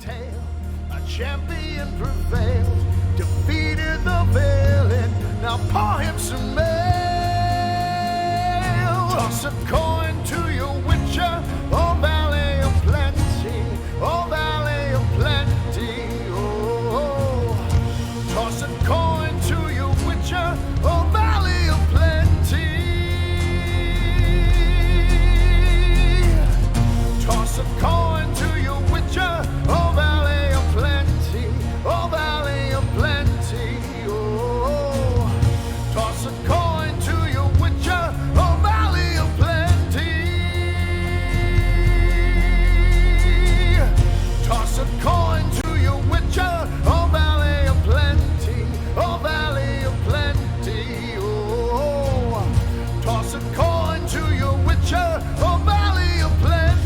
tale. A champion prevailed, defeated the villain. Now pour him some ale. Toss a coin to your witcher, oh valley of plenty, oh valley of plenty. Oh, toss a coin to your witcher, oh valley of plenty. Toss a coin to your witcher, oh valley of plenty, oh valley of plenty. Oh, toss a coin to your witcher, oh valley of plenty. Toss a coin to your witcher, oh valley of plenty, oh valley of plenty. Oh, toss a coin to your witcher, oh valley of plenty.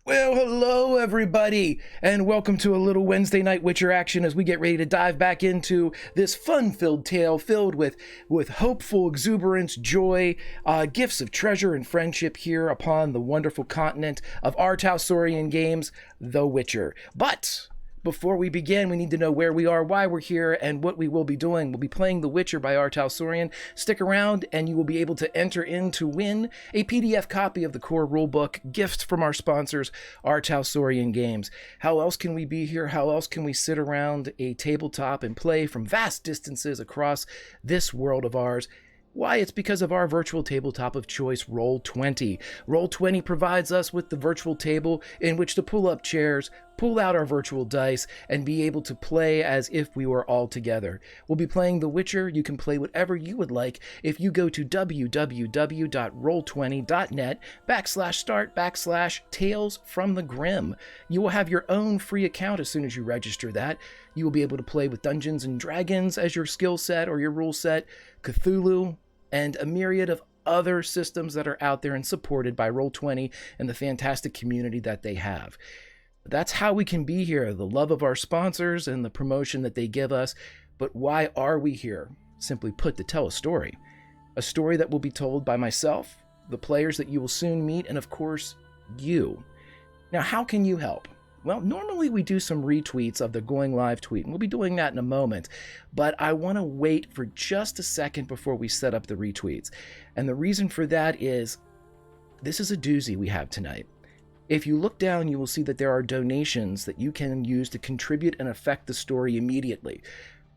Well, hello everybody, and welcome to a little Wednesday night Witcher action as we get ready to dive back into this fun-filled tale filled with hopeful exuberance, joy, gifts of treasure and friendship here upon the wonderful continent of our Talsorian games, The Witcher. But before we begin, we need to know where we are, why we're here, and what we will be doing. We'll be playing The Witcher by R. Talsorian. Stick around, and you will be able to enter in to win a PDF copy of the core rulebook, gifts from our sponsors, R. Talsorian Games. How else can we be here? How else can we sit around a tabletop and play from vast distances across this world of ours? Why, it's because of our virtual tabletop of choice, Roll20. Roll20 provides us with the virtual table in which to pull up chairs, pull out our virtual dice, and be able to play as if we were all together. We'll be playing The Witcher. You can play whatever you would like if you go to www.roll20.net/start/Tales from the Grim. You will have your own free account as soon as you register that. You will be able to play with Dungeons and Dragons as your skill set or your rule set, Cthulhu, and a myriad of other systems that are out there and supported by Roll20 and the fantastic community that they have. That's how we can be here, the love of our sponsors and the promotion that they give us. But why are we here? Simply put, to tell a story that will be told by myself, the players that you will soon meet, and of course, you. Now, how can you help? Well, normally we do some retweets of the going live tweet, and we'll be doing that in a moment, but I want to wait for just a second before we set up the retweets. And the reason for that is, this is a doozy we have tonight. If you look down, you will see that there are donations that you can use to contribute and affect the story immediately.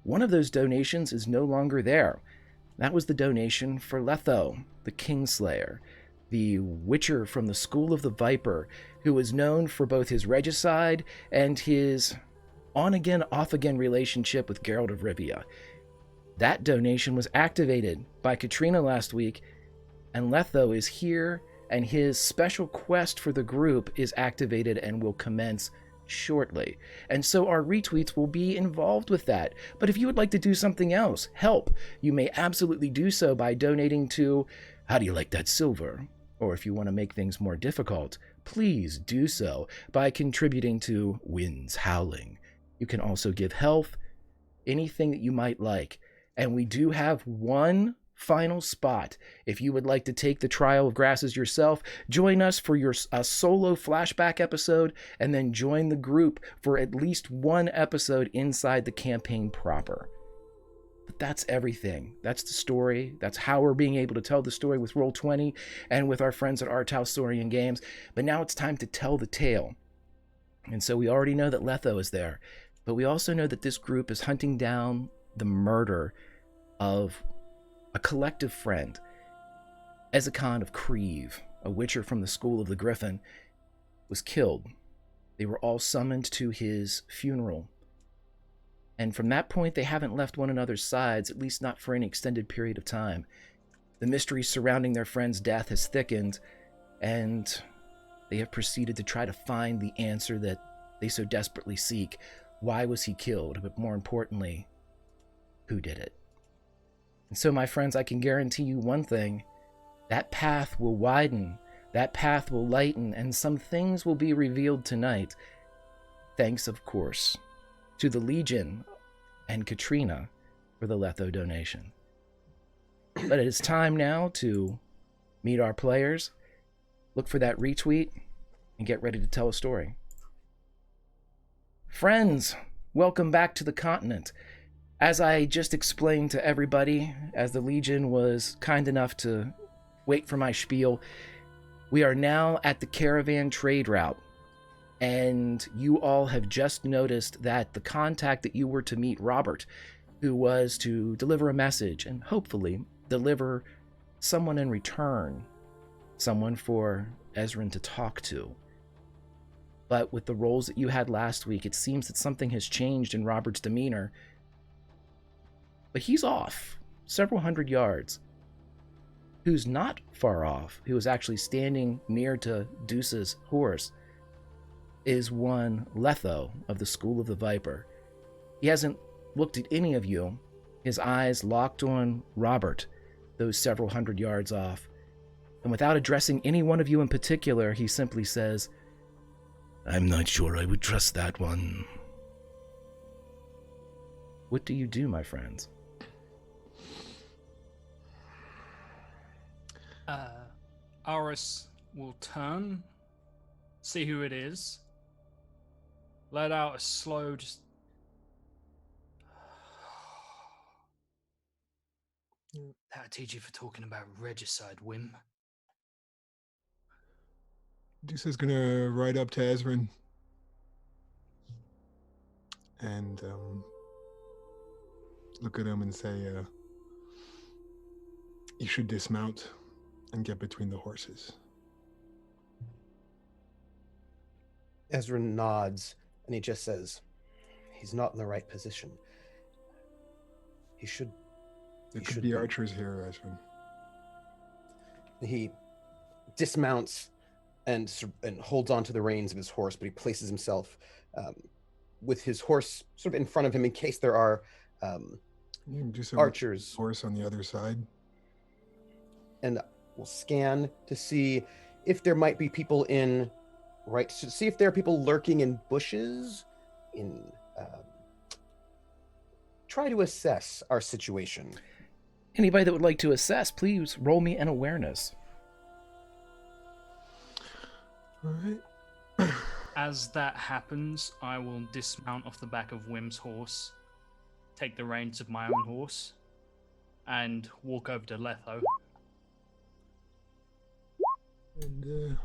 One of those donations is no longer there. That was the donation for Letho, the Kingslayer, the Witcher from the School of the Viper, who is known for both his regicide and his on-again, off-again relationship with Geralt of Rivia. That donation was activated by Katrina last week, and Letho is here, and his special quest for the group is activated and will commence shortly. And so our retweets will be involved with that. But if you would like to do something else, help, you may absolutely do so by donating to How Do You Like That Silver? Or if you want to make things more difficult, please do so by contributing to Winds Howling. You can also give health, anything that you might like. And we do have one final spot. If you would like to take the Trial of Grasses yourself, join us for your solo flashback episode, and then join the group for at least one episode inside the campaign proper. But that's everything. That's the story. That's how we're being able to tell the story with Roll20 and with our friends at R. Talsorian Games. But now it's time to tell the tale. And so we already know that Letho is there, but we also know that this group is hunting down the murder of a collective friend. Ezekon of Kreve, a witcher from the School of the Griffin, was killed. They were all summoned to his funeral. And from that point, they haven't left one another's sides, at least not for any extended period of time. The mystery surrounding their friend's death has thickened, and they have proceeded to try to find the answer that they so desperately seek. Why was he killed? But more importantly, who did it? And so, my friends, I can guarantee you one thing. that path will widen, that path will lighten, and some things will be revealed tonight. Thanks, of course, to the Legion and Katrina for the Letho donation. But it is time now to meet our players, look for that retweet, and get ready to tell a story. Friends, welcome back to the continent. As I just explained to everybody, as the Legion was kind enough to wait for my spiel, we are now at the caravan trade route. And you all have just noticed that the contact that you were to meet, Robert, who was to deliver a message and hopefully deliver someone in return, someone for Ezran to talk to. But with the roles that you had last week, it seems that something has changed in Robert's demeanor. But he's off several hundred yards. Who's not far off, who is actually standing near to Deuce's horse, is one Letho of the School of the Viper. He hasn't looked at any of you, his eyes locked on Robert, those several hundred yards off. And without addressing any one of you in particular, he simply says, "I'm not sure I would trust that one." What do you do, my friends? Aris will turn, see who it is, let out a slow, just... That'll teach you for talking about regicide, Whim. Deuce is gonna ride up to Ezran and look at him and say, "You should dismount and get between the horses." Ezra nods, and he just says, "He's not in the right position. He should..." There could be archers here, Ezra. He dismounts and holds onto the reins of his horse, but he places himself with his horse sort of in front of him in case there are archers. Horse on the other side. And we'll scan to see if there might be people in... Right, to see if there are people lurking in bushes, try to assess our situation. Anybody that would like to assess, please roll me an awareness. All right. As that happens, I will dismount off the back of Whim's horse, take the reins of my own horse, and walk over to Letho. And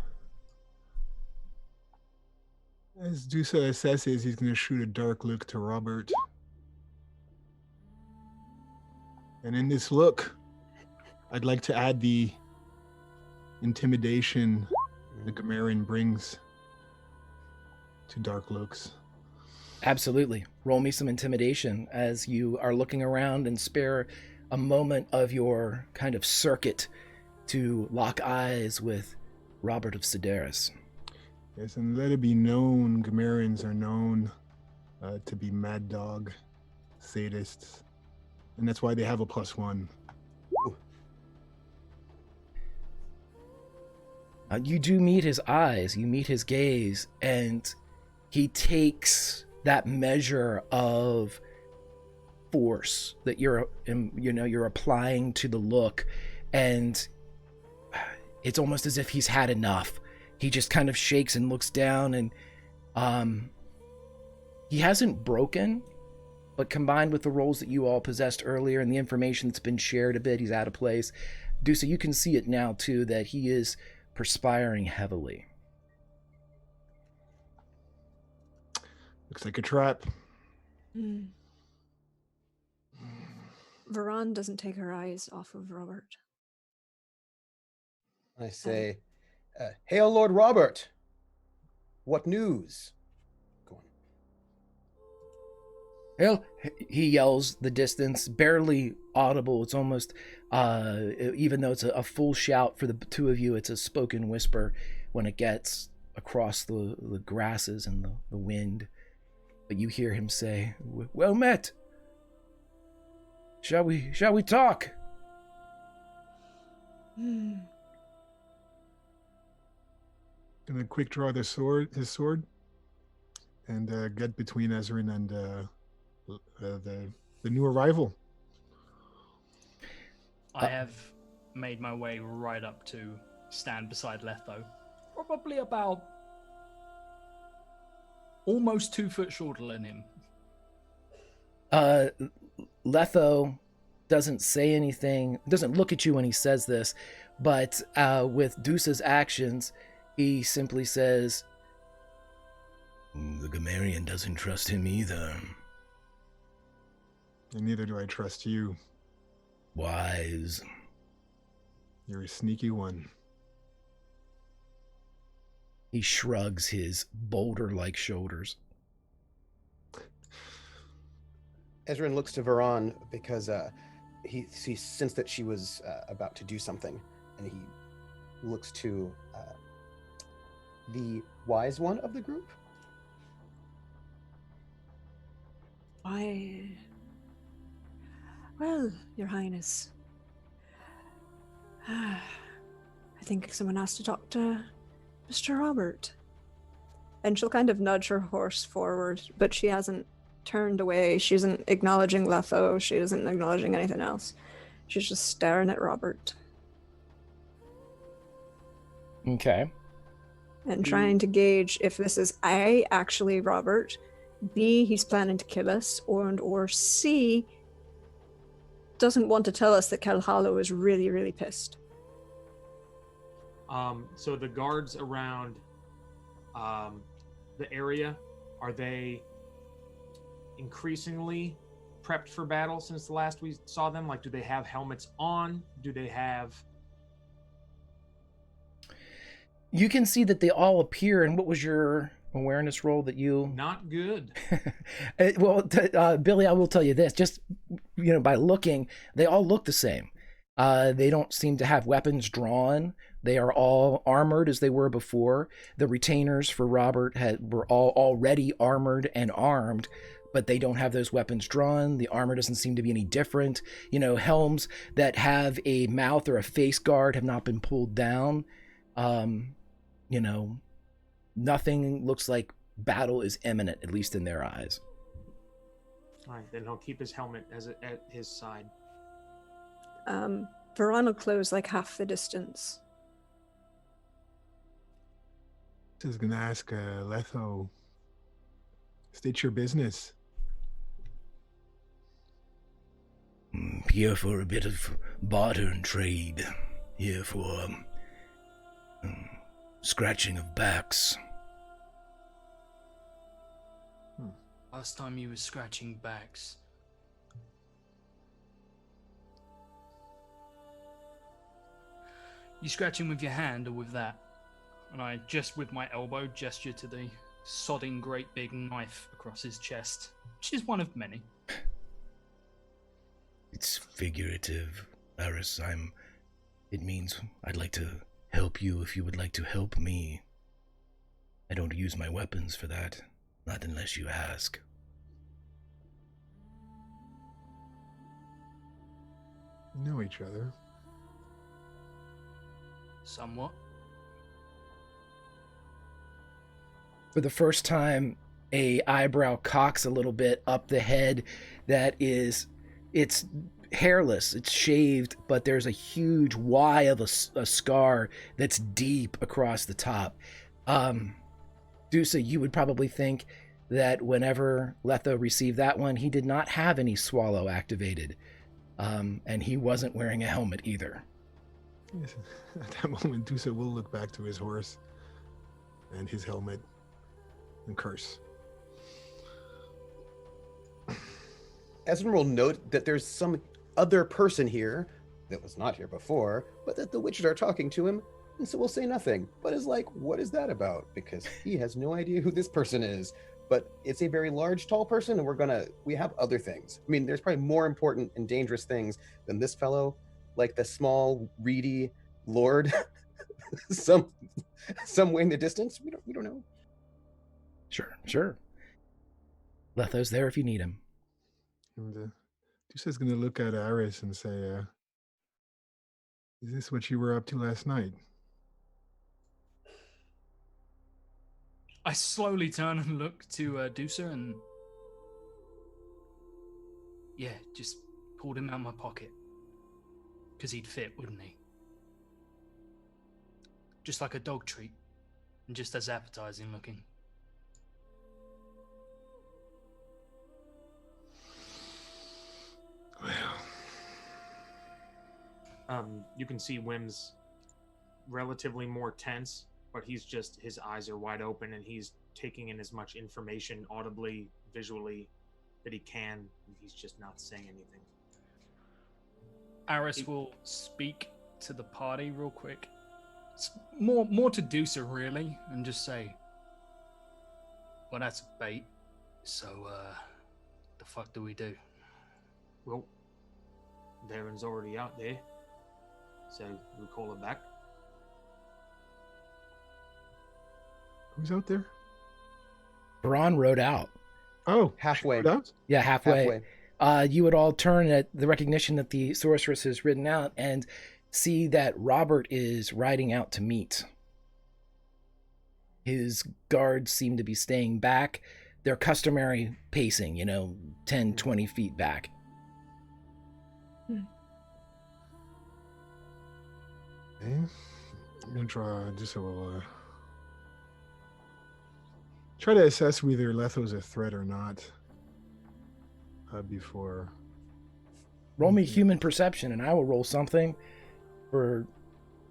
as Dusa assesses, he's going to shoot a dark look to Robert. And in this look, I'd like to add the intimidation the Gamerian brings to dark looks. Absolutely. Roll me some intimidation as you are looking around and spare a moment of your kind of circuit to lock eyes with Robert of Sedaris. Yes, and let it be known, Gamerians are known to be mad dog sadists. And that's why they have a +1. You do meet his eyes, you meet his gaze, and he takes that measure of force that you're applying to the look, and it's almost as if he's had enough. He just kind of shakes and looks down, and he hasn't broken, but combined with the roles that you all possessed earlier and the information that's been shared a bit, he's out of place. Dusa, you can see it now too, that he is perspiring heavily. Looks like a trap. Varan doesn't take her eyes off of Robert. I say, "Hail, Lord Robert! What news?" Go on. Hail! He yells the distance, barely audible. It's almost, even though it's a full shout for the two of you, it's a spoken whisper when it gets across the grasses and the wind. But you hear him say, "Well met. Shall we talk?" Gonna quick draw his sword, and get between Ezrin and the new arrival. I have made my way right up to stand beside Letho. Probably about almost 2 foot shorter than him. Letho doesn't say anything, doesn't look at you when he says this, but with Deuce's actions, he simply says, "The Gamarian doesn't trust him either." And neither do I trust you. Wise. You're a sneaky one. He shrugs his boulder-like shoulders. Ezrin looks to Varan because he sensed that she was about to do something, and he looks to the wise one of the group. Well, Your Highness. I think someone has to talk to Mr. Robert. And she'll kind of nudge her horse forward, but she hasn't turned away. She isn't acknowledging Letho. She isn't acknowledging anything else. She's just staring at Robert. Okay. And trying to gauge if this is A, actually Robert, B, he's planning to kill us, or C, doesn't want to tell us that Kelhallo is really, really pissed. So the guards around the area, are they increasingly prepped for battle since the last we saw them? Like, do they have helmets on? Do they have... You can see that they all appear, and what was your awareness roll that you... Not good. Well, Billy, I will tell you this, just, by looking, they all look the same. They don't seem to have weapons drawn. They are all armored as they were before. The retainers for Robert were all already armored and armed, but they don't have those weapons drawn. The armor doesn't seem to be any different. Helms that have a mouth or a face guard have not been pulled down. Nothing looks like battle is imminent, at least in their eyes. All right, then he'll keep his helmet at his side. Varan will close like half the distance. I was going to ask Letho, state your business. Here for a bit of barter and trade. Here for scratching of backs. Last time you were scratching backs. You scratching with your hand or with that? And I just with my elbow gesture to the sodding great big knife across his chest, which is one of many. It's figurative, Aris. It means I'd like to help you if you would like to help me. I don't use my weapons for that, not unless you ask. We know each other. Somewhat. For the first time, a eyebrow cocks a little bit up the head it's hairless, it's shaved, but there's a huge Y of a scar that's deep across the top. Dusa, you would probably think that whenever Letho received that one, he did not have any swallow activated. And he wasn't wearing a helmet either. Yes. At that moment, Dusa will look back to his horse and his helmet and curse. Ezrin will note that there's some other person here that was not here before, but that the witches are talking to him, and so we'll say nothing. But is like, what is that about? Because he has no idea who this person is. But it's a very large, tall person, and we have other things. I mean, there's probably more important and dangerous things than this fellow, like the small, reedy lord, some way in the distance. We don't know. Sure. Letho's there if you need him. And Dusa's going to look at Aris and say, is this what you were up to last night? I slowly turn and look to Deucer and... Yeah, just pulled him out of my pocket. Because he'd fit, wouldn't he? Just like a dog treat. And just as appetizing looking. You can see Wim's relatively more tense, but his eyes are wide open and he's taking in as much information audibly, visually that he can. He's just not saying anything. Aris will speak to the party real quick. It's more to Deucer, really, and just say, well, that's a bait. So, the fuck do we do? Well, Darren's already out there, so we call him back. Who's out there? Braun rode out. Oh, Halfway. she rode out? Yeah, halfway. You would all turn at the recognition that the sorceress has ridden out and see that Robert is riding out to meet. His guards seem to be staying back. Their customary pacing, 10, 20 feet back. Okay. I'm going to try just a little... try to assess whether Letho's a threat or not before. Roll me human perception, and I will roll something for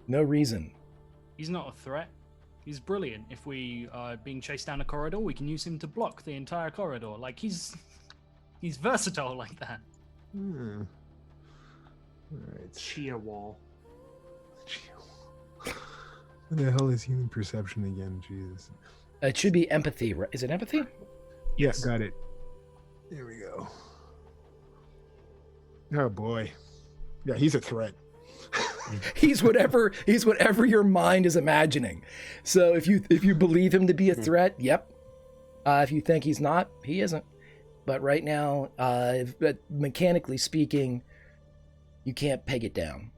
no reason. He's not a threat. He's brilliant. If we are being chased down a corridor, we can use him to block the entire corridor. Like, he's versatile like that. All right. Chia wall. What the hell is human perception again? Jesus. It should be empathy, right? Is it empathy? Yes. Yeah, got it. There we go. Oh boy. Yeah, he's a threat. He's whatever your mind is imagining. So if you believe him to be a threat, yep. If you think he's not, he isn't. But right now, mechanically speaking, you can't peg it down.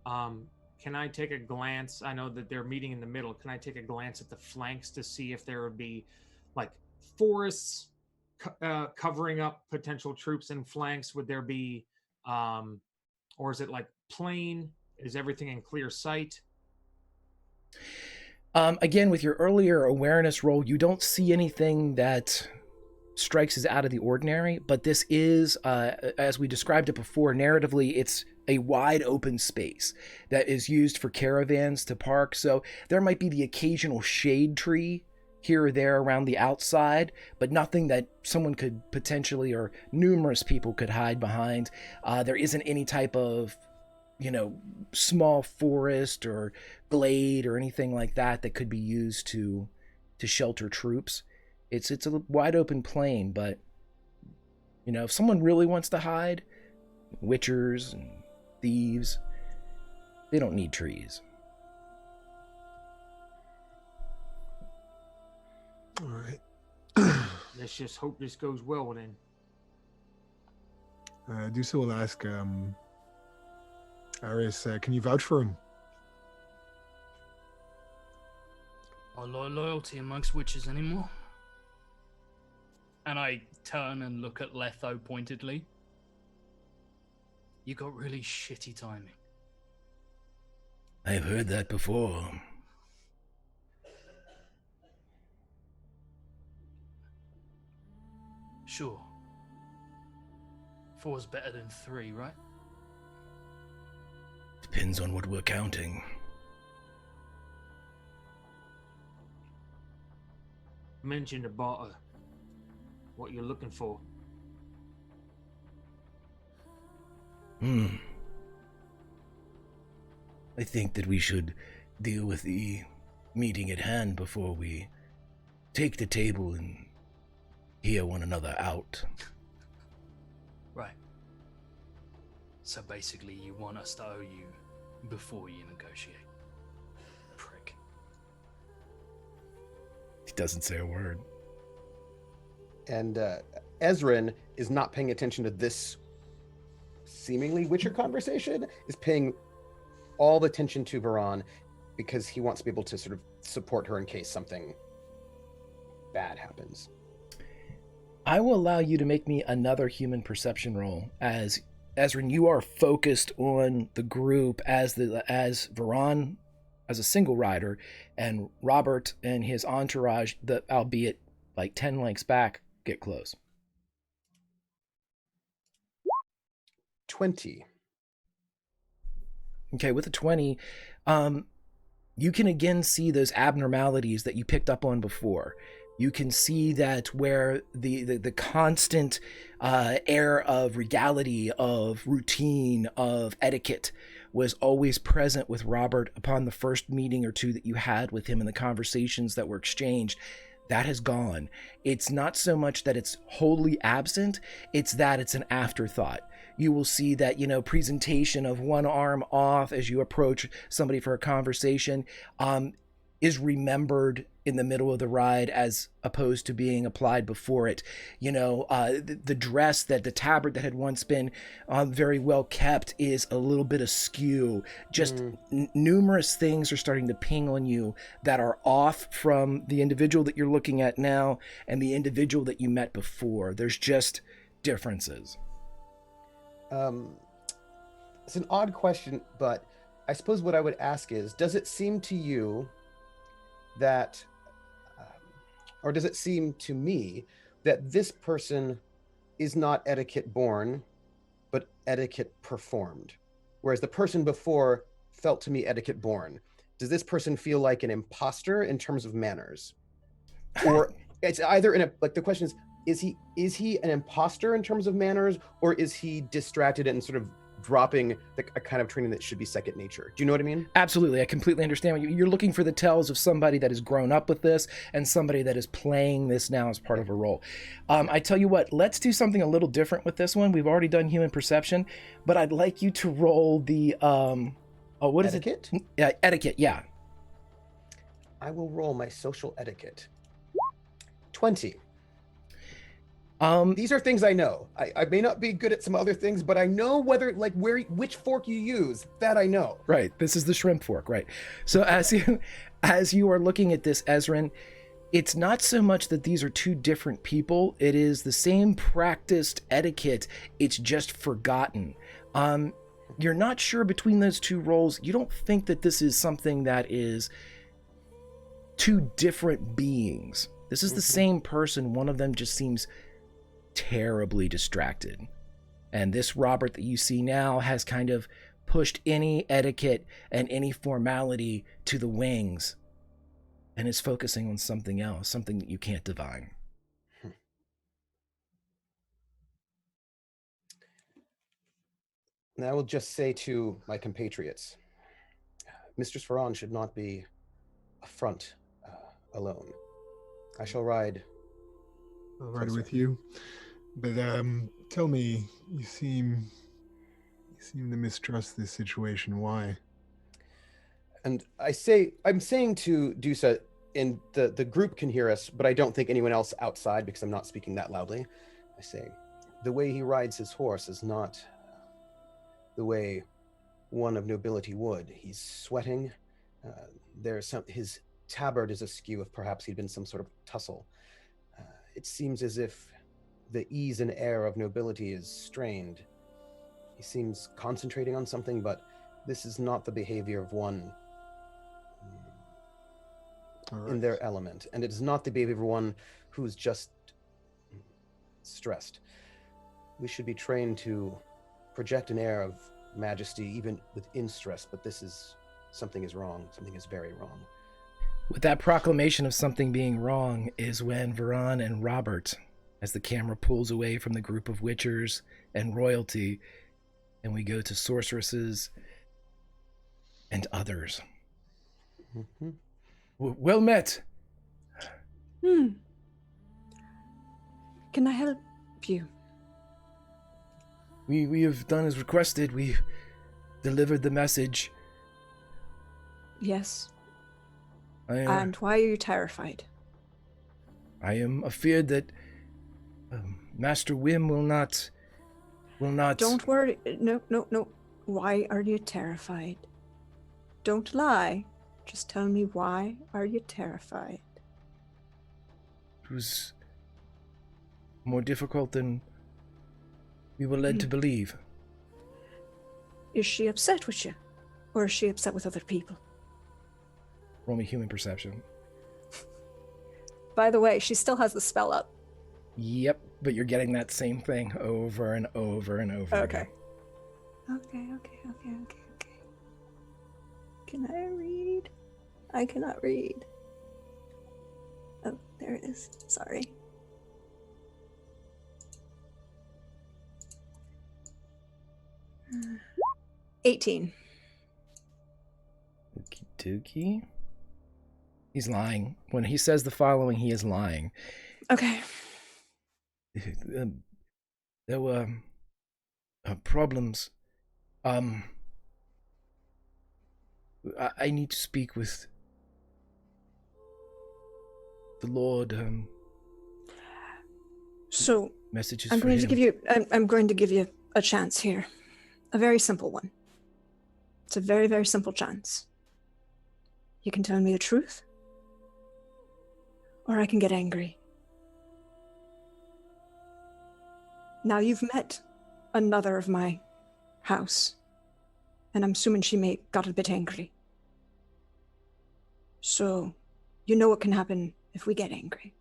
Can I take a glance? I know that they're meeting in the middle. Can I take a glance at the flanks to see if there would be like forests covering up potential troops in flanks? Would there be, or is it like plain? Is everything in clear sight? Again, with your earlier awareness roll, you don't see anything that strikes as out of the ordinary, but this is, as we described it before, narratively, it's a wide open space that is used for caravans to park. So there might be the occasional shade tree here or there around the outside, but nothing that someone could potentially, or numerous people could hide behind. There isn't any type of, small forest or glade or anything like that that could be used to shelter troops. It's a wide open plain, but if someone really wants to hide, witchers and thieves, they don't need trees. All right. Let's just hope this goes well then. Dusa will ask Aris, can you vouch for him? Are loyalty amongst witches anymore? And I turn and look at Letho pointedly. You got really shitty timing. I've heard that before. Sure. 4's better than 3, right? Depends on what we're counting. Mention about what you're looking for. I think that we should deal with the meeting at hand before we take the table and hear one another out. Right. So basically you want us to owe you before you negotiate. Prick. He doesn't say a word. And Ezrin is not paying attention to this seemingly Witcher conversation, is paying all the attention to Varan because he wants to be able to sort of support her in case something bad happens. I will allow you to make me another human perception roll, as Ezrin, you are focused on the group as Varan as a single rider, and Robert and his entourage, albeit like 10 lengths back, get close. 20. Okay, with a 20, you can again see those abnormalities that you picked up on before. You can see that where the constant air of regality, of routine, of etiquette was always present with Robert upon the first meeting or two that you had with him and the conversations that were exchanged. That has gone. It's not so much that it's wholly absent, it's that it's an afterthought. You will see that, presentation of one arm off as you approach somebody for a conversation is remembered in the middle of the ride as opposed to being applied before it. The dress, that the tabard that had once been very well kept is a little bit askew. Just numerous things are starting to ping on you that are off from the individual that you're looking at now and the individual that you met before. There's just differences. It's an odd question, but I suppose what I would ask is, does it seem to you that, or does it seem to me that this person is not etiquette born, but etiquette performed? Whereas the person before felt to me etiquette born. Does this person feel like an imposter in terms of manners? Or it's either the question is he an imposter in terms of manners, or is he distracted and sort of dropping a kind of training that should be second nature? Do you know what I mean? Absolutely. I completely understand. You're looking for the tells of somebody that has grown up with this and somebody that is playing this now as part of a role. I tell you what, let's do something a little different with this one. We've already done human perception, but I'd like you to roll the, what is etiquette? it? Etiquette, yeah. I will roll my social etiquette. 20. These are things I know. I may not be good at some other things, but I know which fork you use. That I know. Right. This is the shrimp fork, right? So as you are looking at this, Ezrin, it's not so much that these are two different people. It is the same practiced etiquette. It's just forgotten. You're not sure between those two roles. You don't think that this is something that is two different beings. This is the same person. One of them just seems terribly distracted. And this Robert that you see now has kind of pushed any etiquette and any formality to the wings and is focusing on something else, something that you can't divine. And I will just say to my compatriots, Mistress Varan should not be a front alone. I shall ride. I'll ride with you. But tell me, you seem to mistrust this situation. Why? And I'm saying to Dusa, and the group can hear us, but I don't think anyone else outside, because I'm not speaking that loudly. I say, the way he rides his horse is not the way one of nobility would. He's sweating. His tabard is askew, if perhaps he'd been some sort of tussle. It seems as if the ease and air of nobility is strained. He seems concentrating on something, but this is not the behavior of one in their element. And it is not the behavior of one who's just stressed. We should be trained to project an air of majesty even within stress, but something is wrong. Something is very wrong. With that proclamation of something being wrong is when Varan and Robert, as the camera pulls away from the group of witchers and royalty, and we go to sorceresses and others. Mm-hmm. Well met. Can I help you? We have done as requested. We've delivered the message. Yes. And why are you terrified? I am afeard that Master Wim will not. Don't worry. No. Why are you terrified? Don't lie. Just tell me, why are you terrified? was more difficult than we were led to believe. Is she upset with you? Or is she upset with other people? Roll me human perception. By the way, she still has the spell up. Yep, but you're getting that same thing over and over and over again. Okay. Can I read? I cannot read. Oh, there it is. Sorry. Uh, 18. Okie dokie. He's lying. When he says the following, he is lying. Okay. There were problems. I need to speak with the Lord. So Messages I'm for going him. to give you. I'm going to give you a chance here, a very simple one. It's a very, very simple chance. You can tell me the truth, or I can get angry. Now you've met another of my house, and I'm assuming she got a bit angry. So, you know what can happen if we get angry.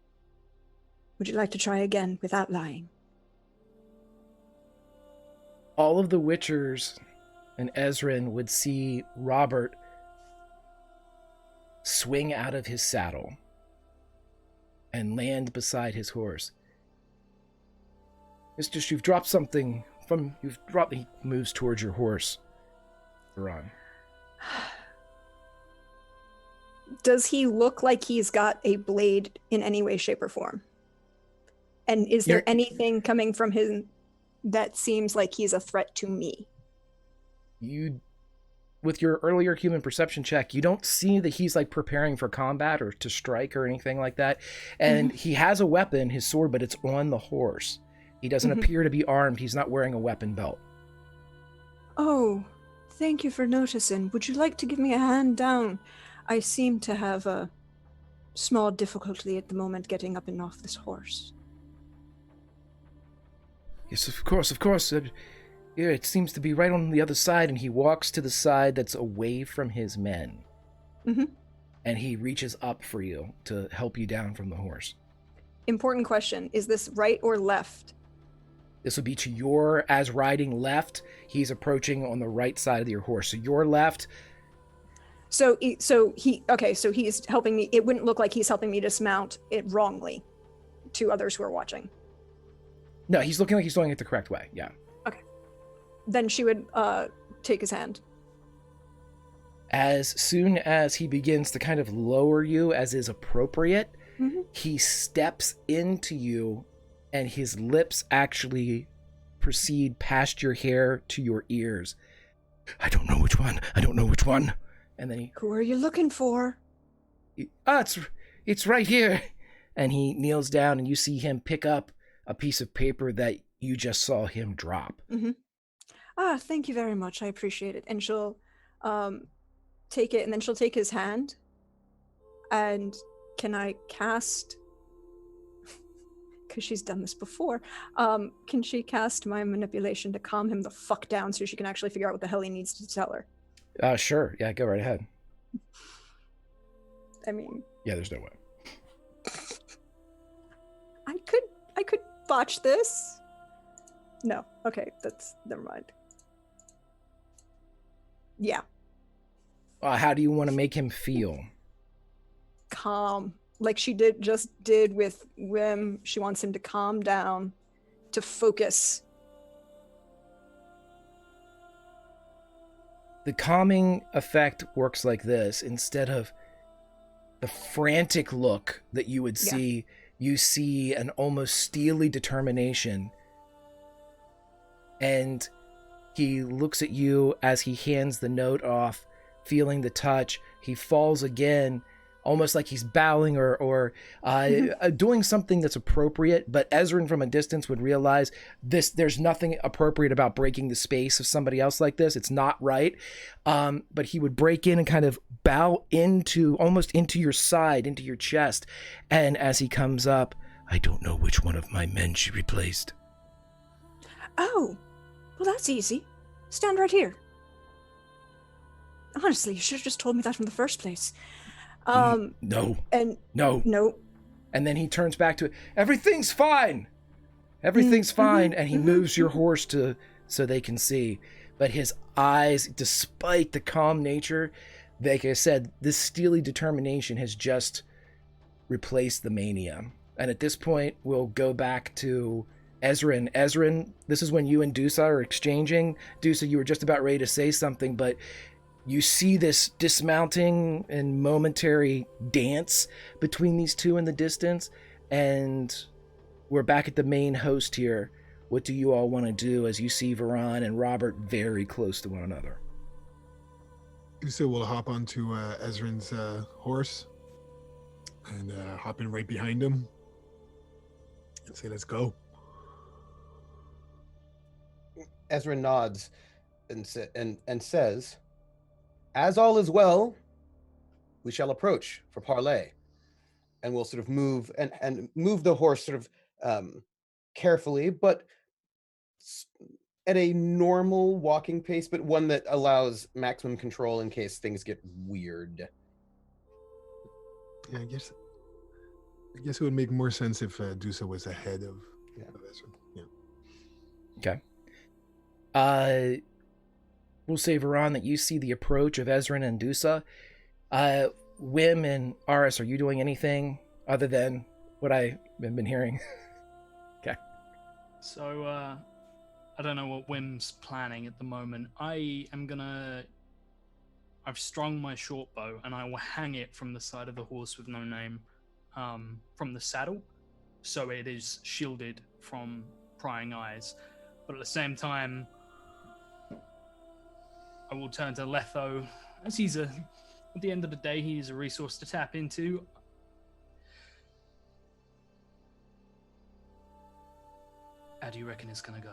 Would you like to try again without lying? All of the Witchers and Ezrin would see Robert swing out of his saddle and land beside his horse. Mistress, you've dropped something he moves towards your horse. Ron. Does he look like he's got a blade in any way, shape, or form? And is there anything coming from him that seems like he's a threat to me? With your earlier human perception check, you don't see that he's like preparing for combat or to strike or anything like that. And he has a weapon, his sword, but it's on the horse. He doesn't appear to be armed. He's not wearing a weapon belt. Oh, thank you for noticing. Would you like to give me a hand down? I seem to have a small difficulty at the moment getting up and off this horse. Yes, of course. Yeah, it seems to be right on the other side, and he walks to the side that's away from his men. And he reaches up for you to help you down from the horse. Important question. Is this right or left? This would be to your, as riding left, he's approaching on the right side of your horse. So your left. So he's helping me. It wouldn't look like he's helping me dismount it wrongly to others who are watching. No, he's looking like he's doing it the correct way. Yeah. Okay. Then she would take his hand. As soon as he begins to kind of lower you as is appropriate, he steps into you and his lips actually proceed past your hair to your ears. I don't know which one. And then Who are you looking for? It's right here. And he kneels down and you see him pick up a piece of paper that you just saw him drop. Thank you very much. I appreciate it. And she'll take it, and then she'll take his hand. And can I cast... because she's done this before. Can she cast my manipulation to calm him the fuck down so she can actually figure out what the hell he needs to tell her? Sure. Yeah, go right ahead. I mean... Yeah, there's no way. I could botch this. No. Okay, never mind. Yeah. How do you want to make him feel? Calm. Like she just did with Wim. She wants him to calm down, to focus. The calming effect works like this. Instead of the frantic look that you would see, you see an almost steely determination. And he looks at you as he hands the note off, feeling the touch. He falls again almost like he's bowing or doing something that's appropriate. But Ezrin from a distance would realize there's nothing appropriate about breaking the space of somebody else like this. It's not right. But he would break in and kind of bow almost into your side, into your chest. And as he comes up, I don't know which one of my men she replaced. Oh, well, that's easy. Stand right here. Honestly, you should have just told me that from the first place. No. And No. no. And then he turns back to it. Everything's fine. Everything's fine. And he moves your horse so they can see. But his eyes, despite the calm nature, like I said, this steely determination has just replaced the mania. And at this point, we'll go back to Ezrin. Ezrin, this is when you and Dusa are exchanging. Dusa, you were just about ready to say something, but you see this dismounting and momentary dance between these two in the distance, and we're back at the main host here. What do you all want to do as you see Varan and Robert very close to one another? Dusa will hop onto Ezrin's horse and hop in right behind him and say, let's go. Ezra nods and says, as all is well, we shall approach for parley. And we'll sort of move and move the horse sort of carefully, but at a normal walking pace, but one that allows maximum control in case things get weird. Yeah, I guess it would make more sense if Dusa was ahead of Ezra. Yeah. Okay. We'll say, Varan, that you see the approach of Ezrin and Dusa. Wim and Aris, are you doing anything other than what I've been hearing? Okay. So, I don't know what Wim's planning at the moment. I've strung my short bow and I will hang it from the side of the horse with no name, from the saddle, so it is shielded from prying eyes. But at the same time, I will turn to Letho, as at the end of the day, he is a resource to tap into. How do you reckon it's gonna go?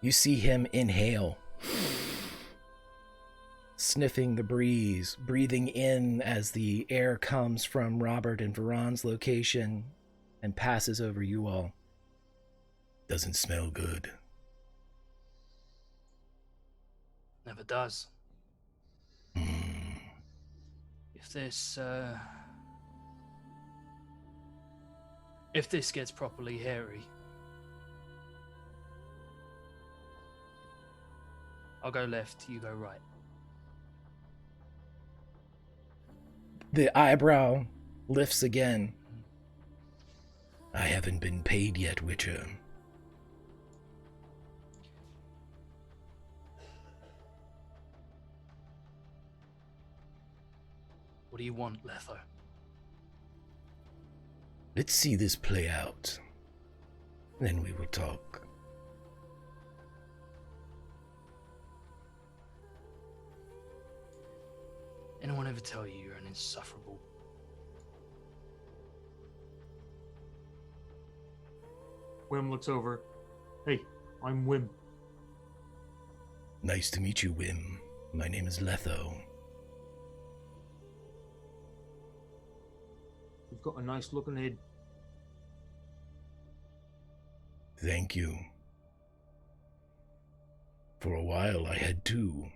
You see him inhale, sniffing the breeze, breathing in as the air comes from Robert and Varan's location and passes over you all. Doesn't smell good. Never does. Mm. If this gets properly hairy, I'll go left, you go right. The eyebrow lifts again. I haven't been paid yet, Witcher. What do you want, Letho? Let's see this play out. Then we will talk. Anyone ever tell you you're an insufferable? Wim looks over. Hey, I'm Wim. Nice to meet you, Wim. My name is Letho. You've got a nice looking head. Thank you. For a while, I had two.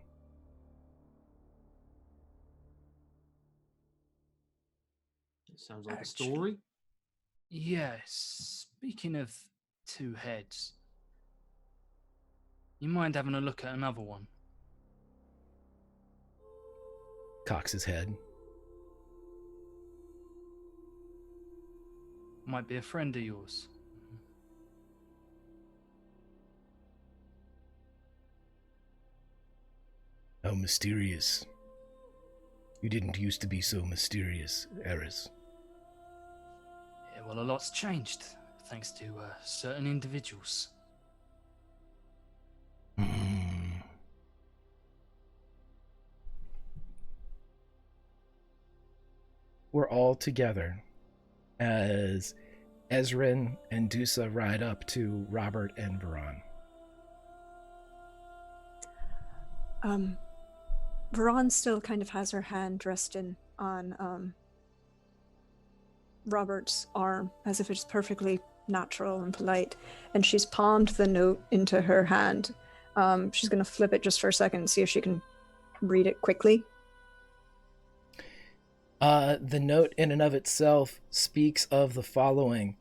Sounds like Actually, a story. Yes. Speaking of two heads, you mind having a look at another one? Cocks his head. Might be a friend of yours. How mysterious. You didn't used to be so mysterious, Eris. Yeah, well, a lot's changed, thanks to certain individuals. we're all together as Ezrin and Dusa ride up to Robert and Veron. Veron still kind of has her hand resting on Robert's arm as if it's perfectly natural and polite, and she's palmed the note into her hand. She's going to flip it just for a second and see if she can read it quickly. The note in and of itself speaks of the following.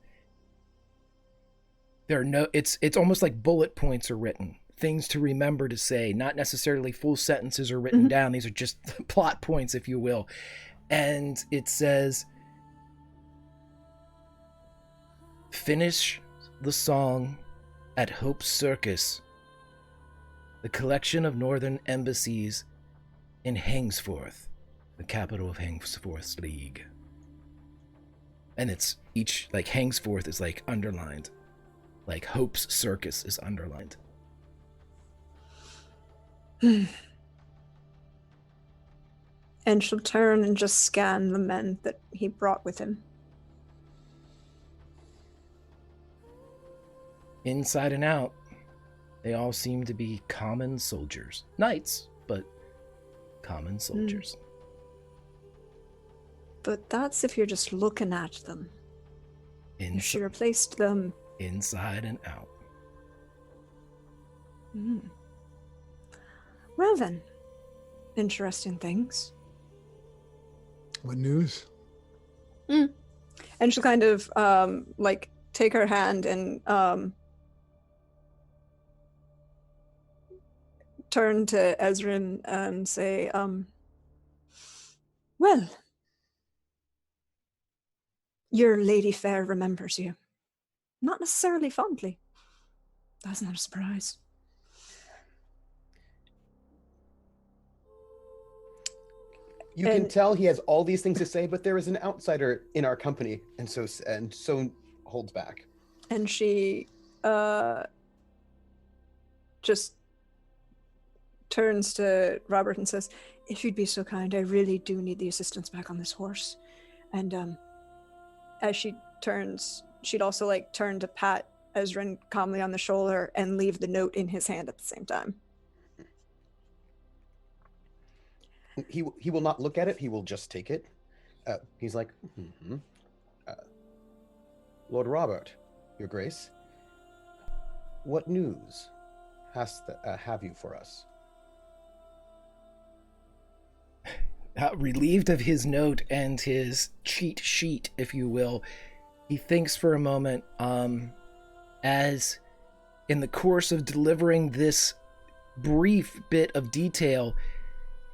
It's almost like bullet points are written, things to remember to say, not necessarily full sentences are written down. These are just plot points, if you will. And it says, finish the song at Hope's Circus, the collection of northern embassies in Hangsforth, the capital of Hangsforth's League. And it's each, like, Hangsforth is like underlined. Like Hope's Circus is underlined. And she'll turn and just scan the men that he brought with him. Inside and out, they all seem to be common soldiers. Knights, but common soldiers. But that's if you're just looking at them. If she replaced them inside and out. Well then, interesting things. What news? And she'll kind of like take her hand and turn to Ezrin and say, well, your Lady Fair remembers you. Not necessarily fondly. That's not a surprise. You can tell he has all these things to say, but there is an outsider in our company, and so holds back. And she just turns to Robert and says, if you'd be so kind, I really do need the assistance back on this horse. And as she turns, she'd also like turn to pat Ezrin calmly on the shoulder and leave the note in his hand at the same time. He will not look at it. He will just take it. He's like, Lord Robert, Your Grace, what news have you for us? Relieved of his note and his cheat sheet, if you will, he thinks for a moment, as in the course of delivering this brief bit of detail,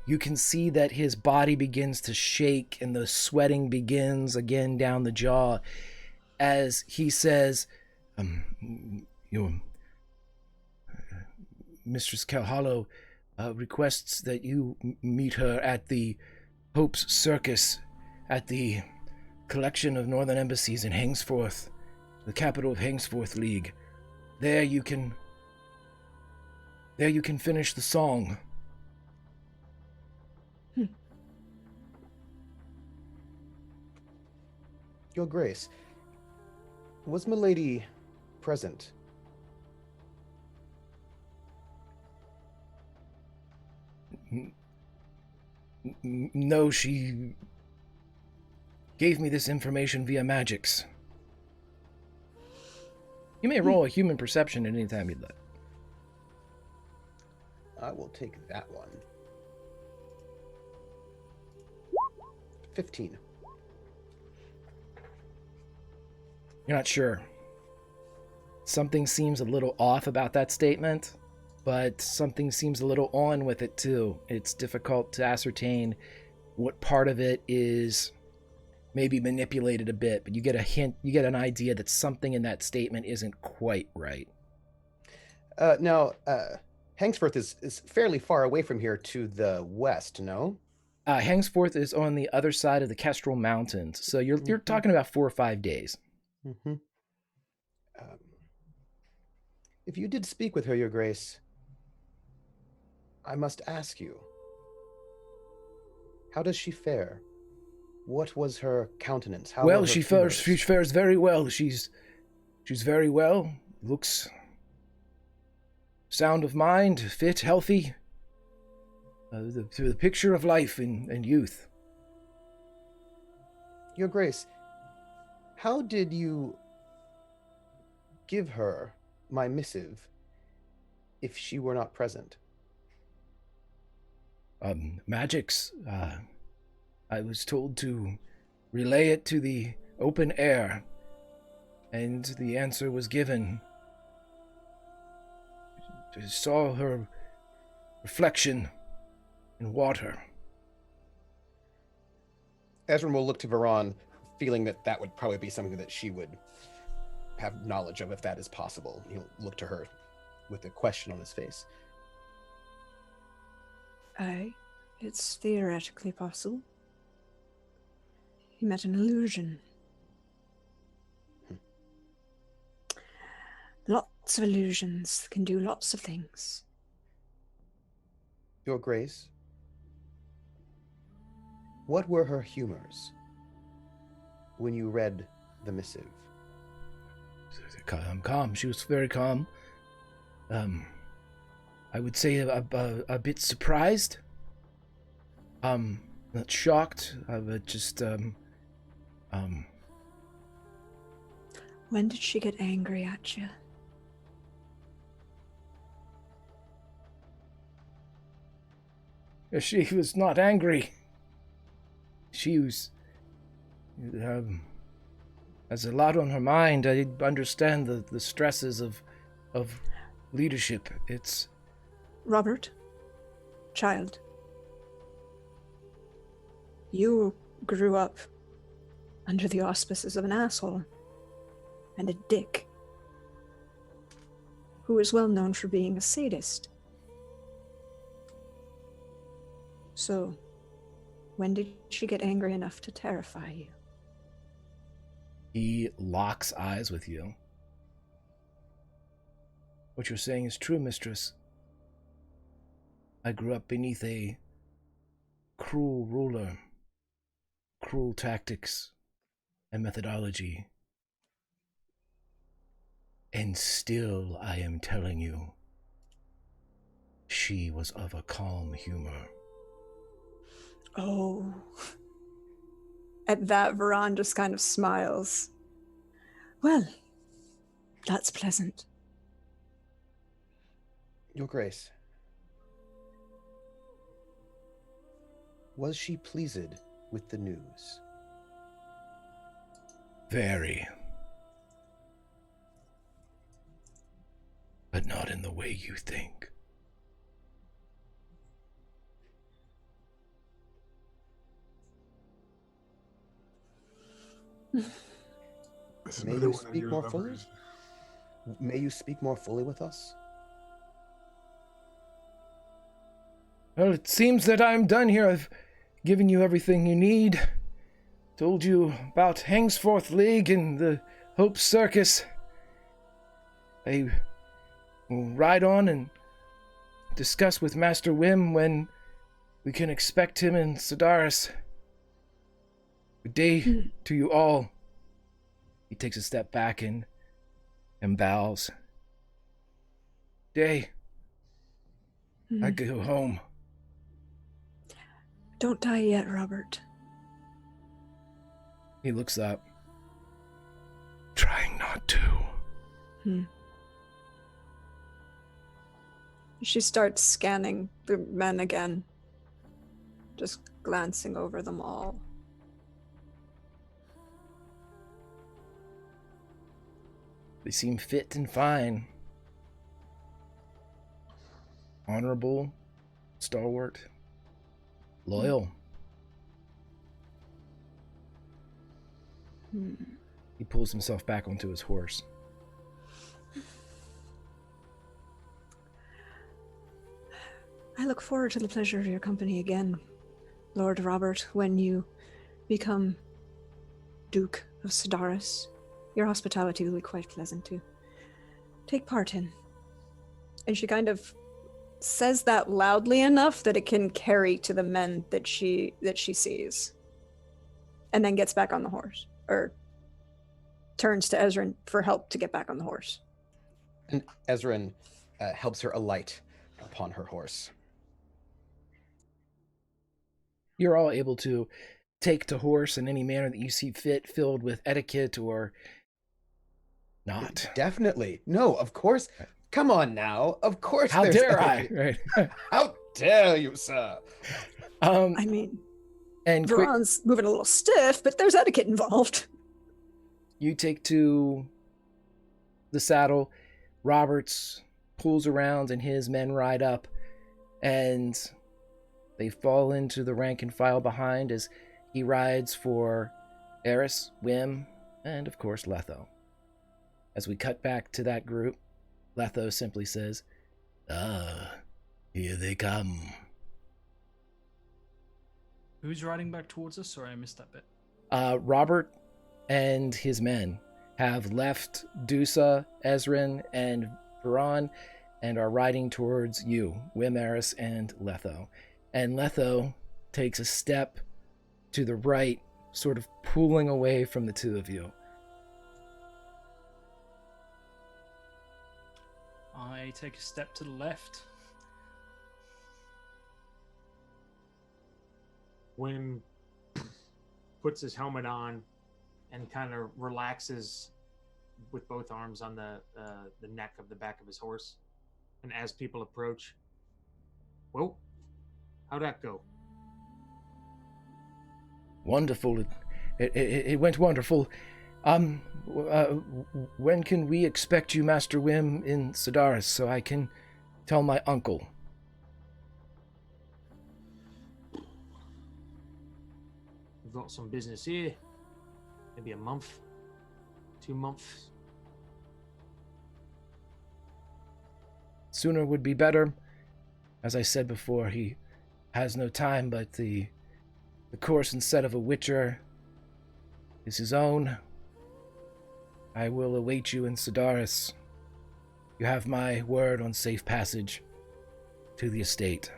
you can see that his body begins to shake and the sweating begins again down the jaw as he says, your Mistress Calhallow requests that you meet her at the Hope's Circus at the collection of northern embassies in Hangsforth, the capital of Hangsforth League. There you can finish the song. Your Grace, was Milady present? No, she gave me this information via magics. You may roll a human perception at any time you'd like. I will take that one. 15. You're not sure. Something seems a little off about that statement, but something seems a little on with it too. It's difficult to ascertain what part of it is maybe manipulated a bit, but you get a hint, you get an idea that something in that statement isn't quite right. Now, Hangsforth is fairly far away from here to the west, no? Hangsforth is on the other side of the Kestrel Mountains, so you're talking about 4 or 5 days. If you did speak with her, Your Grace, I must ask you, how does she fare? What was her countenance? How Well, were her she humors? fares very well. She's very well. Looks sound of mind, fit, healthy. The picture of life and youth. Your Grace, how did you give her my missive if she were not present? Magics. I was told to relay it to the open air, and the answer was given. I saw her reflection in water. Ezrin will look to Varan, feeling that that would probably be something that she would have knowledge of if that is possible. He'll look to her with a question on his face. Aye, it's theoretically possible. He met an illusion. Lots of illusions can do lots of things. Your Grace, what were her humors when you read the missive? Calm. She was very calm. I would say a bit surprised. Not shocked. But just When did she get angry at you? She was not angry. She was has a lot on her mind. I understand the stresses of leadership. It's Robert, child, you grew up under the auspices of an asshole and a dick who is well known for being a sadist. So, when did she get angry enough to terrify you? He locks eyes with you. What you're saying is true, mistress. I grew up beneath a cruel ruler, cruel tactics and methodology. And still, I am telling you, she was of a calm humor. Oh. At that, Varan just kind of smiles. Well, that's pleasant. Your Grace, was she pleased with the news? Very. But not in the way you think. That's May another you one of speak your more fully? lovers. May you speak more fully with us? Well, it seems that I'm done here. I've given you everything you need. Told you about Hangsforth League and the Hope Circus. I will ride on and discuss with Master Wim when we can expect him in Sidaris. Good day to you all. He takes a step back and bows. Day. I go home. Don't die yet, Robert. He looks up. Trying not to. She starts scanning the men again, just glancing over them all. They seem fit and fine. Honorable, stalwart, loyal. He pulls himself back onto his horse. I look forward to the pleasure of your company again, Lord Robert, when you become Duke of Sidaris. Your hospitality will be quite pleasant to take part in. And she kind of says that loudly enough that it can carry to the men that she sees. and then gets back on the horse, or turns to Ezrin for help to get back on the horse. And Ezrin helps her alight upon her horse. You're all able to take to horse in any manner that you see fit, filled with etiquette or not. Definitely. No, of course. Come on now. Of course. How there's dare I? etiquette. Right. How dare you, sir? I mean, And Veron's moving a little stiff, but there's etiquette involved. you take to the saddle. Roberts pulls around and his men ride up, and they fall into the rank and file behind as he rides for Eris, Wim, and of course Letho. As we cut back to that group, Letho simply says, "Ah, here they come." Who's riding back towards us? Sorry, I missed that bit. Robert and his men have left Dusa, Ezrin, and Veron, and are riding towards you, Wim, Eris, and Letho. And Letho takes a step to the right, sort of pulling away from the two of you. I take a step to the left. Wim puts his helmet on and kind of relaxes with both arms on the neck of the back of his horse. And as people approach, well, how'd that go? Wonderful. It went wonderful. When can we expect you, Master Wim, in Sedaris, so I can tell my uncle? We've got some business here. Maybe a month, 2 months. Sooner would be better. As I said before, he has no time, but the course instead of a witcher is his own. I will await you in Sedaris. You have my word on safe passage to the estate.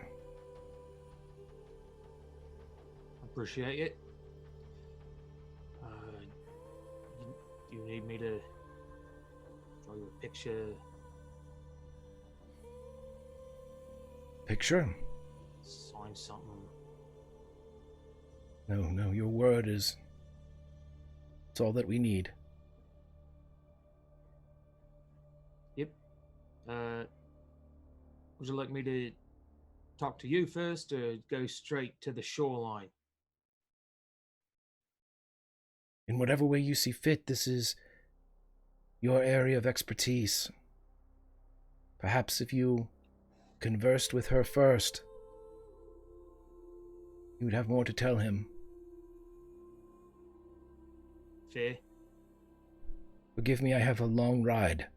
Appreciate it. Do you need me to draw you a picture? Picture? Sign something? No, your word is... it's all that we need. Yep. Would you like me to talk to you first or go straight to the shoreline? In whatever way you see fit, this is your area of expertise. Perhaps if you conversed with her first, you would have more to tell him. Fair. Forgive me, I have a long ride.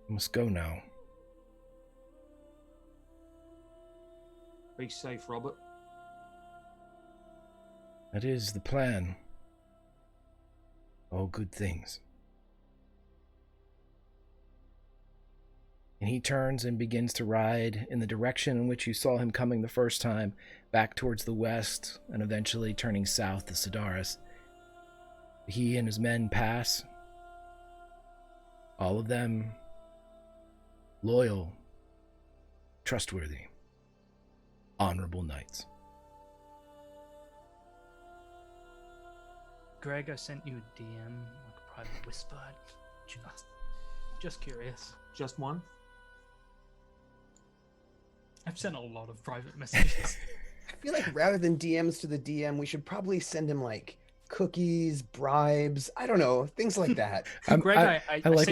I must go now. Be safe, Robert. That is the plan. All good things. And he turns and begins to ride in the direction in which you saw him coming the first time, back towards the west, and eventually turning south to Sedaris. He and his men pass. All of them loyal, trustworthy, honorable knights. Greg, I sent you a DM, like a private whisper. Just curious. Just one? I've sent a lot of private messages. I feel like rather than DMs to the DM, we should probably send him like cookies, bribes, I don't know, things like that. Greg, I like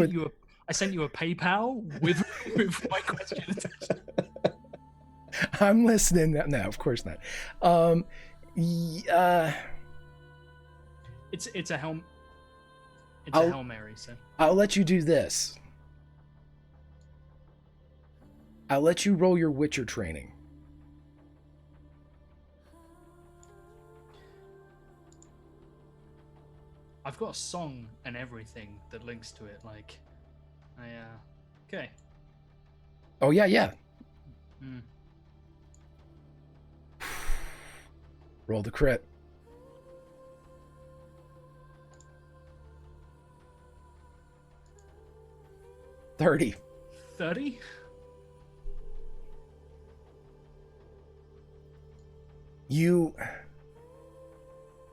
sent you a PayPal with my question attached. I'm listening. No, of course not. It's a helm. It's a Hail Mary, so I'll let you do this. I'll let you roll your Witcher training. I've got a song and everything that links to it. Like, okay. Oh yeah. Roll the crit. 30. 30? You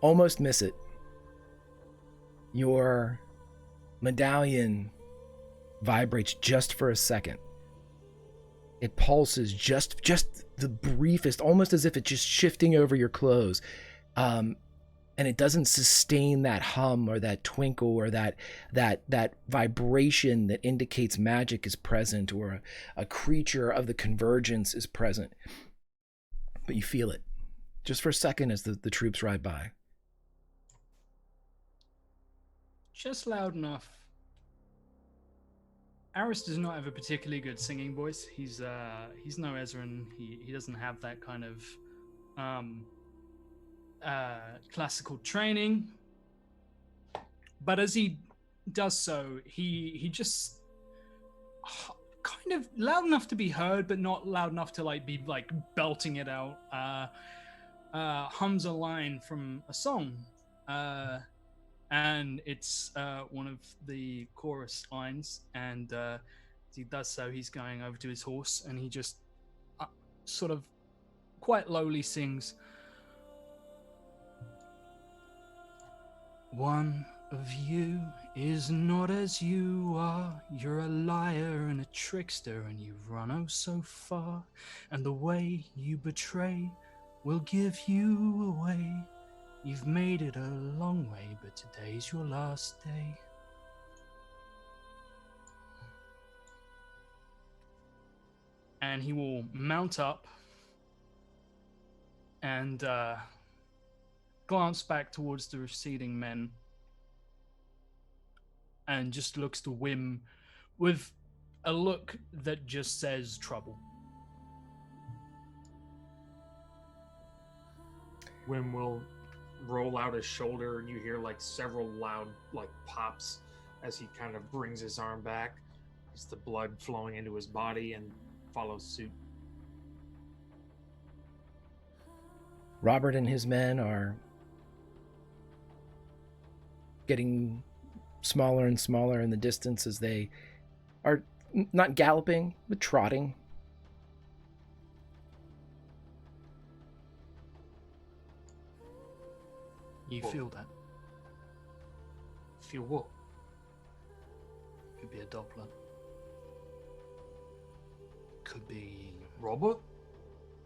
almost miss it. Your medallion vibrates just for a second. It pulses just the briefest, almost as if it's just shifting over your clothes. And it doesn't sustain that hum or that twinkle or that vibration that indicates magic is present or a creature of the convergence is present. But you feel it just for a second as the troops ride by. Just loud enough. Aris does not have a particularly good singing voice. He's no Ezran. He doesn't have that kind of classical training. But as he does so, he just kind of loud enough to be heard, but not loud enough to be belting it out. Hums a line from a song. And it's one of the chorus lines, and as he does so, he's going over to his horse, and he just sort of quite lowly sings, "One of you is not as you are. You're a liar and a trickster, and you run oh so far, and the way you betray will give you away. You've made it a long way, but today's your last day." And he will mount up and glance back towards the receding men and just looks to Wim with a look that just says trouble. Wim will roll out his shoulder, and you hear several loud pops as he kind of brings his arm back. It's the blood flowing into his body and follows suit. Robert and his men are getting smaller and smaller in the distance as they are not galloping, but trotting. You feel that? Feel what? Could be a Doppler. Could be Robert?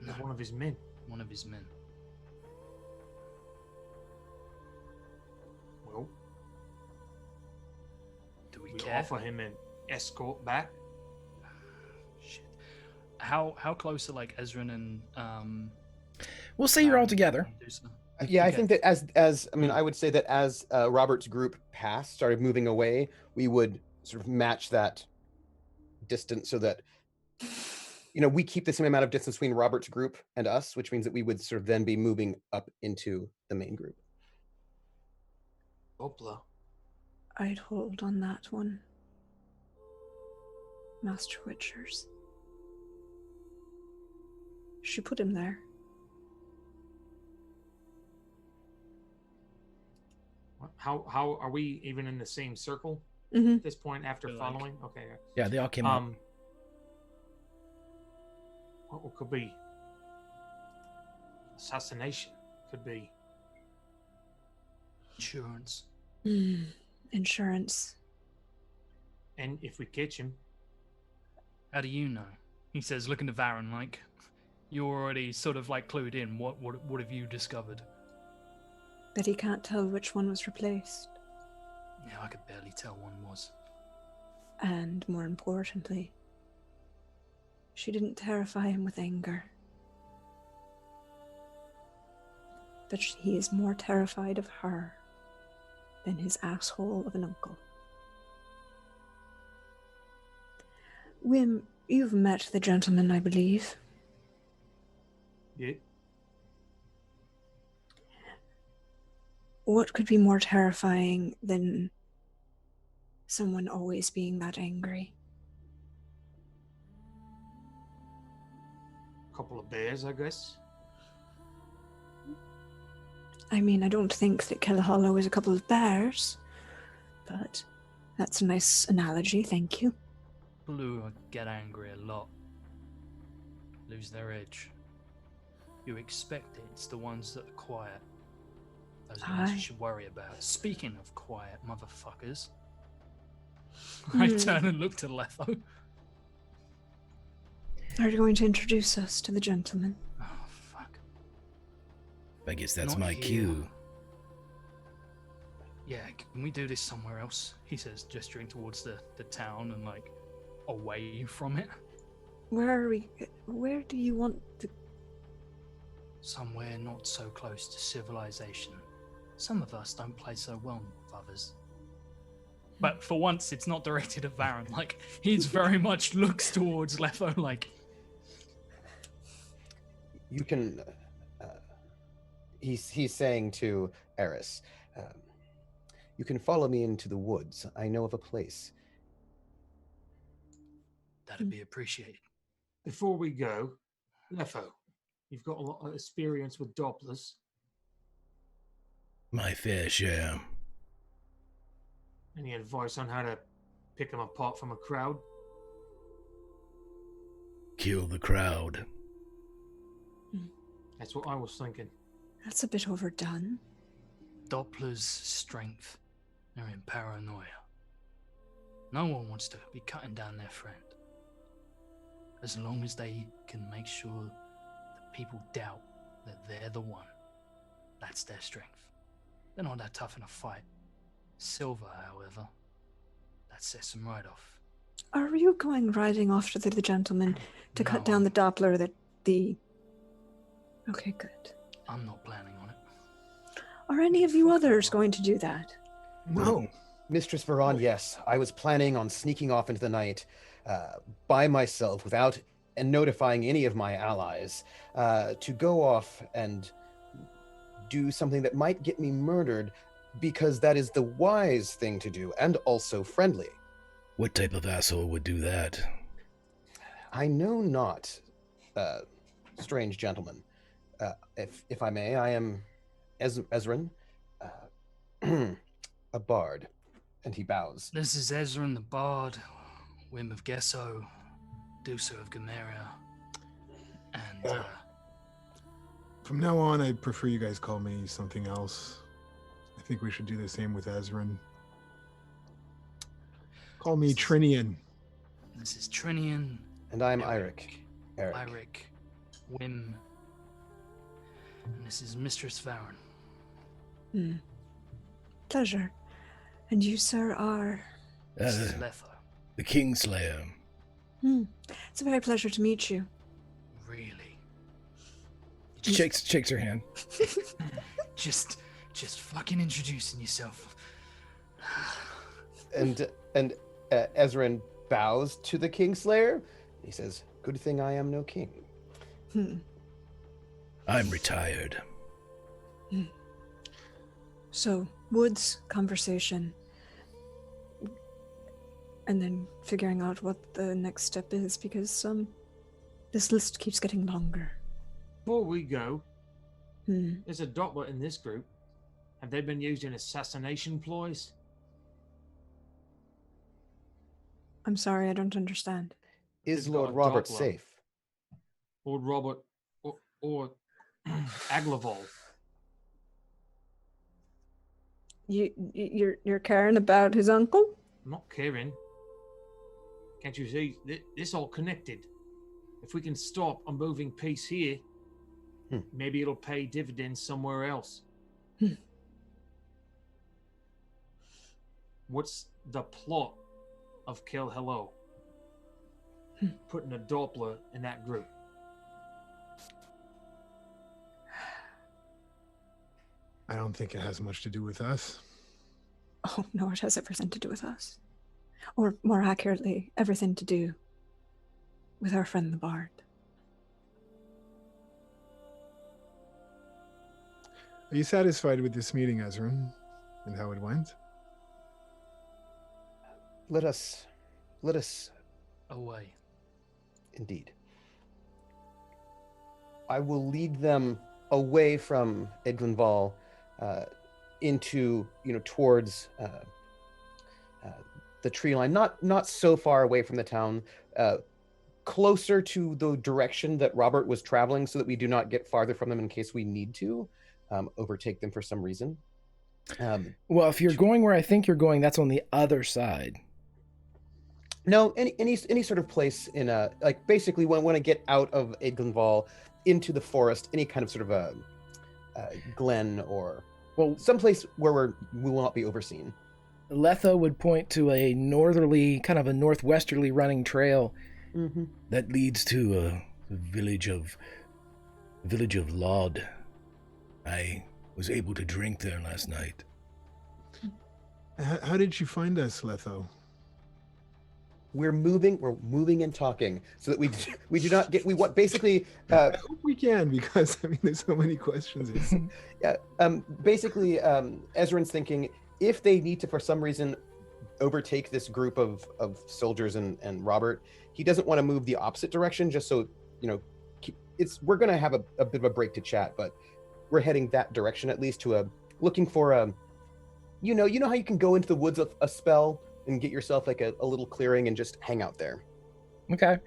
No. One of his men. One of his men. Well, Do we we care? offer him an escort back. Shit. How close are Ezran and We'll say you're all together. Medusa? Yeah, I Okay. think that I would say that as Robert's group started moving away, we would sort of match that distance so that, we keep the same amount of distance between Robert's group and us, which means that we would sort of then be moving up into the main group. Doppler. I'd hold on that one. Master Witchers. She put him there. How are we even in the same circle Mm-hmm. at this point after Feel like- following? Okay. Yeah, they all came up. What could be? Assassination could be. Insurance. Insurance. And if we catch him, How do you know? He says, looking to Varen you're already sort of clued in. What have you discovered? That he can't tell which one was replaced. Yeah, I could barely tell one was. And more importantly, she didn't terrify him with anger. That he is more terrified of her than his asshole of an uncle. Wim, you've met the gentleman, I believe. yeah, What could be more terrifying than someone always being that angry? a couple of bears, I guess. I mean, I don't think that Kill Hollow is a couple of bears, but that's a nice analogy, thank you. Blue get angry a lot, lose their edge. You expect it. It's the ones that are quiet. Those are the ones you Aye. should worry about. Speaking of quiet motherfuckers, I turn and look to Letho. Are you going to introduce us to the gentleman? Oh, fuck. I guess that's Not my here. cue. Yeah, can we do this somewhere else? He says, gesturing towards the town and, like, away from it. Where do you want to... Somewhere not so close to civilization. Some of us don't play so well with others. But for once, it's not directed at Varen. Like, he's very much looks towards Letho, like... You can. He's saying to Eris, you can follow me into the woods. I know of a place. That'd be appreciated. Before we go, Lefo, you've got a lot of experience with Dopplers. My fair share. Any advice on how to pick them apart from a crowd? Kill the crowd. That's what I was thinking. That's a bit overdone. Doppler's strength. They're in paranoia. No one wants to be cutting down their friend. As long as they can make sure that people doubt that they're the one, that's their strength. They're not that tough in a fight. Silver, however, that sets them right off. Are you going riding off to the gentleman to cut No, down the Doppler that the... Okay, good. I'm not planning on it. Are any of you Fuck others off. going to do that? No. Mistress Varan, yes. I was planning on sneaking off into the night by myself without notifying any of my allies to go off and do something that might get me murdered because that is the wise thing to do and also friendly. What type of asshole would do that? I know not, strange gentleman. If I may, I am Ezran, a bard. And he bows. This is Ezran the Bard, Whim of Gesso, Deucer of Gameria, and From now on, I prefer you guys call me something else. I think we should do the same with Ezran. Call me Trinian. this is Trinian. And I'm Eirik. Eirik, Whim, and this is Mistress Varen. Pleasure. And you, sir, are... This is Letho. The Kingslayer. It's a very pleasure to meet you. Really? Shakes her hand. Just fucking introducing yourself. And Ezran bows to the Kingslayer. He says, "Good thing I am no king." I'm retired. So, woods, conversation, and then figuring out what the next step is, because this list keeps getting longer. Before we go, there's a Doppler in this group. Have they been used in assassination ploys? I'm sorry, I don't understand. Is They've got Lord a Robert Doppler. safe? Lord Robert or Aglavol? You're caring about his uncle? I'm not caring. Can't you see? This all connected. If we can stop a moving piece here, maybe it'll pay dividends somewhere else. What's the plot of Kill Hello? Putting a Doppler in that group. I don't think it has much to do with us. Oh, no, it has everything to do with us. Or more accurately, everything to do with our friend the Bard. Are you satisfied with this meeting, Ezran, and how it went? Let us, Away. indeed. I will lead them away from Eglinval into, towards the tree line, not so far away from the town, closer to the direction that Robert was traveling, so that we do not get farther from them in case we need to overtake them for some reason. Well, if you're going where I think you're going, that's on the other side. No, any sort of place in like basically when I get out of Eglinval into the forest, any kind of sort of a glen or someplace where we will not be overseen. Letho would point to a northerly, kind of a northwesterly running trail that leads to the village of Lod. I was able to drink there last night. How did you find us, Letho? We're moving and talking so that we do not get, we want basically I hope we can, because I mean there's so many questions. Yeah, basically Ezran's thinking if they need to for some reason overtake this group of soldiers and Robert, he doesn't want to move the opposite direction, just so we're gonna have a bit of a break to chat, but we're heading that direction, at least to looking for you know how you can go into the woods of a spell and get yourself like a little clearing and just hang out there. Okay.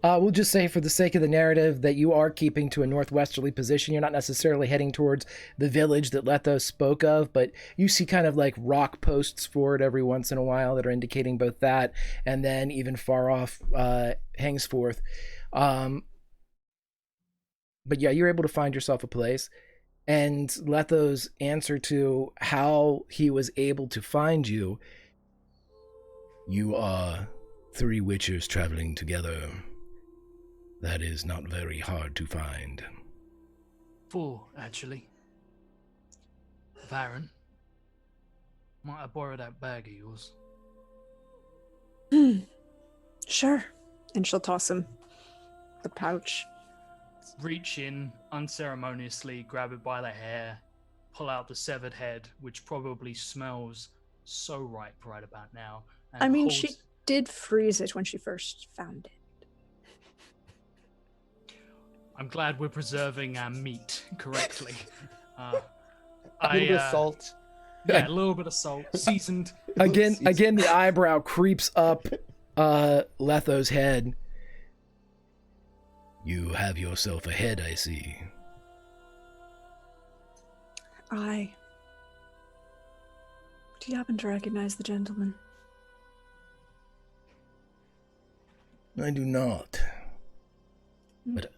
We'll just say for the sake of the narrative that you are keeping to a northwesterly position. You're not necessarily heading towards the village that Letho spoke of, but you see kind of like rock posts forward every once in a while that are indicating both that and then even far off Hangsforth. But yeah, you're able to find yourself a place. And Letho's answer to how he was able to find you: you are 3 witchers traveling together. That is not very hard to find. 4, actually. Varen, might I borrow that bag of yours? Sure. And she'll toss him the pouch. Reach in, unceremoniously grab it by the hair, pull out the severed head, which probably smells so ripe right about now. I mean, she did freeze it when she first found it. I'm glad we're preserving our meat correctly. A little bit of salt. Yeah, a little bit of salt, seasoned. Again, the eyebrow creeps up Letho's head. You have yourself a head, I see. Aye. Do you happen to recognize the gentleman? I do not. But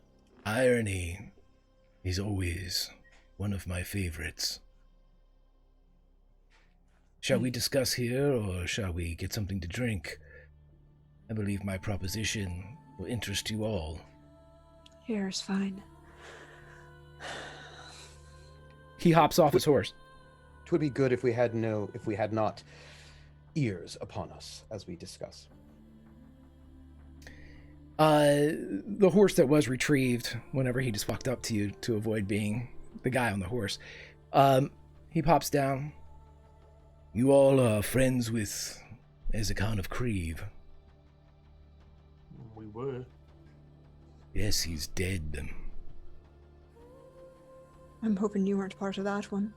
irony is always one of my favorites. Shall we discuss here, or shall we get something to drink? I believe my proposition will interest you all. Here's fine. He hops off his horse. It would be good if we had not ears upon us as we discuss. The horse that was retrieved whenever he just walked up to you to avoid being the guy on the horse, he pops down. You all are friends with Ezekon of Kreve. We were. Yes, he's dead. I'm hoping you weren't part of that one.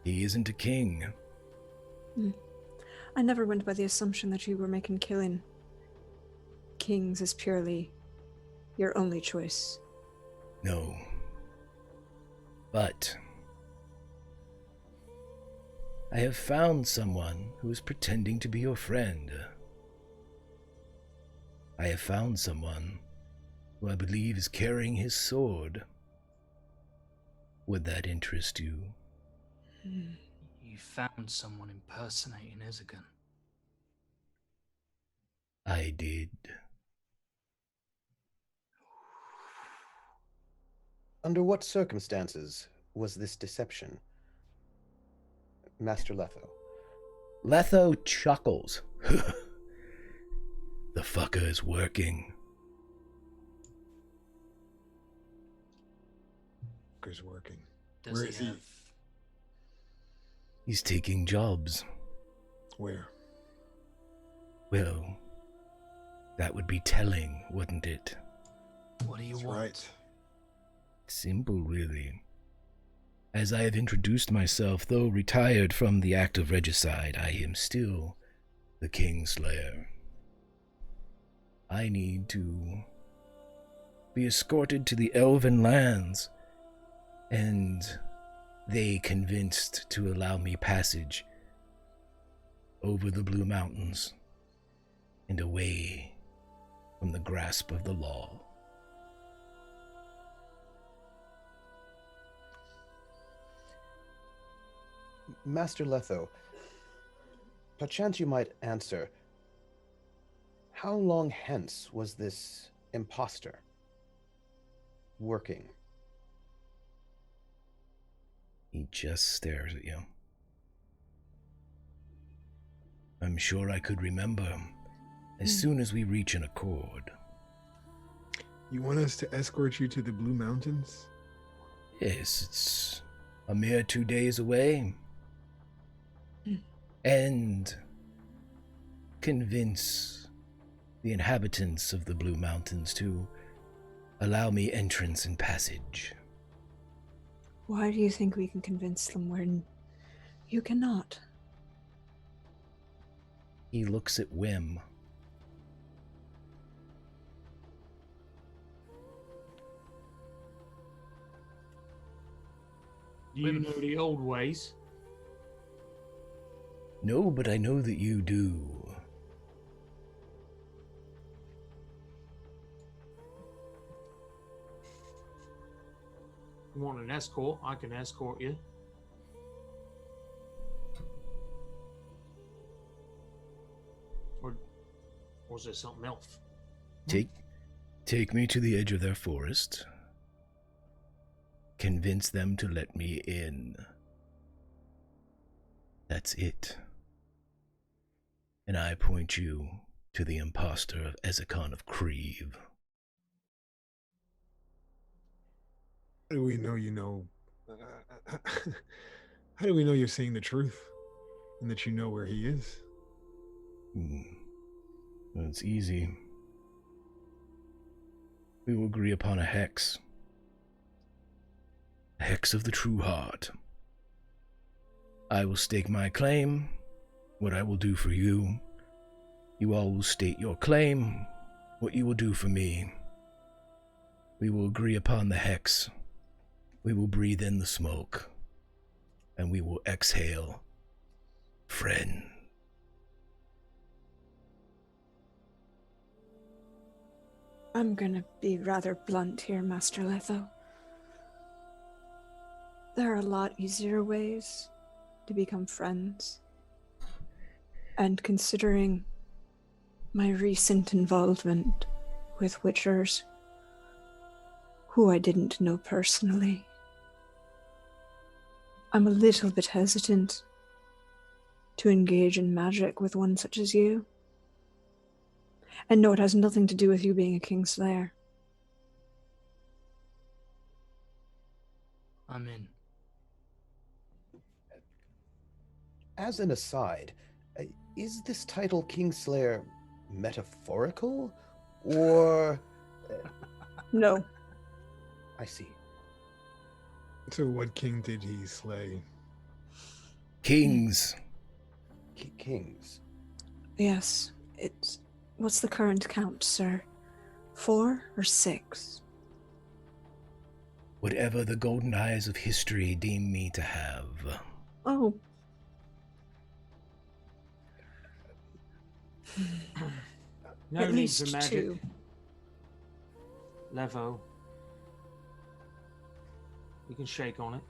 He isn't a king. I never went by the assumption that you were making killing kings is purely your only choice. No. But I have found someone who is pretending to be your friend. I have found someone who I believe is carrying his sword. Would that interest you? You found someone impersonating Ezekon. I did. Under what circumstances was this deception, Master Letho? Letho chuckles. The fucker is working. Fucker's working. Does Where he is he? have... He's taking jobs. Where? Well, that would be telling, wouldn't it? What do you That's want? right. Simple, really. As I have introduced myself, though retired from the act of regicide, I am still the Kingslayer. I need to be escorted to the elven lands, and they convinced to allow me passage over the Blue Mountains and away from the grasp of the law. Master Letho, perchance you might answer, how long hence was this impostor working? He just stares at you. I'm sure I could remember as soon as we reach an accord. You want us to escort you to the Blue Mountains? Yes, it's a mere 2 days away. And convince the inhabitants of the Blue Mountains to allow me entrance and passage. Why do you think we can convince them when you cannot? He looks at Wim. Do you know the old ways? No, but I know that you do. You want an escort? I can escort you. Or is there something else? Take me to the edge of their forest. Convince them to let me in. That's it. And I point you to the impostor of Ezekon of Kreve. How do we know you know? How do we know you're saying the truth and that you know where he is? Well, it's easy. We will agree upon a hex. A hex of the true heart. I will stake my claim, what I will do for you. You all will state your claim, what you will do for me. We will agree upon the hex. We will breathe in the smoke, and we will exhale, friend. I'm gonna be rather blunt here, Master Letho. There are a lot easier ways to become friends. And considering my recent involvement with Witchers, who I didn't know personally, I'm a little bit hesitant to engage in magic with one such as you. And no, it has nothing to do with you being a Kingslayer. I'm in. As an aside, is this title Kingslayer metaphorical, or... No. I see. So what king did he slay? Kings. Kings. Yes, it's... What's the current count, sir? 4 or 6? Whatever the golden eyes of history deem me to have. Oh. No At need least for magic. 2. Levo. You can shake on it.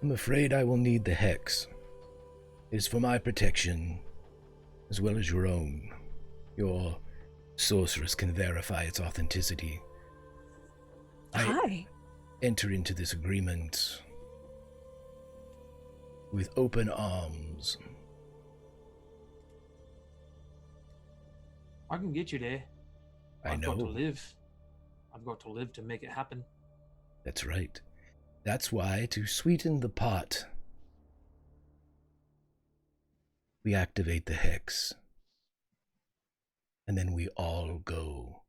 I'm afraid I will need the hex. It is for my protection, as well as your own. Your sorceress can verify its authenticity. Hi. Enter into this agreement with open arms. I can get you there. I've got to live. I've got to live to make it happen. That's right. That's why, to sweeten the pot, we activate the hex. And then we all go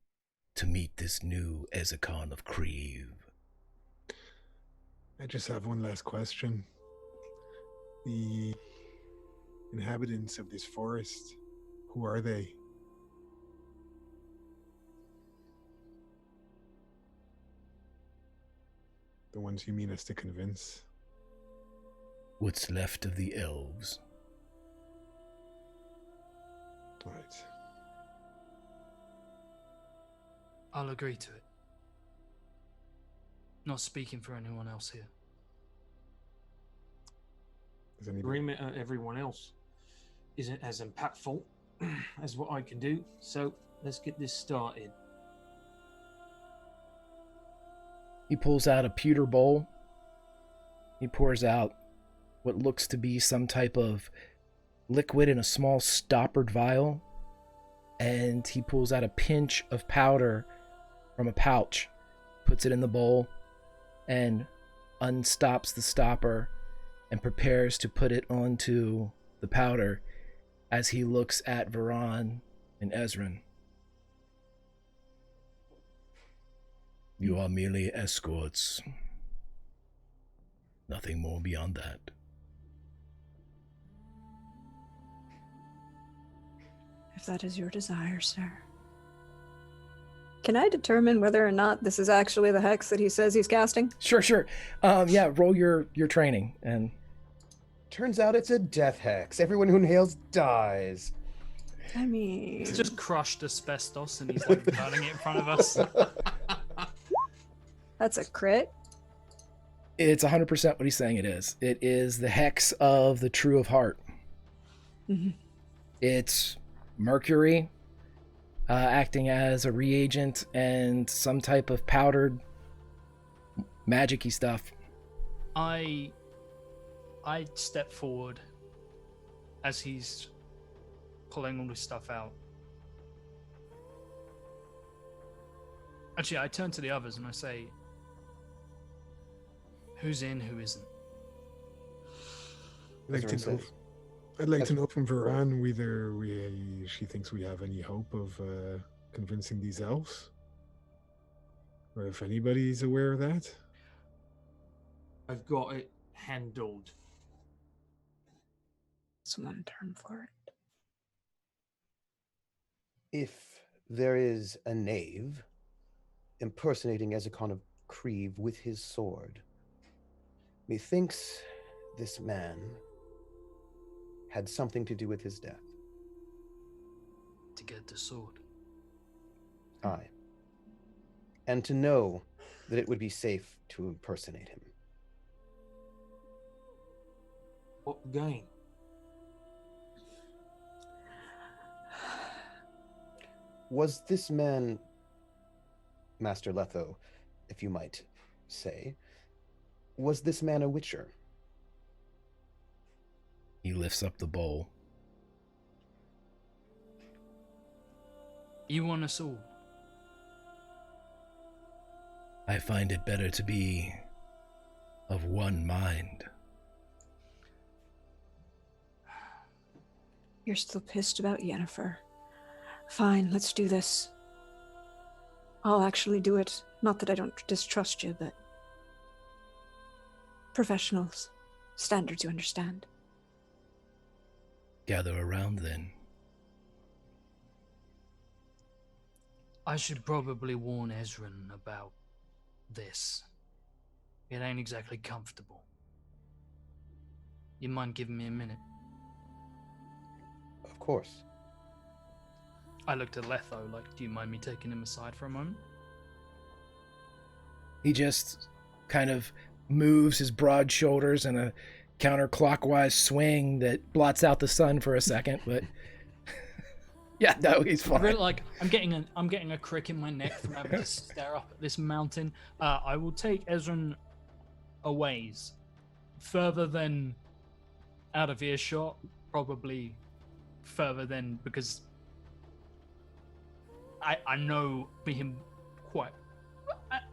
to meet this new Ezekon of Kreve. I just have one last question. The inhabitants of this forest, who are they? The ones you mean us to convince? What's left of the elves. Right. I'll agree to it. Not speaking for anyone else here. Does anybody... Agreement of everyone else isn't as impactful as what I can do. So let's get this started. He pulls out a pewter bowl. He pours out what looks to be some type of liquid in a small stoppered vial. And he pulls out a pinch of powder from a pouch, puts it in the bowl, and unstops the stopper and prepares to put it onto the powder as he looks at Varan and Ezran. You are merely escorts. Nothing more beyond that. If that is your desire, sir. Can I determine whether or not this is actually the hex that he says he's casting? Sure. Yeah, roll your training. And Turns out it's a death hex. Everyone who inhales dies. I mean... It's just crushed asbestos and he's like burning it in front of us. That's a crit. it's 100% what he's saying it is. It is the hex of the True of Heart. Mhm. It's mercury acting as a reagent and some type of powdered magic-y stuff. I step forward as he's pulling all this stuff out. Actually, I turn to the others and I say, who's in, who isn't? I'd like to know from Varan whether she thinks we have any hope of convincing these elves, or if anybody's aware of that. I've got it handled. Someone turn for it. If there is a knave impersonating Ezekon of Kreve with his sword, methinks this man had something to do with his death. To get the sword. Aye. And to know that it would be safe to impersonate him. What gain? Was this man, Master Letho, if you might say, was this man a witcher? He lifts up the bowl. You want us all? I find it better to be of one mind. You're still pissed about Yennefer. Fine, let's do this. I'll actually do it. Not that I don't distrust you, but... professionals. Standards, you understand. Gather around then. I should probably warn Ezran about this. It ain't exactly comfortable. You mind giving me a minute? Of course. I looked at Letho like, do you mind me taking him aside for a moment? He just kind of moves his broad shoulders in a counterclockwise swing that blots out the sun for a second, but yeah, no, he's fine. Really, like, I'm getting a crick in my neck from having to stare up at this mountain. I will take Ezran a ways, further than out of earshot, probably further than, because I know him quite.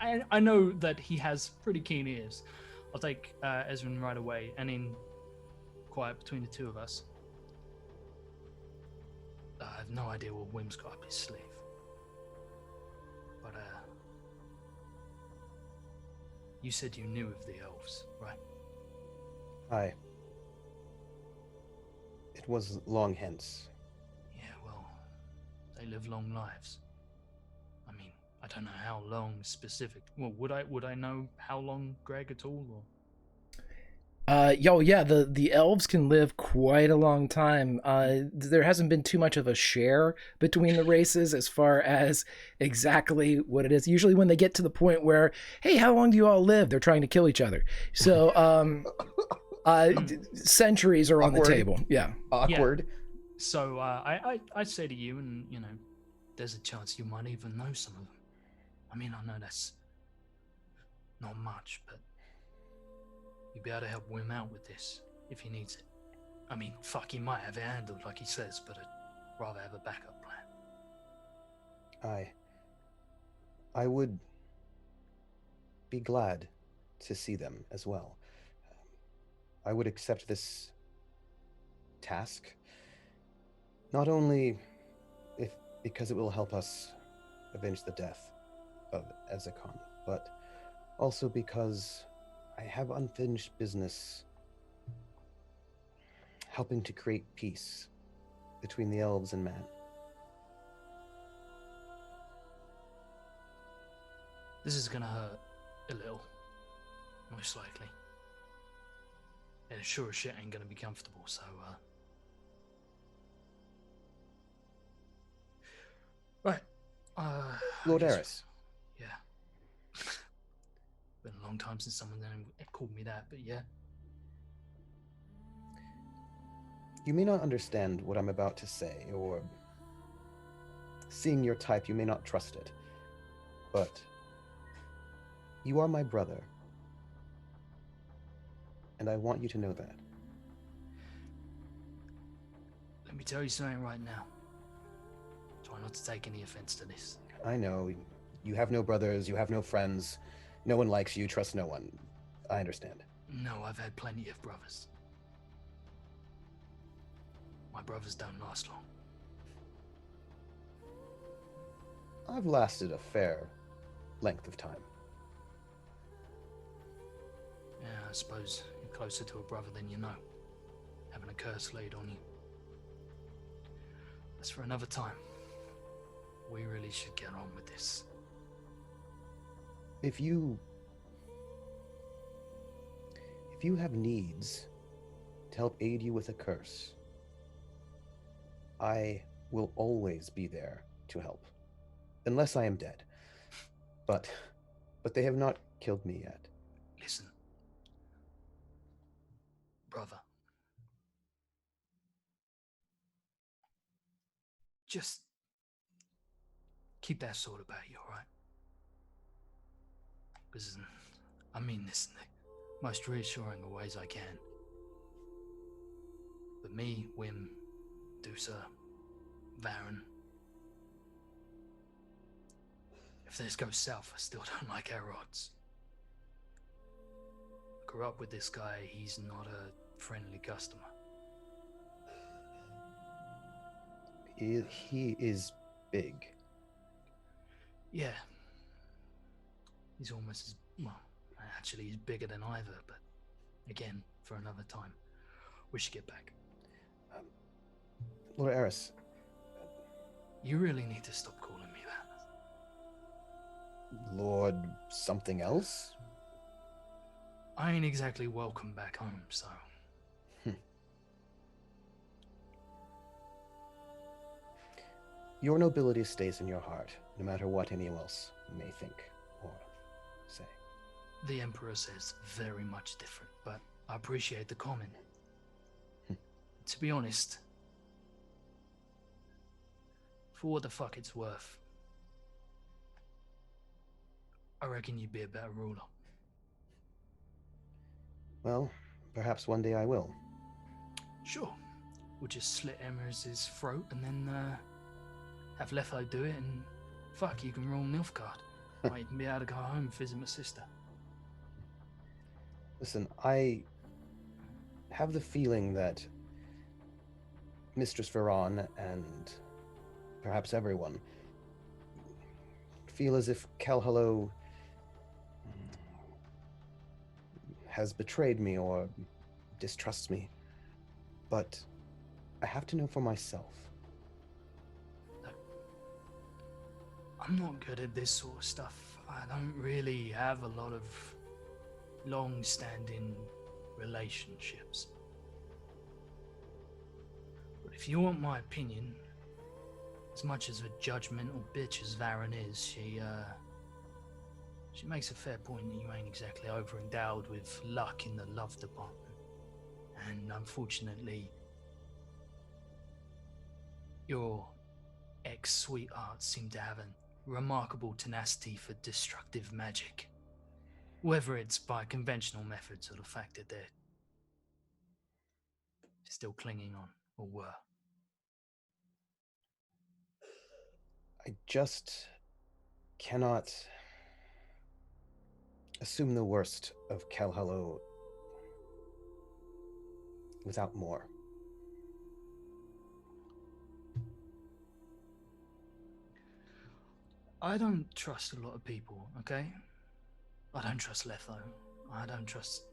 I know that he has pretty keen ears. I'll take Ezran right away, and in quiet between the two of us. I have no idea what Wim's got up his sleeve. But You said you knew of the elves, right? Aye. It was long hence. Yeah, well, they live long lives. I mean, I don't know how long specific. Well, would I know how long, Greg, at all? Or? Yeah, the elves can live quite a long time. There hasn't been too much of a share between the races as far as exactly what it is. Usually when they get to the point where, hey, how long do you all live? They're trying to kill each other. So, centuries are on the Awkward. table. Yeah. Awkward. So I say to you, and there's a chance you might even know some of them. I mean, I know that's not much, but you'd be able to help Wim out with this if he needs it. I mean, fuck, he might have it handled like he says, but I'd rather have a backup plan. I would be glad to see them as well. I would accept this task, not only because it will help us avenge the death of Ezekon, but also because I have unfinished business helping to create peace between the elves and man. This is gonna hurt a little, most likely. And sure as shit ain't gonna be comfortable, so Right. Lord Eris. Yeah. Been a long time since someone called me that, but yeah. You may not understand what I'm about to say, or seeing your type, you may not trust it. But you are my brother. And I want you to know that. Let me tell you something right now. Try not to take any offense to this. I know. You have no brothers, you have no friends. No one likes you, trust no one. I understand. No, I've had plenty of brothers. My brothers don't last long. I've lasted a fair length of time. Yeah, I suppose you're closer to a brother than you know. Having a curse laid on you. That's for another time. We really should get on with this. If you have needs to help aid you with a curse, I will always be there to help. Unless I am dead. But they have not killed me yet. Listen, brother. Just keep that sword about you, alright? Because I mean this in the most reassuring of ways I can. But me, Wim, Dusa, Varen, if this goes south, I still don't like our odds. I grew up with this guy, he's not a friendly customer. He is big. Yeah. He's almost as, well, actually he's bigger than either, but again, for another time. We should get back. Lord Eris. You really need to stop calling me that. Lord something else? I ain't exactly welcome back home, so... Your nobility stays in your heart, no matter what anyone else may think or say. The Emperor says very much different, but I appreciate the comment. To be honest, for what the fuck it's worth, I reckon you'd be a better ruler. Well, perhaps one day I will. Sure. We'll just slit Emers's throat and then have Letho do it, and fuck, you can rule Nilfgaard. Might even be able to go home and visit my sister. Listen, I have the feeling that Mistress Veron and perhaps everyone feel as if Kelhallo has betrayed me or distrusts me. But I have to know for myself. I'm not good at this sort of stuff. I don't really have a lot of long-standing relationships. But if you want my opinion, as much as a judgmental bitch as Varen is, she makes a fair point that you ain't exactly over-endowed with luck in the love department. And unfortunately, your ex-sweethearts seem to have a remarkable tenacity for destructive magic. Whether it's by conventional methods or the fact that they're still clinging on, or were. I just cannot assume the worst of Calhallow without more. I don't trust a lot of people, okay? I don't trust Letho. I don't trust...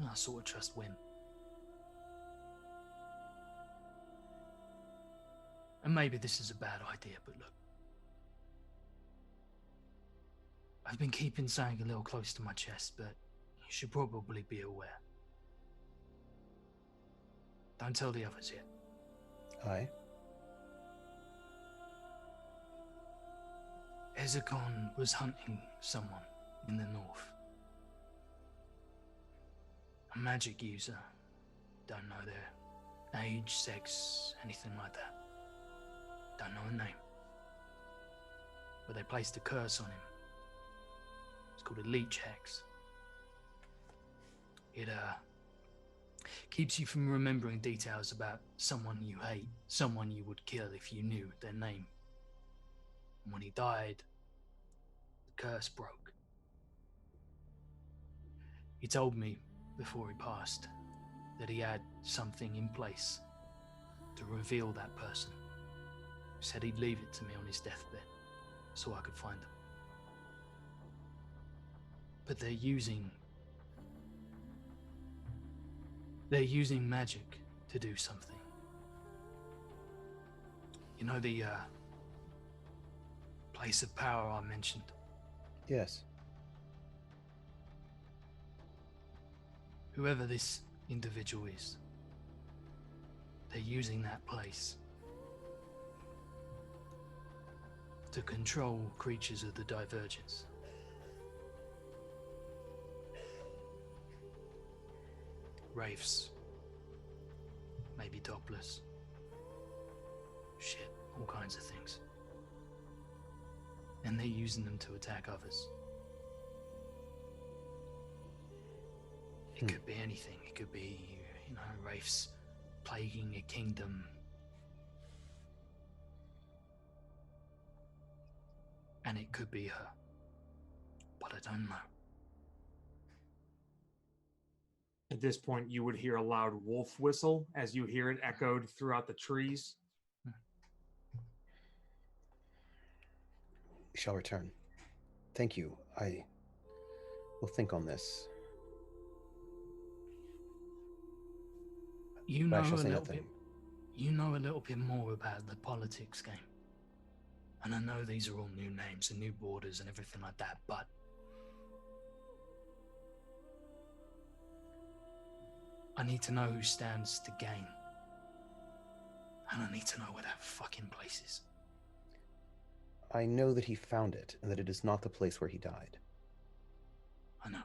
I sort of trust Win. And maybe this is a bad idea, but look. I've been keeping something a little close to my chest, but you should probably be aware. Don't tell the others yet. Aye. Ezekon was hunting someone in the north. A magic user. Don't know their age, sex, anything like that. Don't know a name. But they placed a curse on him. It's called a leech hex. It keeps you from remembering details about someone you hate, someone you would kill if you knew their name. And when he died, the curse broke. He told me before he passed that he had something in place to reveal that person. He said he'd leave it to me on his deathbed so I could find him. But they're using magic to do something. You know the place of power I mentioned? Yes. Whoever this individual is, they're using that place to control creatures of the Divergence. Wraiths, maybe Dopplers, shit, all kinds of things. And they're using them to attack others. It could be anything. It could be, Wraiths plaguing a kingdom. And it could be her. But I don't know. At this point, you would hear a loud wolf whistle as you hear it echoed throughout the trees. We shall return. Thank you. I will think on this. You But know I shall a say little nothing. bit. You know a little bit more about the politics game. And I know these are all new names and new borders and everything like that, but I need to know who stands to gain. And I need to know where that fucking place is. I know that he found it, and that it is not the place where he died. I know.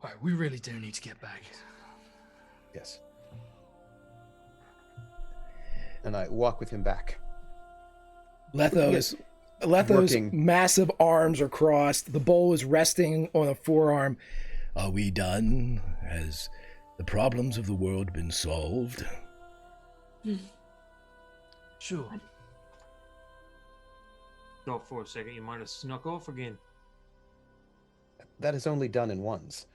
Alright, we really do need to get back. Yes. And I walk with him back. Letho's Working. massive arms are crossed. The bowl is resting on a forearm. Are we done? Has the problems of the world been solved? Sure. Thought for a second you might have snuck off again. That is only done in ones,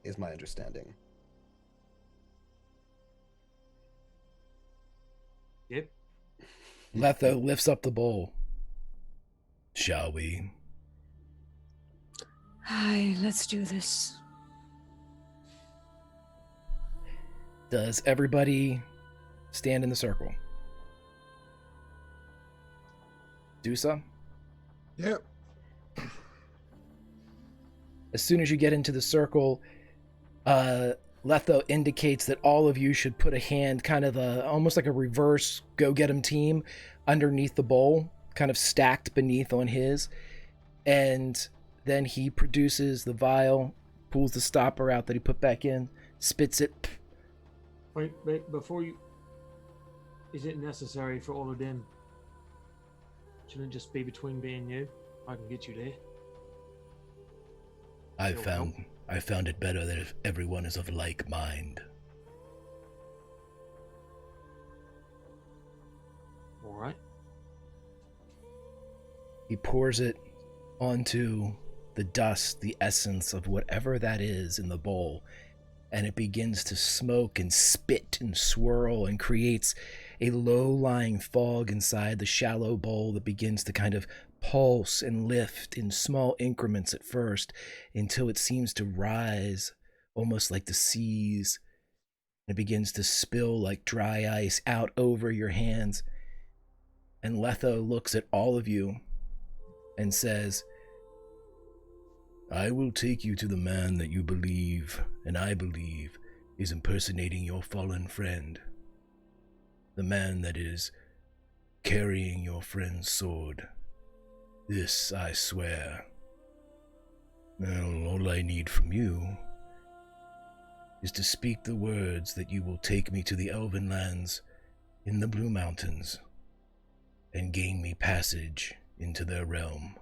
is my understanding. Yep. Letho lifts up the bowl. Shall we? Aye, let's do this. Does everybody stand in the circle? Dusa? Yep. As soon as you get into the circle, Letho indicates that all of you should put a hand, kind of almost like a reverse go-get-'em team, underneath the bowl, kind of stacked beneath on his. And then he produces the vial, pulls the stopper out that he put back in, spits it. Wait, before you... Is it necessary for all of them? Shouldn't it just be between me and you? I can get you there. I found it better that if everyone is of like mind. All right. He pours it onto the dust, the essence of whatever that is in the bowl, and it begins to smoke and spit and swirl and creates a low-lying fog inside the shallow bowl that begins to kind of pulse and lift in small increments at first until it seems to rise almost like the seas. It begins to spill like dry ice out over your hands. And Letho looks at all of you and says, I will take you to the man that you believe, and I believe, is impersonating your fallen friend. The man that is carrying your friend's sword. This I swear. Well, all I need from you is to speak the words that you will take me to the Elven lands in the Blue Mountains and gain me passage into their realm.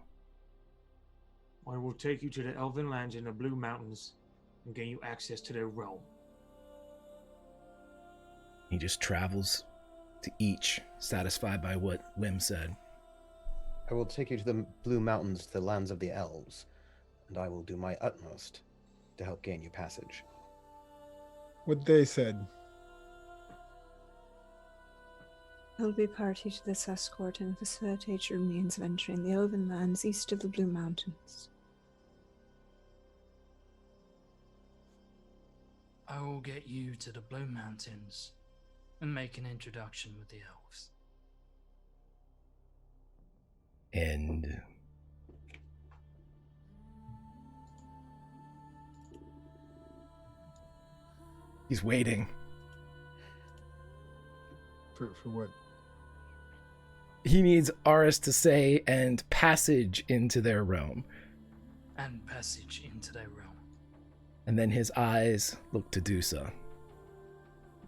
I will take you to the Elven lands in the Blue Mountains and gain you access to their realm. He just travels to each, satisfied by what Wim said. I will take you to the Blue Mountains, the lands of the elves, and I will do my utmost to help gain you passage. What they said. I'll be party to this escort and facilitate your means of entering the Elven lands east of the Blue Mountains. I will get you to the Blue Mountains and make an introduction with the elves. And he's waiting. For what? He needs Aris to say, and passage into their realm. And passage into their realm. And then his eyes look to Dusa.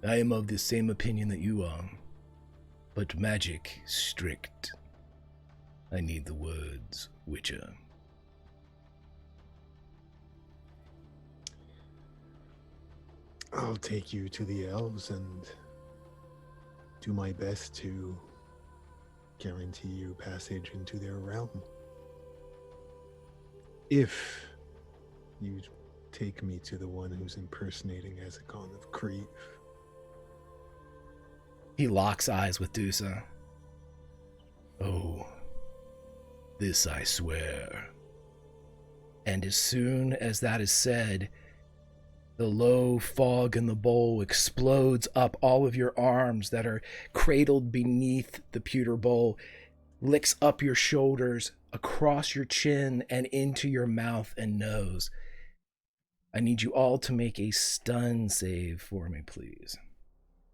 I am of the same opinion that you are, but magic strict. I need the words, Witcher. I'll take you to the elves and do my best to guarantee you passage into their realm. If you take me to the one who's impersonating Ezekon of Kreve. He locks eyes with Dusa. Oh, this I swear. And as soon as that is said, the low fog in the bowl explodes up all of your arms that are cradled beneath the pewter bowl, licks up your shoulders, across your chin, and into your mouth and nose. I need you all to make a stun save for me, please.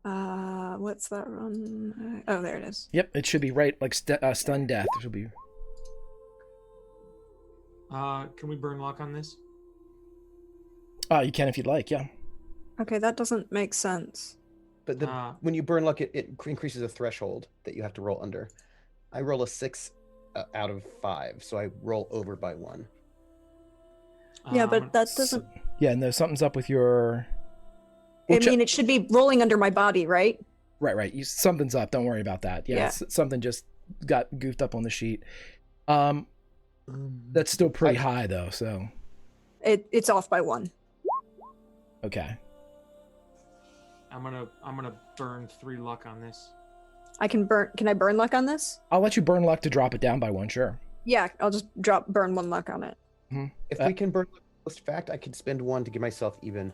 What's that run? Oh, there it is. Yep, it should be right, like stun death. It should be. Can we burn lock on this? You can if you'd like, yeah. Okay, that doesn't make sense. But when you burn luck, it increases a threshold that you have to roll under. I roll a 6 out of 5, so I roll over by 1. Yeah, but that doesn't... Yeah, no, something's up with your... I mean, it should be rolling under my body, right? Right. Something's up. Don't worry about that. Yeah. Something just got goofed up on the sheet. That's still pretty high, though, so... It's off by 1. Okay. I'm gonna burn 3 luck on this. Can I burn luck on this? I'll let you burn luck to drop it down by 1, sure. Yeah, I'll just burn 1 luck on it. If we can burn post fact, I could spend 1 to give myself even.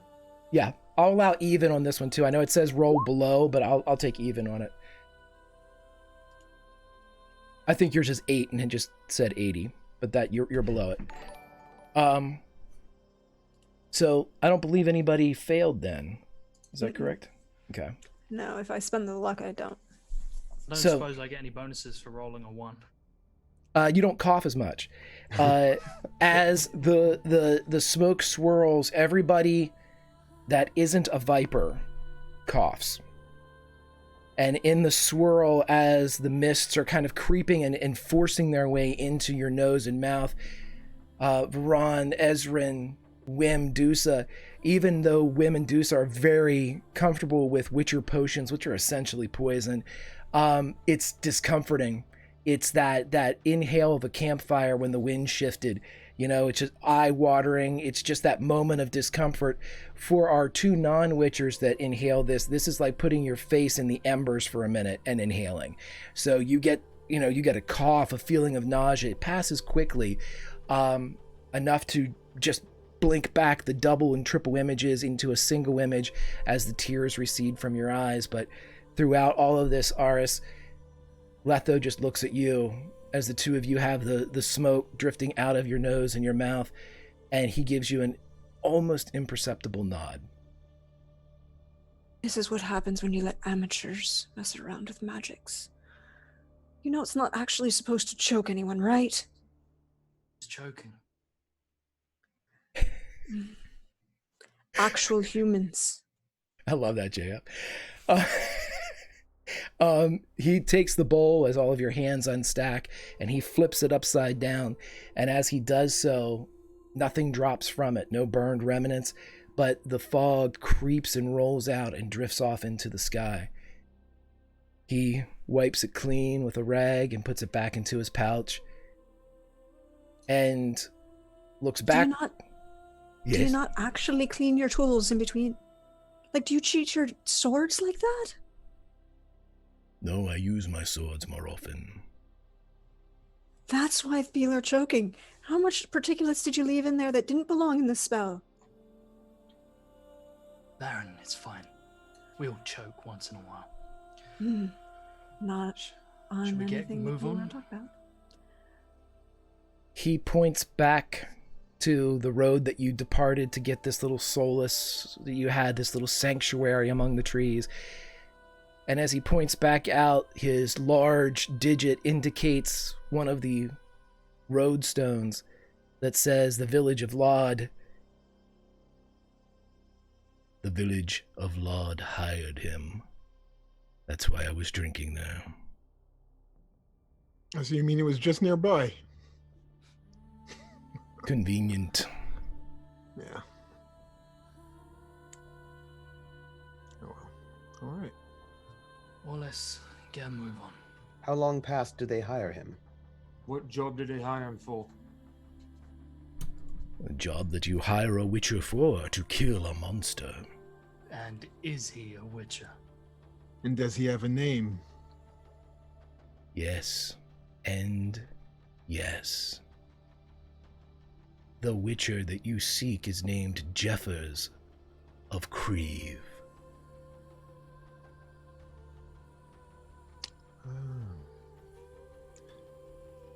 Yeah, I'll allow even on this one too. I know it says roll below, but I'll take even on it. I think yours is 8 and it just said 80, but that you're below it. So I don't believe anybody failed then. Is that correct? Okay. No, if I spend the luck, I don't. I don't So- suppose I get any bonuses for rolling a 1. You don't cough as much. As the smoke swirls, everybody that isn't a viper coughs. And in the swirl, as the mists are kind of creeping and forcing their way into your nose and mouth, Varan, Ezrin, Wim, Dusa, even though Wim and Dusa are very comfortable with Witcher potions, which are essentially poison, it's discomforting. It's that inhale of a campfire when the wind shifted. You know, it's just eye-watering. It's just that moment of discomfort. For our 2 non-Witchers that inhale this is like putting your face in the embers for a minute and inhaling. So you get a cough, a feeling of nausea. It passes quickly, enough to just blink back the double and triple images into a single image as the tears recede from your eyes. But throughout all of this, Aris, Letho just looks at you as the two of you have the smoke drifting out of your nose and your mouth, and he gives you an almost imperceptible nod. This is what happens when you let amateurs mess around with magics. You know it's not actually supposed to choke anyone, right? It's choking. Actual humans. I love that, JF. He takes the bowl as all of your hands unstack, and he flips it upside down. And as he does so, nothing drops from it, no burned remnants, but the fog creeps and rolls out and drifts off into the sky. He wipes it clean with a rag and puts it back into his pouch and looks back. Do you not actually clean your tools in between? Like, do you treat your swords like that? No, I use my swords more often. That's why I feel her choking. How much particulates did you leave in there that didn't belong in the spell? Baron, it's fine. We all choke once in a while. Not on Should we anything move that we on? want to talk about. He points back to the road that you departed to get this little solace that you had, this little sanctuary among the trees. And as he points back out, his large digit indicates one of the road stones that says the village of Laud. The village of Laud hired him. That's why I was drinking there. So you mean it was just nearby? Convenient. Yeah. Oh well. All right. Well, let's get a move on. How long past do they hire him? What job did they hire him for? A job that you hire a witcher for, to kill a monster. And is he a witcher? And does he have a name? Yes, and yes. The witcher that you seek is named Ezekon of Kreve.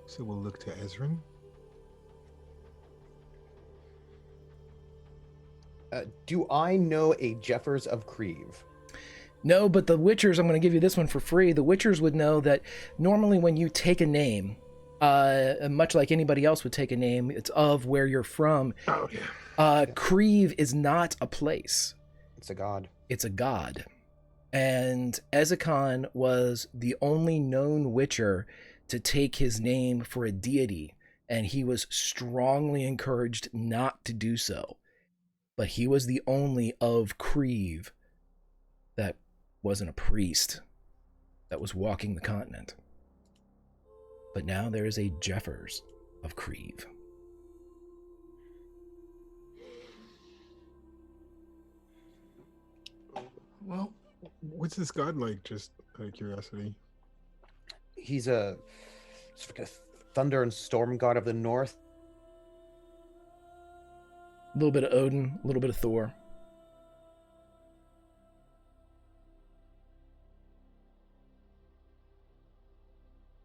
So we'll look to Ezrin. Do I know a Jeffers of Kreve? No, but the Witchers, I'm going to give you this one for free. The Witchers would know that normally when you take a name, much like anybody else would take a name, it's of where you're from. Oh, yeah. Kreve is not a place. It's a god. It's a god. And Ezekon was the only known Witcher to take his name for a deity, and he was strongly encouraged not to do so. But he was the only of Kreve that wasn't a priest that was walking the continent. But now there is a Jeffers of Kreve. Well, What's this god like, just out of curiosity? He's a sort of thunder and storm god of the north. little bit of Odin, a little bit of Thor.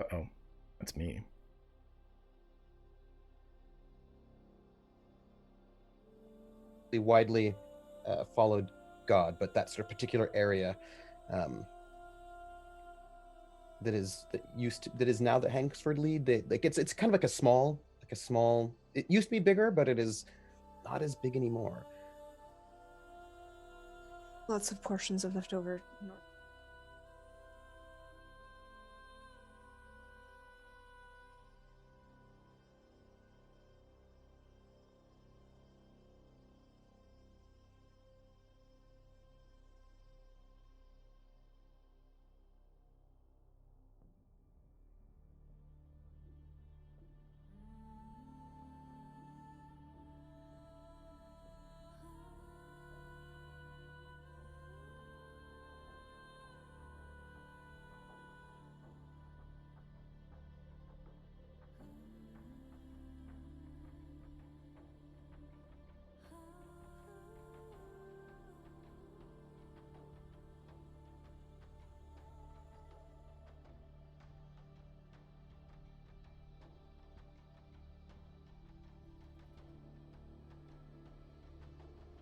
Uh-oh, that's me. The widely followed god, but that sort of particular area that is now the Hanksford lead. It's kind of like a small. It used to be bigger, but it is not as big anymore. Lots of portions of leftover north.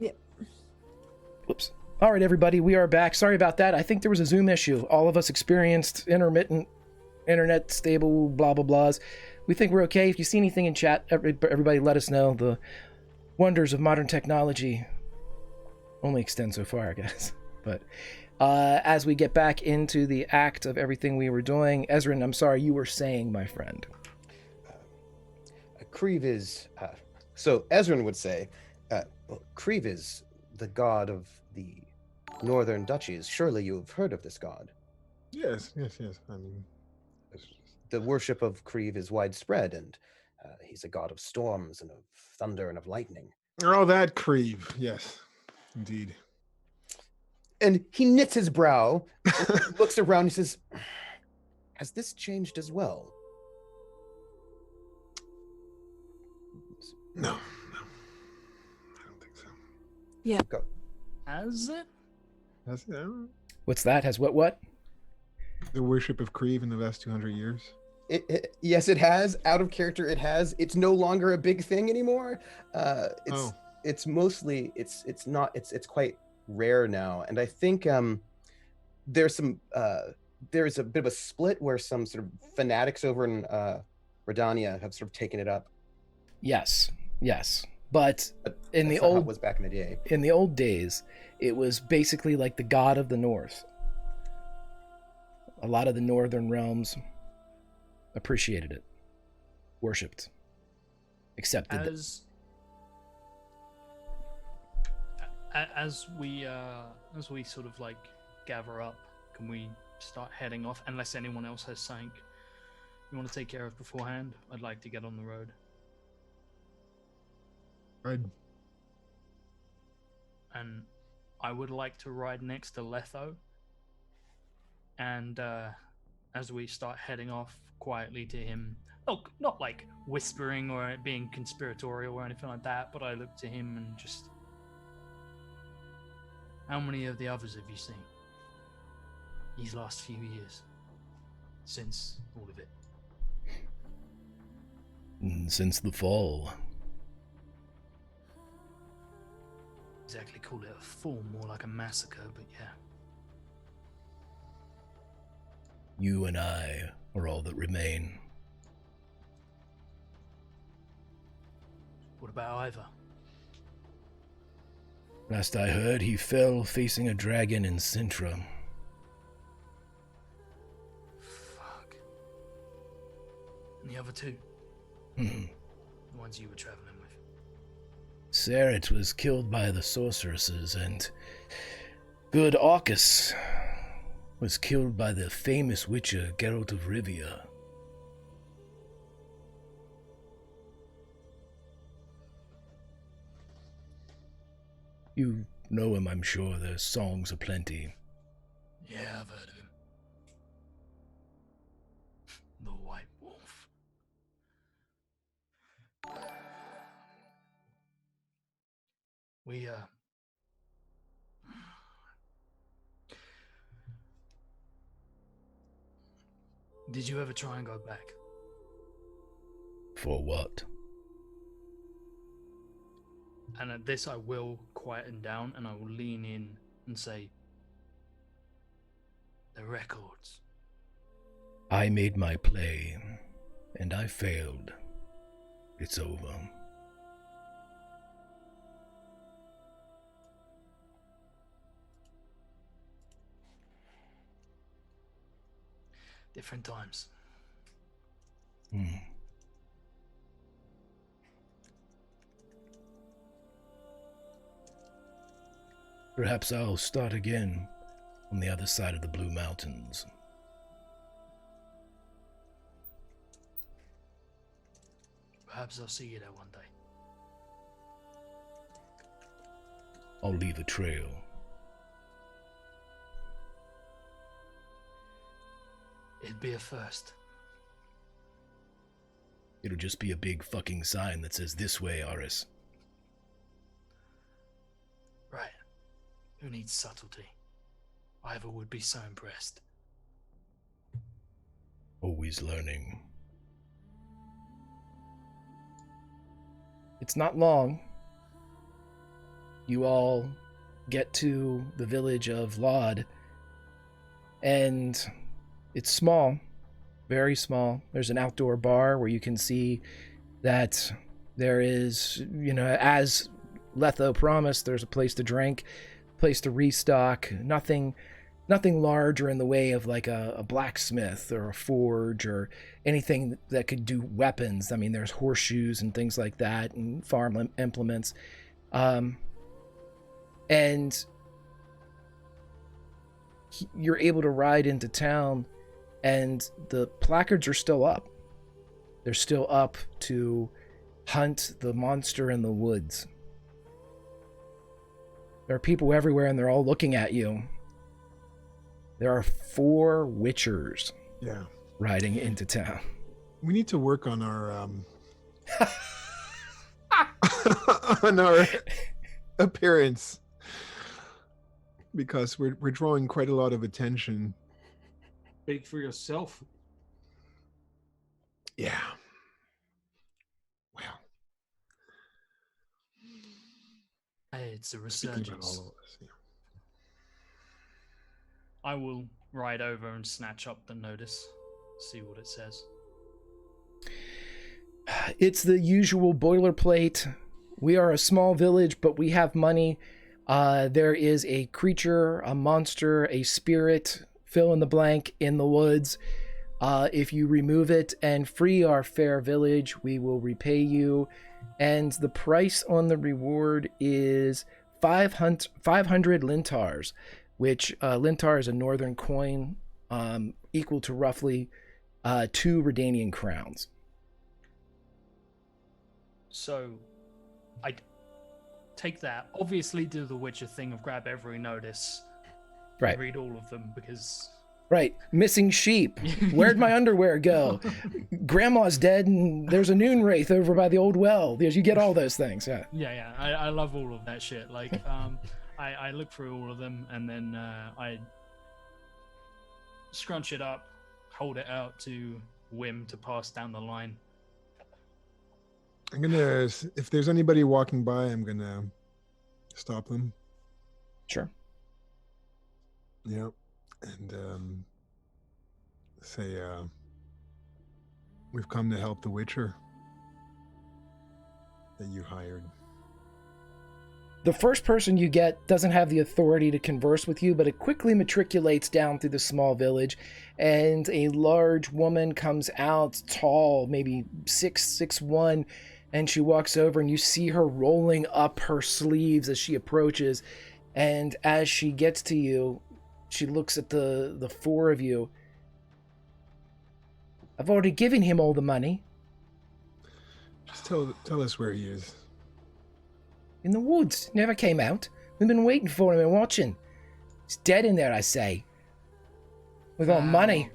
Yep. Whoops. All right, everybody, we are back. Sorry about that. I think there was a Zoom issue. All of us experienced intermittent internet stable blah, blah, blahs. We think we're okay. If you see anything in chat, everybody let us know. The wonders of modern technology only extend so far, I guess. But as we get back into the act of everything we were doing, Ezrin, I'm sorry, you were saying, my friend. Kreve is... so Ezrin would say, Kreve is the god of the northern duchies. Surely you have heard of this god. Yes. I mean, The worship of Kreve is widespread, and he's a god of storms and of thunder and of lightning. oh, that Kreve. Yes, indeed. And he knits his brow, looks around, and says, has this changed as well? No, I don't think so. Yeah. Go. Has it? That's it. What's that? Has what? The worship of Kreve in the last 200 years. Yes, it has. Out of character, it has. It's no longer a big thing anymore. It's mostly it's quite rare now, and I think there's a bit of a split where some sort of fanatics over in Redania have sort of taken it up. Yes. But in the that's not how old it was back in the day. In the old days, it was basically like the god of the north. A lot of the northern realms appreciated it, worshipped, accepted it. As we sort of like gather up, can we start heading off? Unless anyone else has something you want to take care of beforehand, I'd like to get on the road. Right. And I would like to ride next to Letho. And as we start heading off quietly to him, not like whispering or being conspiratorial or anything like that, but I look to him and just, how many of the others have you seen these last few years since all of it? Since the fall. Exactly call it a fall, more like a massacre, but yeah. You and I are all that remain. What about Ivor? Last I heard, he fell facing a dragon in Sintra. Fuck. And the other two? The ones you were traveling with? Saret was killed by the sorceresses, and good Arcus was killed by the famous witcher Geralt of Rivia. You know him, I'm sure. Their songs aplenty. Yeah, I've heard of him. The White Wolf. We, Did you ever try and go back? For what? And at this, I will quieten down and I will lean in and say, the records. I made my play, and I failed. It's over. Different times. Perhaps I'll start again on the other side of the Blue Mountains. Perhaps I'll see you there one day. I'll leave a trail. It'd be a first. It'll just be a big fucking sign that says this way, Aris. Right. Who needs subtlety? Ivor would be so impressed. Always learning. It's not long. You all get to the village of Laud, and it's small, very small. There's an outdoor bar where you can see that there is, as Letho promised, there's a place to drink, place to restock. Nothing large or in the way of like a blacksmith or a forge or anything that could do weapons. I mean, there's horseshoes and things like that and farm implements. And you're able to ride into town, and the placards are still up. They're still up to hunt the monster in the woods. There are people everywhere, and they're all looking at you. There are 4 witchers riding into town. We need to work on our on our appearance, because we're drawing quite a lot of attention. Big for yourself. Yeah. Well, It's a speaking about resurgence. all of us, yeah. I will ride over and snatch up the notice, see what it says. It's the usual boilerplate. We are a small village, but we have money. There is a creature, a monster, a spirit, fill in the blank, in the woods. If you remove it and free our fair village, we will repay you. And the price on the reward is 500 lintars, which lintar is a northern coin equal to roughly 2 Redanian crowns. So, I'd take that. Obviously, do the Witcher thing of grab every notice. Right. Read all of them because. Right. Missing sheep. Where'd my underwear go? Grandma's dead, and there's a noon wraith over by the old well. You get all those things. Yeah. Yeah. I love all of that shit. Like, I look through all of them, and then I scrunch it up, hold it out to Wim to pass down the line. I'm gonna, if there's anybody walking by, I'm gonna stop them. Sure. Yeah, and say, we've come to help the Witcher that you hired. The first person you get doesn't have the authority to converse with you, but it quickly matriculates down through the small village, and a large woman comes out, tall, maybe 6'1", and she walks over, and you see her rolling up her sleeves as she approaches, and as she gets to you, she looks at the 4 of you. I've already given him all the money. Just tell us where he is. In the woods. Never came out. We've been waiting for him and watching. He's dead in there, I say. With our money.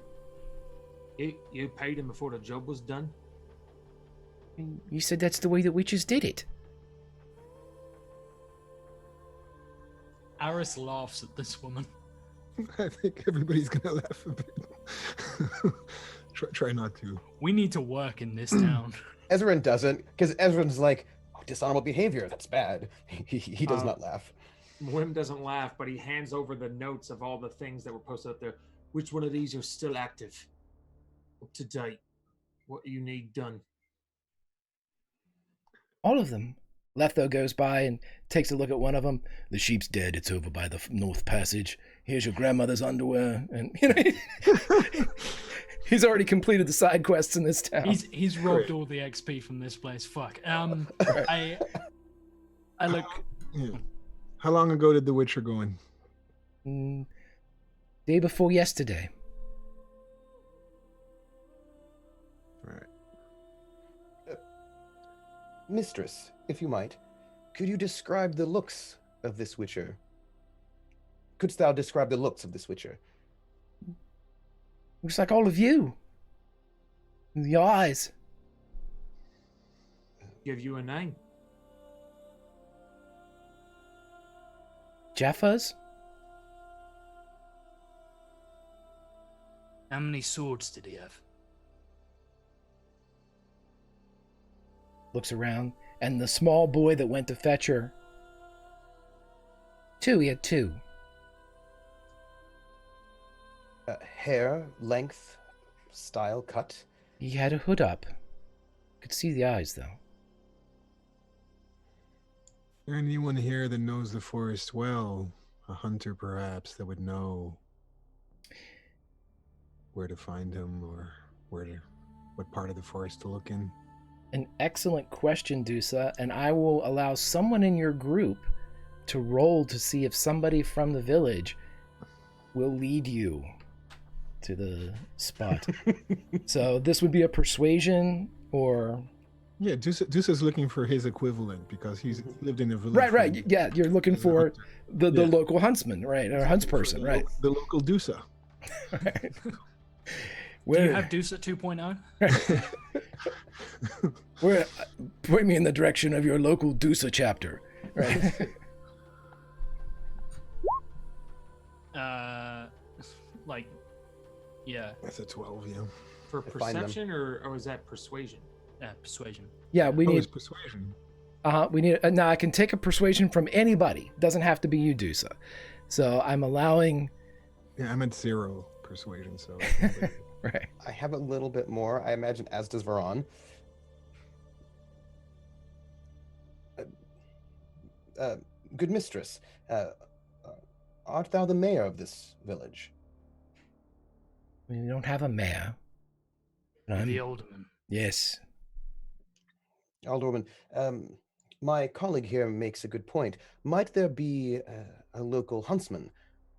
You paid him before the job was done? You said that's the way the witches did it. Aris laughs at this woman. I think everybody's gonna laugh a bit. try not to. We need to work in this town. Ezran doesn't, because Ezran's like, oh, dishonorable behavior, that's bad. He does not laugh. Wim doesn't laugh, but he hands over the notes of all the things that were posted up there. Which one of these are still active? Up to date? What you need done? All of them. Letho goes by and takes a look at one of them. The sheep's dead. It's over by the North Passage. Here's your grandmother's underwear. And, you know, he's already completed the side quests in this town. He's robbed all the XP from this place. Fuck. I look. Yeah. How long ago did The Witcher go in? Day before yesterday. All right. Mistress, if you might, could you describe the looks of this Witcher? Couldst thou describe the looks of this Witcher? Looks like all of you. The eyes. Give you a name. Jaffas? How many swords did he have? Looks around. And the small boy that went to fetch her. 2. He had 2. Hair, length, style, cut. He had a hood up. Could see the eyes, though. Anyone here that knows the forest well? A hunter, perhaps, that would know where to find him or what part of the forest to look in? An excellent question, Dusa, and I will allow someone in your group to roll to see if somebody from the village will lead you to the spot. So this would be a persuasion or... Yeah, Dusa's looking for his equivalent because he's lived in a village. Right. Yeah, you're looking for the local huntsman, right? Or huntsperson, right? The local Dusa. Right. Do you have Dusa 2.0? Point me in the direction of your local Dusa chapter. Right. Yeah. That's a 12, yeah. For perception or is that persuasion? Persuasion. Yeah, we need persuasion. We need. Now I can take a persuasion from anybody. Doesn't have to be you, Dusa. So I'm allowing. Yeah, I'm at 0 persuasion. So. Right. I have a little bit more, I imagine, as does Varan. Good mistress, art thou the mayor of this village? We don't have a mayor. The alderman. Yes. Alderwoman, my colleague here makes a good point. Might there be a local huntsman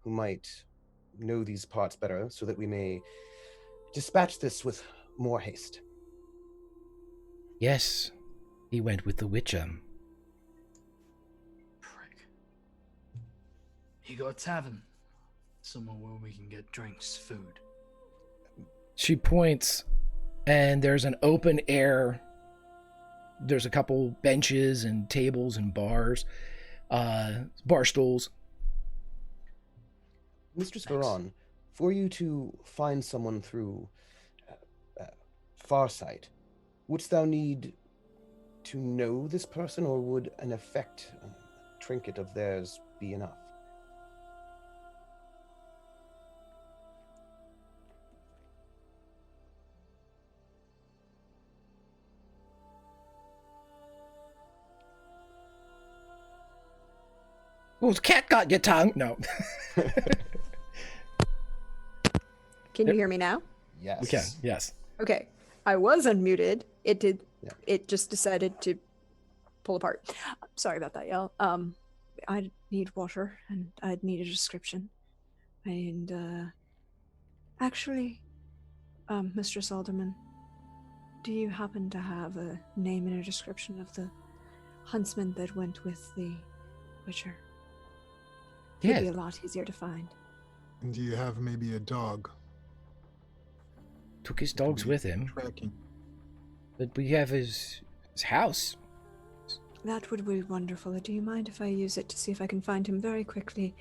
who might know these parts better so that we may dispatch this with more haste? Yes. He went with the Witcher. Prick. You got a tavern? Somewhere where we can get drinks, food. She points, and there's an open air. There's a couple benches and tables and bars, bar stools. Mistress Varan, for you to find someone through Farsight, wouldst thou need to know this person, or would an effect, a trinket of theirs be enough? Whose cat got your tongue? No. Can you hear me now? Yes. We can, yes. Okay. I was unmuted. It did. Yeah. It just decided to pull apart. Sorry about that, y'all. I need water, and I'd need a description. And actually, Mistress Alderman, do you happen to have a name and a description of the huntsman that went with the Witcher? It'd Yes. be a lot easier to find. And do you have maybe a dog? Took his dogs with him, Tracking. but we have his house. That would be wonderful. Do you mind if I use it to see if I can find him very quickly?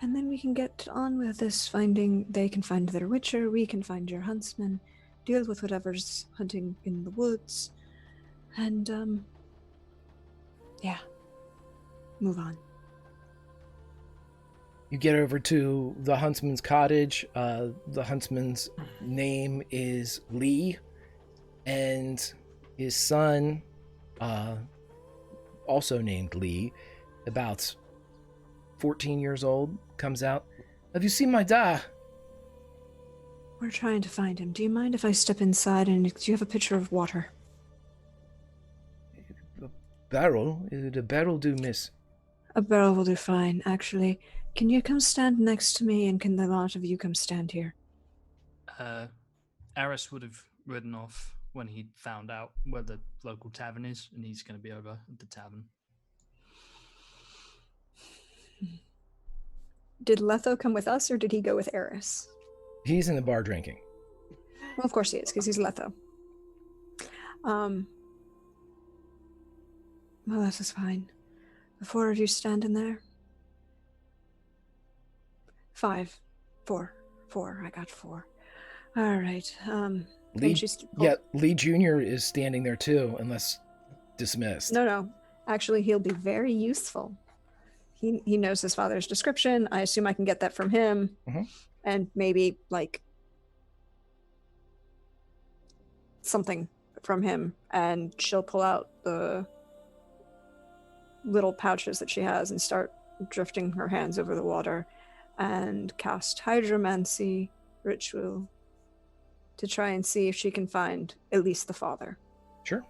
And then we can get on with this finding. They can find their witcher, we can find your huntsman, deal with whatever's hunting in the woods, and, yeah. Move on. You get over to the huntsman's cottage. The huntsman's name is Lee, and his son, also named Lee, about 14 years old, comes out. Have you seen my dad? We're trying to find him. Do you mind if I step inside and do you have a pitcher of water? Barrel? The barrel do, miss. A barrel will do fine, actually. Can you come stand next to me, and can the lot of you come stand here? Aris would have ridden off when he found out where the local tavern is, and he's going to be over at the tavern. Did Letho come with us, or did he go with Eris? He's in the bar drinking. Well, of course he is, because he's Letho. Well, that is fine. The 4 of you standing there? 5. 4. I got 4. All right. Lee, Lee Jr. is standing there too, unless dismissed. No. Actually, he'll be very useful. He knows his father's description. I assume I can get that from him. Mm-hmm. And maybe, something from him. And she'll pull out the little pouches that she has and start drifting her hands over the water and cast hydromancy ritual to try and see if she can find at least the father. Sure.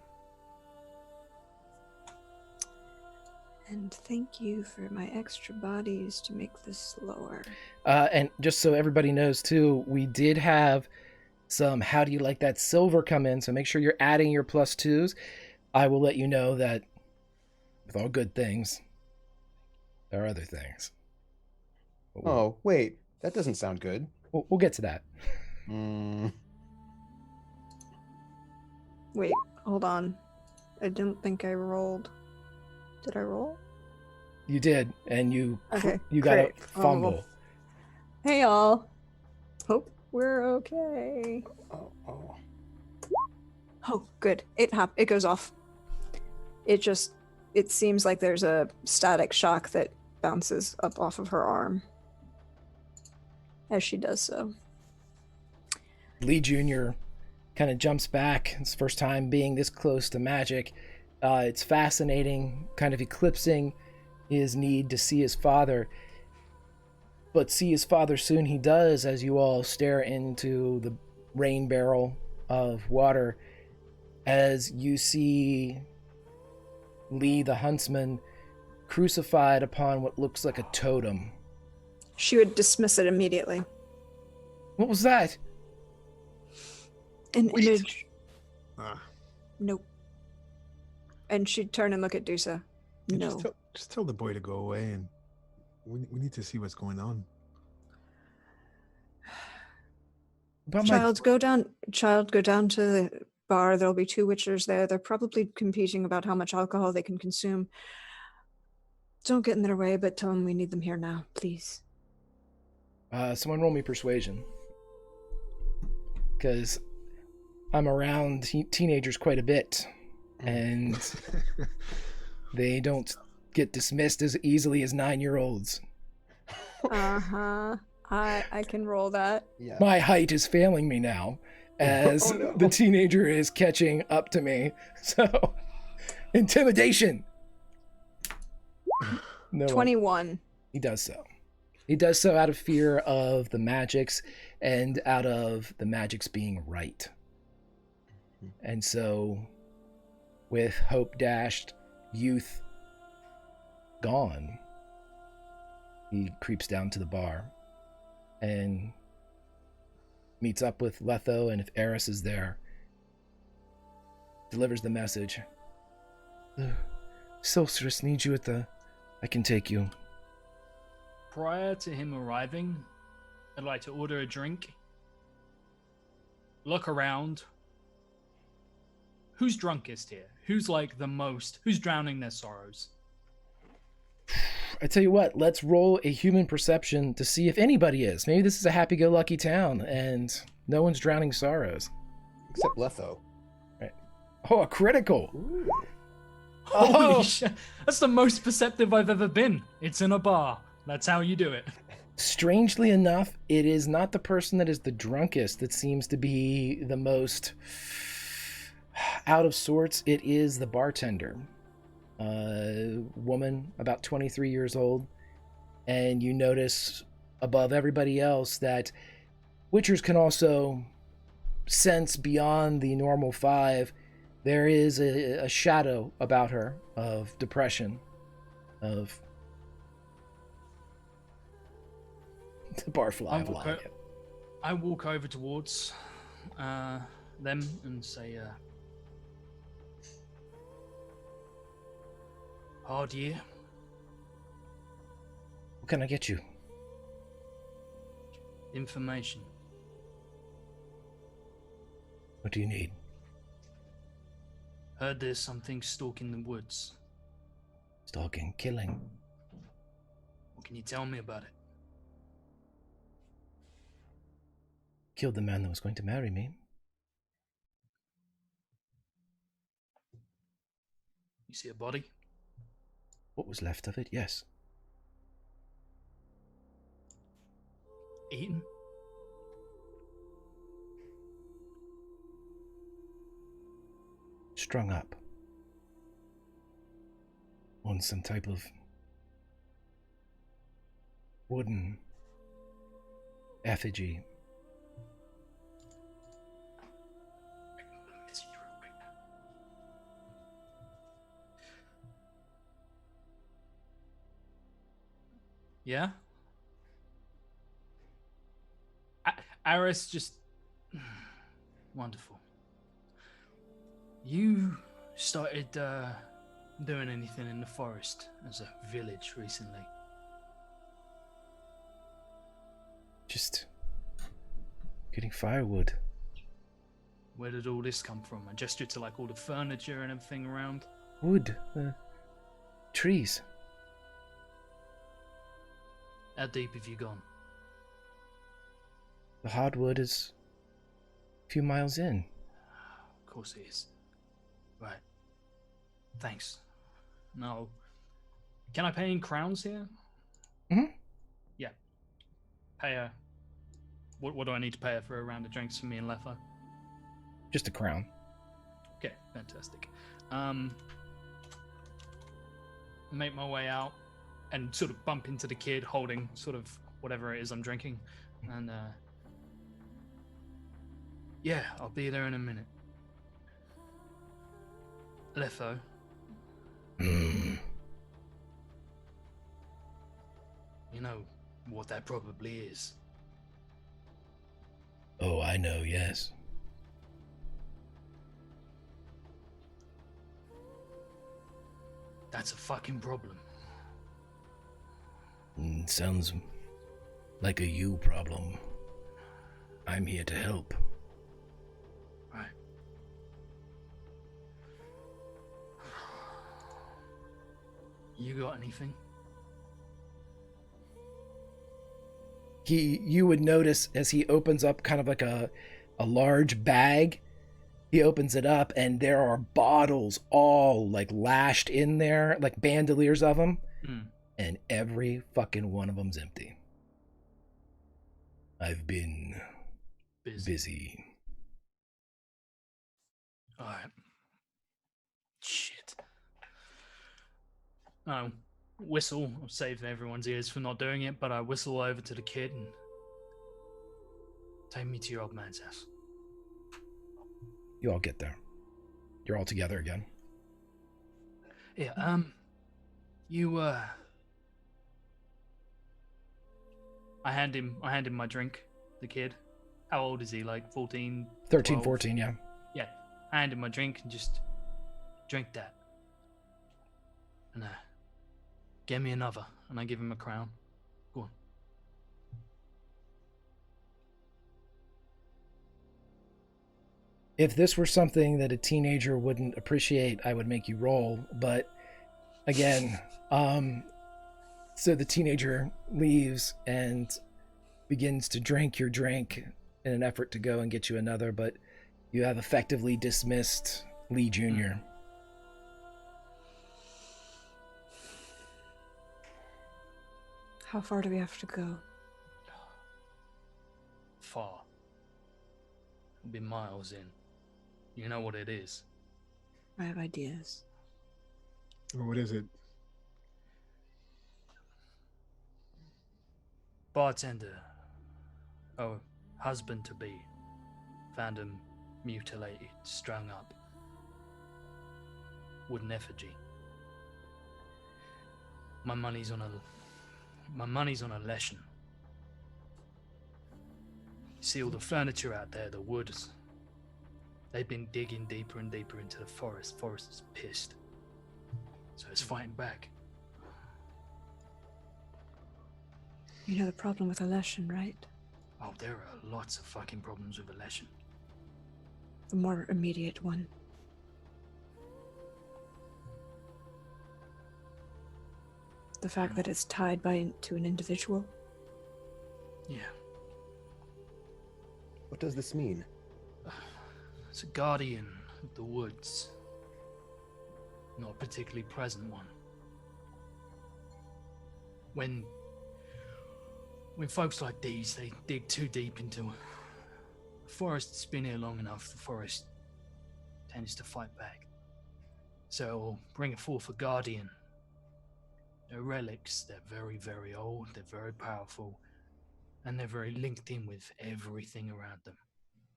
And thank you for my extra bodies to make this slower. And just so everybody knows too, we did have some how do you like that silver come in, so make sure you're adding your +2s. I will let you know that with all good things, there are other things. Oh, wait. That doesn't sound good. We'll get to that. Wait, hold on. I didn't think I rolled. Did I roll? You did, and you Okay, you got great. a fumble. Hey, y'all. Hope we're okay. Oh, good. It goes off. It seems like there's a static shock that bounces up off of her arm as she does so. Lee Jr. kind of jumps back. It's first time being this close to magic. It's fascinating, kind of eclipsing his need to see his father. But see his father soon he does, as you all stare into the rain barrel of water, as you see Lee the huntsman crucified upon what looks like a totem. She would dismiss it immediately. What was that? An Wait. image. Nope. And she'd turn and look at Dusa. No. Just tell the boy to go away, and we need to see what's going on. Child, go down to the bar. There'll be 2 witchers there. They're probably competing about how much alcohol they can consume. Don't get in their way, but tell them we need them here now, please. Someone roll me persuasion. Because I'm around teenagers quite a bit, and they don't get dismissed as easily as 9-year-olds. Uh-huh. I can roll that. Yeah. My height is failing me now, as the teenager is catching up to me. So, intimidation. No 21. He does so. He does so out of fear of the magics and out of the magics being right. And so, with hope dashed, youth gone, he creeps down to the bar and meets up with Letho, and if Eris is there, delivers the message. The sorceress needs you at the... I can take you. Prior to him arriving, I'd like to order a drink, look around, who's drunkest here? Who's like the most? Who's drowning their sorrows? I tell you what, let's roll a human perception to see if anybody is. Maybe this is a happy-go-lucky town and no one's drowning sorrows. Except Letho. Right. Oh, a critical. Ooh. Holy shit! That's the most perceptive I've ever been. It's in a bar. That's how you do it. Strangely enough, it is not the person that is the drunkest that seems to be the most out of sorts. It is the bartender. A woman about 23 years old. And you notice above everybody else that Witchers can also sense beyond the normal 5. There is a shadow about her of depression, of the barfly of lying. I walk over towards them and say, hard year. What can I get you? Information. What do you need? Heard there's something stalking the woods. Stalking, killing. What can you tell me about it? Killed the man that was going to marry me. You see a body? What was left of it? Yes. Eaten? Strung up. On some type of wooden effigy. Yeah? Aris just... Wonderful. You started doing anything in the forest as a village recently? Just getting firewood. Where did all this come from? I gestured to like all the furniture and everything around. Wood. Trees. How deep have you gone? The hardwood is a few miles in. Of course it is. Right. Thanks. No. Can I pay in crowns here? Mm-hmm. Yeah. Pay her. What do I need to pay her for a round of drinks for me and Letho? Just a crown. Okay, fantastic. Make my way out and sort of bump into the kid holding sort of whatever it is I'm drinking. And yeah, I'll be there in a minute. Letho. Mm. You know what that probably is. Oh, I know, yes. That's a fucking problem. Sounds like a you problem. I'm here to help. Right. You got anything? You would notice as he opens up kind of like a large bag, he opens it up and there are bottles all like lashed in there, like bandoliers of them, and every fucking one of them's empty. I've been busy. Alright. Shit. I whistle, I'll save everyone's ears for not doing it, but I whistle over to the kid and take me to your old man's house. You all get there. You're all together again. Yeah, you I hand him my drink, the kid. How old is he? Like 14? 13, 12? 14, yeah. Yeah. I hand him my drink and just drink that. And get me another. And I give him a crown. Go on. If this were something that a teenager wouldn't appreciate, I would make you roll. But again, so the teenager leaves and begins to drink your drink in an effort to go and get you another, but you have effectively dismissed Lee Jr. How far do we have to go? Far. It'll be miles in. You know what it is. I have ideas. What is it? Bartender, oh, husband-to-be, found him mutilated, strung up. Wooden effigy. My money's on a lesson. See all the furniture out there, the woods. They've been digging deeper and deeper into the forest. Forest is pissed. So it's fighting back. You know the problem with Aleshin, right? Oh, there are lots of fucking problems with Aleshin. The more immediate one. The fact that it's tied to an individual. Yeah. What does this mean? It's a guardian of the woods. Not a particularly present one. When folks like these, they dig too deep into the forest's been here long enough, the forest tends to fight back. So it'll bring forth a guardian. They're relics, they're very, very old, they're very powerful, and they're very linked in with everything around them.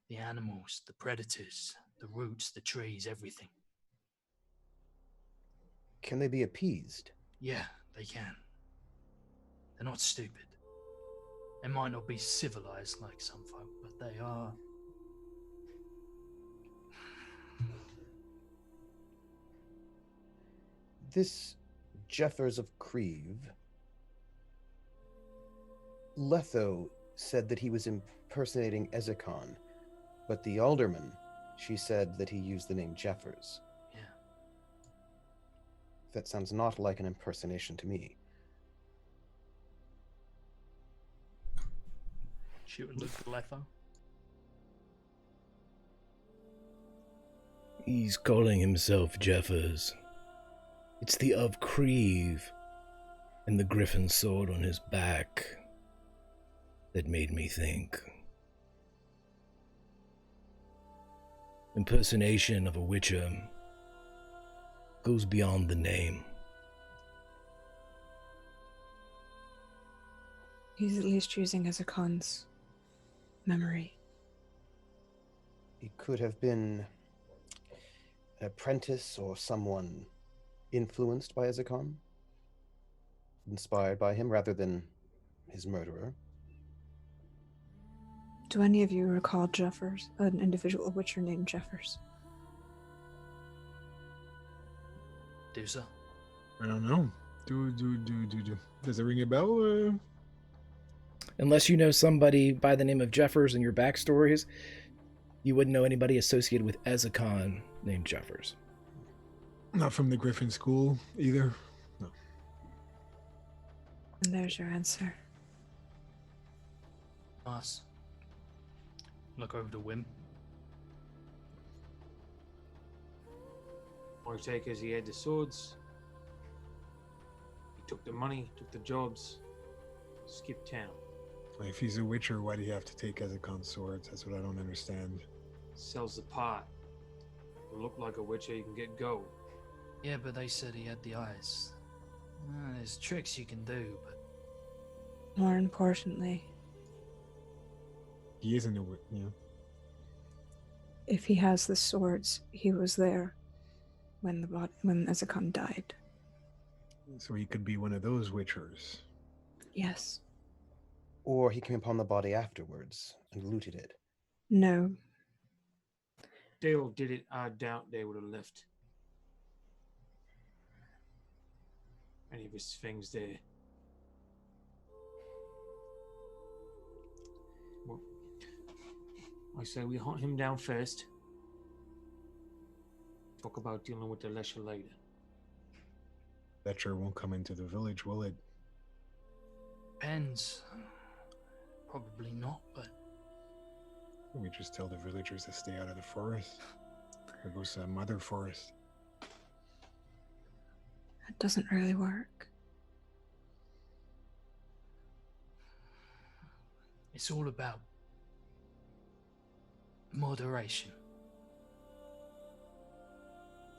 The animals, the predators, the roots, the trees, everything. Can they be appeased? Yeah, they can. They're not stupid. They might not be civilized like some folk, but they are. This Jeffers of Kreve, Letho said that he was impersonating Ezekon, but the alderman, she said that he used the name Jeffers. Yeah. That sounds not like an impersonation to me. Shoot and look at Letho. He's calling himself Jeffers. It's the of Kreve and the griffin sword on his back that made me think. Impersonation of a witcher goes beyond the name. He's at least using Ezekon's memory. He could have been an apprentice or someone influenced by Ezekon, inspired by him rather than his murderer. Do any of you recall Jeffers, an individual witcher named Jeffers? Do so. I don't know. Do. Does it ring a bell? Unless you know somebody by the name of Jeffers in your backstories, you wouldn't know anybody associated with Ezekon named Jeffers. Not from the Griffin School either. No. And there's your answer. Nice. Look over to Wim. My take is he had the swords. He took the money, took the jobs, skipped town. If he's a witcher, why do you have to take Ezekon's swords? That's what I don't understand. Sells the pot. Look like a witcher, you can get gold. Yeah, but they said he had the eyes. There's tricks you can do, but More importantly, He isn't a witcher. Yeah. if he has the swords, he was there when Ezekon died. So he could be one of those witchers. Yes. Or he came upon the body afterwards and looted it. No. Dale did it, I doubt they would have left any of his things there. Well, I say we hunt him down first, Talk about dealing with the Lesher later. Fletcher won't come into the village, will it? Depends. Probably not, but We just tell the villagers to stay out of the forest. Or go to some other forest. It doesn't really work. it's all about moderation.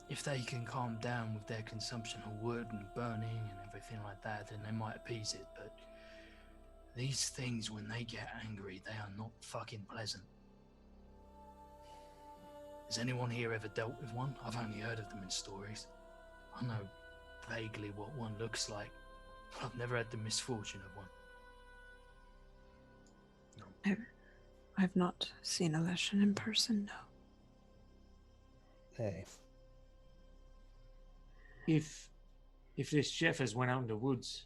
If they can calm down with their consumption of wood and burning and everything like that, then they might appease it, but these things, when they get angry, they are not fucking pleasant. Has anyone here ever dealt with one? I've only heard of them in stories. I know vaguely what one looks like, but I've never had the misfortune of one. I've not seen a Leshen in person, no. Hey. If this Jeff has went out in the woods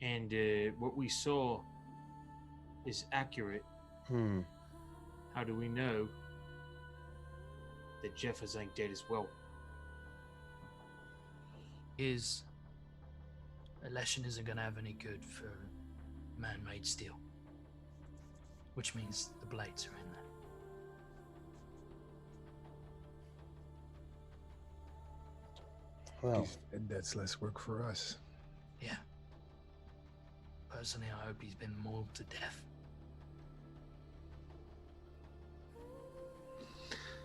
and what we saw is accurate, how do we know that Jeffers ain't dead as well? Is Leshen isn't going to have any good for man-made steel, which means the blades are in there. Well, That's less work for us. Yeah. Personally, I hope he's been mauled to death.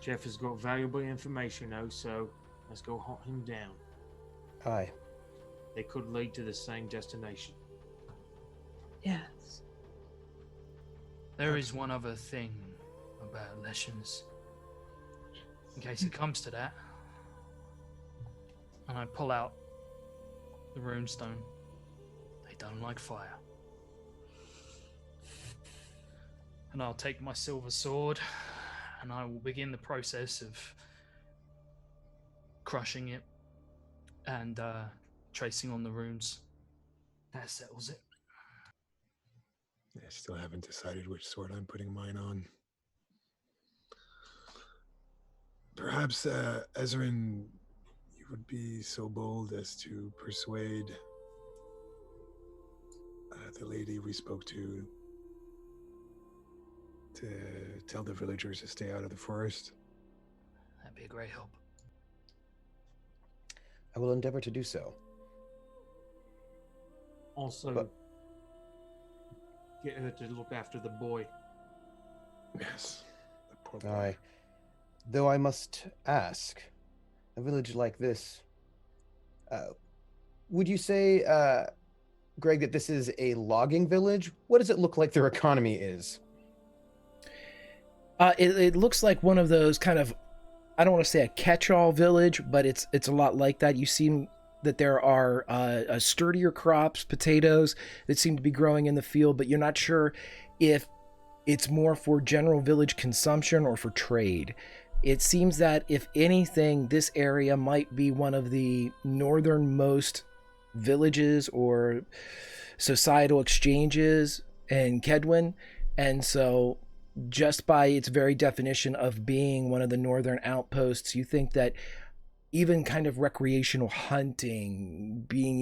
Jeff has got valuable information, though, so let's go hunt him down. aye. They could lead to the same destination. Yes. There is one other thing about Leshens, in case it comes to that. And I pull out the runestone. They don't like fire. And I'll take my silver sword and I will begin the process of crushing it and tracing on the runes. That settles it. I still haven't decided which sword I'm putting mine on. Perhaps, Ezrin, you would be so bold as to persuade the lady we spoke to tell the villagers to stay out of the forest. That'd be a great help. I will endeavor to do so. Also, But- get her to look after the boy. Yes. The poor boy. Aye. Though I must ask, a village like this, would you say, Greg, that this is a logging village? What does it look like their economy is? It looks like one of those kind of, I don't want to say a catch-all village, but it's a lot like that. You see that there are sturdier crops, potatoes that seem to be growing in the field, but you're not sure if it's more for general village consumption or for trade. It seems that, if anything, this area might be one of the northernmost villages or societal exchanges in Kedwin, and so just by its very definition of being one of the northern outposts, you think that even kind of recreational hunting being,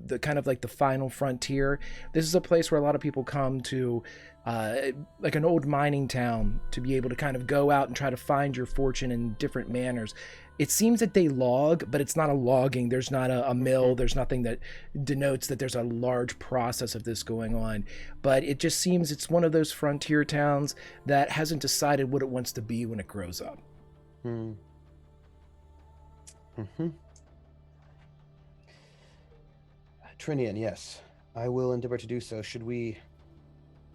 the kind of like the final frontier, this is a place where a lot of people come to, like an old mining town, to be able to kind of go out and try to find your fortune in different manners. It seems that they log, but it's not a logging. There's not a mill. There's nothing that denotes that there's a large process of this going on. But it just seems it's one of those frontier towns that hasn't decided what it wants to be when it grows up. Trinian, yes. I will endeavor to do so. Should we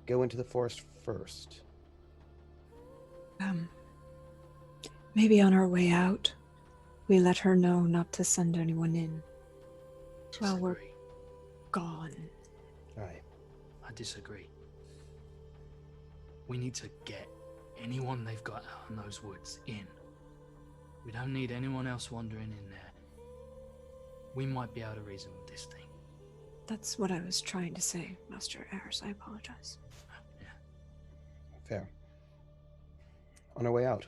go into the forest first? Maybe on our way out, we let her know not to send anyone in while we're Disagree. gone. Aye. I disagree. We need to get anyone they've got out in those woods in. We don't need anyone else wandering in there. We might be able to reason with this thing. That's what I was trying to say, Master Ayers. I apologize. Yeah. Fair. On our way out,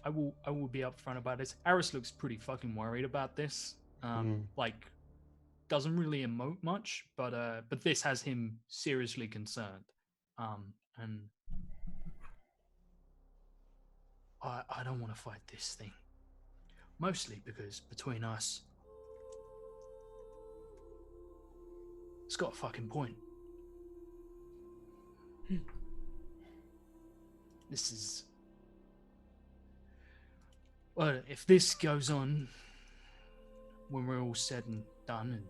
I will be upfront about this. Aris looks pretty fucking worried about this. Like, doesn't really emote much, but this has him seriously concerned. And I don't want to fight this thing. Mostly because between us, it's got a fucking point. This is... Well, if this goes on, when we're all said and done and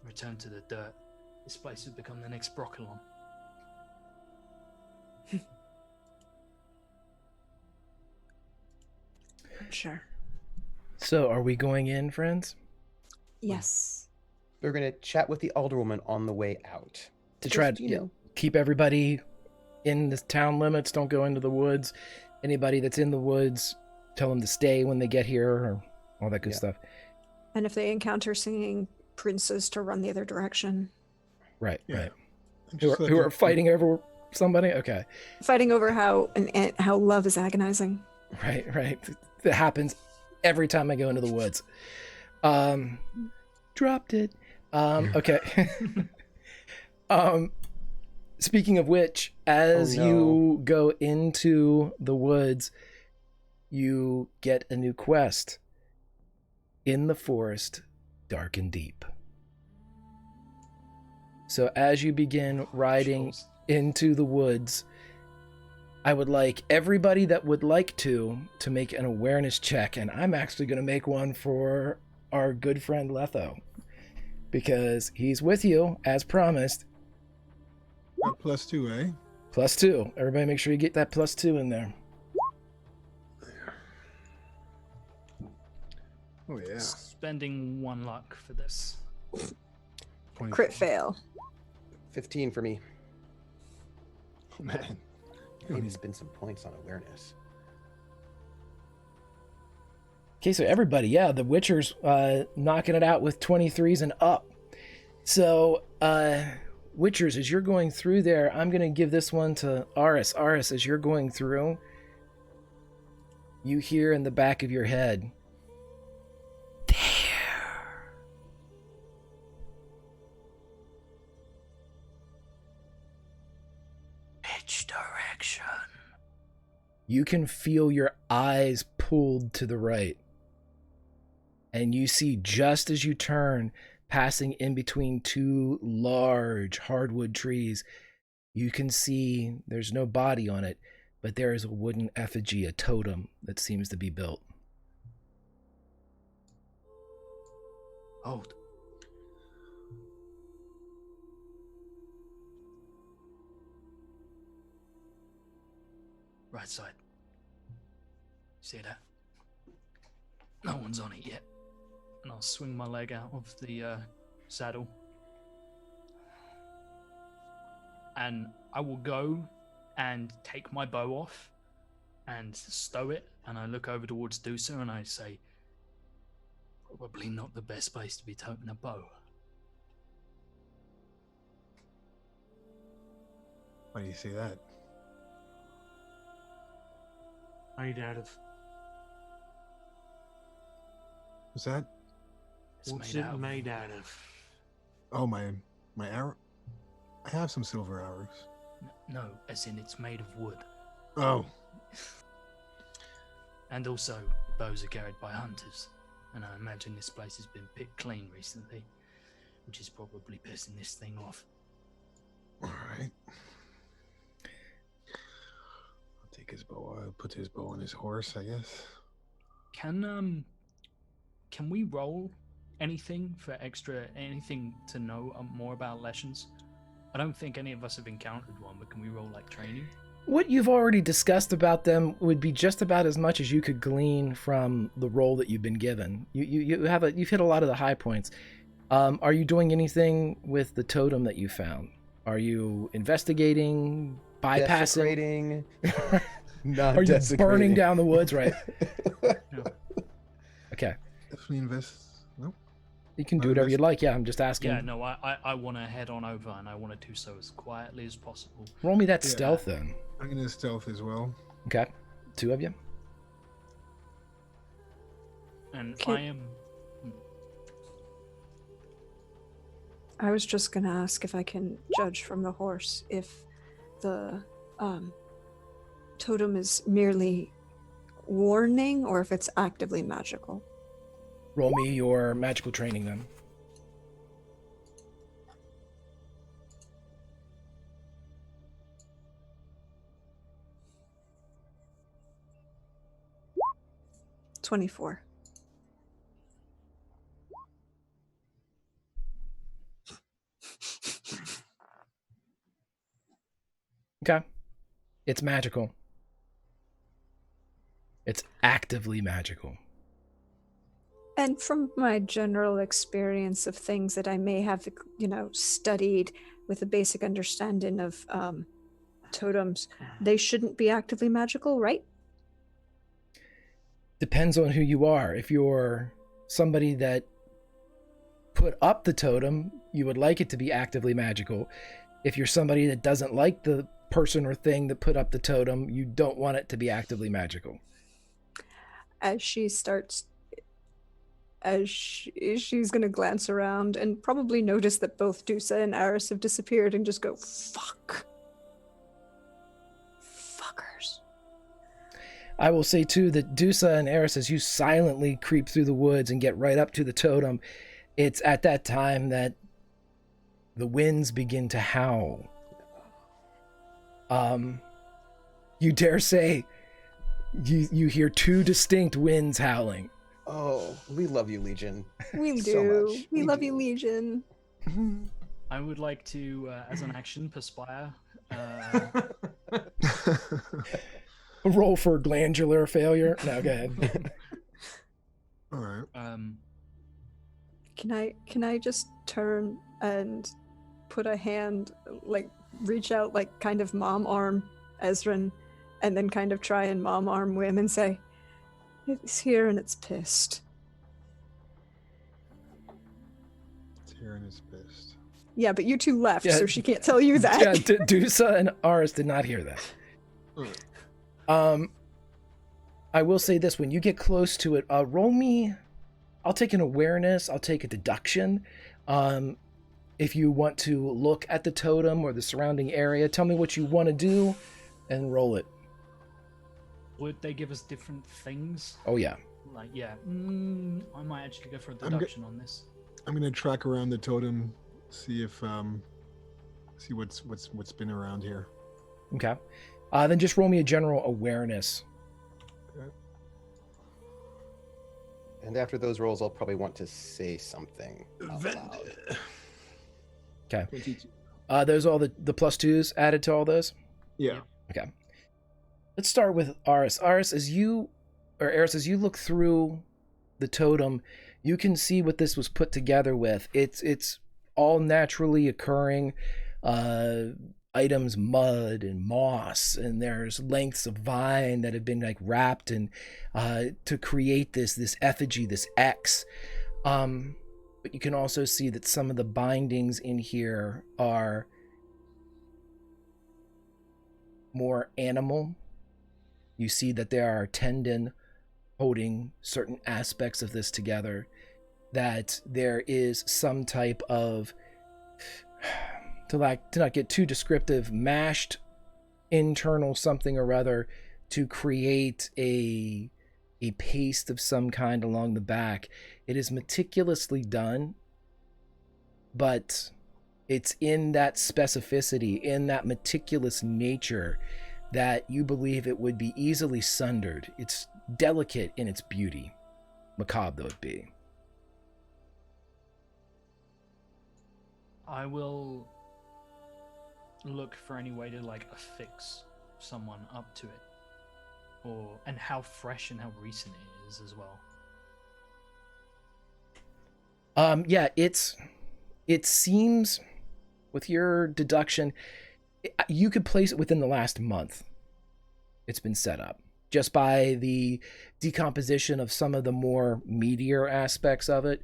return to the dirt, this place will become the next Broccolon. Sure. So, are we going in, friends? Yes. We're gonna chat with the alderwoman on the way out. To try Just, to keep everybody in the town limits. Don't go into the woods. Anybody that's in the woods, tell them to stay when they get here, or all that good stuff. And if they encounter singing princes, to run the other direction. Right, Yeah. right. Just Who are fighting over somebody? Okay. Fighting over how love is agonizing. Right, right. That happens every time I go into the woods. Dropped it. Okay. Speaking of which, as you go into the woods, you get a new quest. In the forest, dark and deep. So as you begin riding into the woods, I would like everybody that would like to make an awareness check, and I'm actually going to make one for our good friend Letho, because he's with you, as promised. Got +2, eh? +2. Everybody make sure you get that +2 in there. Oh yeah. Spending 1 luck for this. 24. Crit fail. 15 for me. Oh, man. Maybe spend some points on awareness. Okay, so everybody, the Witcher's knocking it out with 23s and up. So, Witchers, as you're going through there, I'm going to give this one to Aris. Aris, as you're going through, you hear in the back of your head, there. Which direction? You can feel your eyes pulled to the right. And you see, just as you turn, passing in between 2 large hardwood trees, you can see there's no body on it, but there is a wooden effigy, a totem that seems to be built. Hold. Right side. See that? No one's on it yet. And I'll swing my leg out of the saddle. And I will go and take my bow off and stow it. And I look over towards Dusa and I say, probably not the best place to be toting a bow. Why do you say that? Made out of. Was that? It's What's made it out of made out of? Oh, my arrow. I have some silver arrows. No, as in it's made of wood. Oh, And also, bows are carried by hunters. And I imagine this place has been picked clean recently, which is probably pissing this thing off. all right. I'll take his bow. I'll put his bow on his horse, I guess. Can we roll anything for anything to know more about Leshens? I don't think any of us have encountered one, but can we roll like training? What you've already discussed about them would be just about as much as you could glean from the role that you've been given. You've hit a lot of the high points. Are you doing anything with the totem that you found? Are you investigating, bypassing? Not Are you desecrating. burning down the woods? Right. No. Okay. Definitely invest. No. You can do whatever you'd like. Yeah, I'm just asking. Yeah, no, I want to head on over, and I want to do so as quietly as possible. Roll me that Yeah. stealth then. I'm gonna stealth as well. Okay. 2 of you. And Okay. I am. I was just gonna ask if I can judge from the horse if the totem is merely warning or if it's actively magical. Roll me your magical training then. $24. Okay. It's magical. It's actively magical. And from my general experience of things that I may have, studied with a basic understanding of totems, they shouldn't be actively magical, right? Depends on who you are. If you're somebody that put up the totem, you would like it to be actively magical. If you're somebody that doesn't like the person or thing that put up the totem, you don't want it to be actively magical. As she starts, she's going to glance around and probably notice that both Dusa and Aris have disappeared and just go, fuck. Fuckers. I will say too that Dusa and Eris, as you silently creep through the woods and get right up to the totem, it's at that time that the winds begin to howl. You dare say you hear two distinct winds howling. Oh, we love you, Legion. We So do. much. We We love do. you, Legion. I would like to, as an action, perspire. Roll for glandular failure. No, go ahead. All right. Can I just turn and put a hand, like reach out, like kind of mom arm Ezran, and then kind of try and mom arm Wim and say, "It's here and it's pissed." Tyrion is pissed. Yeah, but you two left, Yeah. so she can't tell you that. Yeah, Dusa and Aris did not hear that. I will say this: when you get close to it, roll me. I'll take an awareness. I'll take a deduction. If you want to look at the totem or the surrounding area, tell me what you want to do, and roll it. Would they give us different things? Oh yeah. Like, yeah. I might actually go for a go- deduction on this. I'm gonna track around the totem, see if see what's been around here. Okay. Then just roll me a general awareness. And after those rolls, I'll probably want to say something out loud. Okay. 22. Those all the +2s added to all those? Yeah. Okay. Let's start with Aris. Aris, as you look through the totem, you can see what this was put together with. It's all naturally occurring items, mud and moss, and there's lengths of vine that have been like wrapped and to create this effigy, this X. But you can also see that some of the bindings in here are more animal. You see that there are tendon holding certain aspects of this together, that there is some type of, to not get too descriptive, mashed internal something or other to create a paste of some kind along the back. It is meticulously done, but it's in that specificity, in that meticulous nature, that you believe it would be easily sundered. It's delicate in its beauty, macabre though it be. I will look for any way to like affix someone up to it, and how fresh and how recent it is as well. Yeah, it seems, with your deduction, you could place it within the last month. It's been set up just by the decomposition of some of the more meatier aspects of it.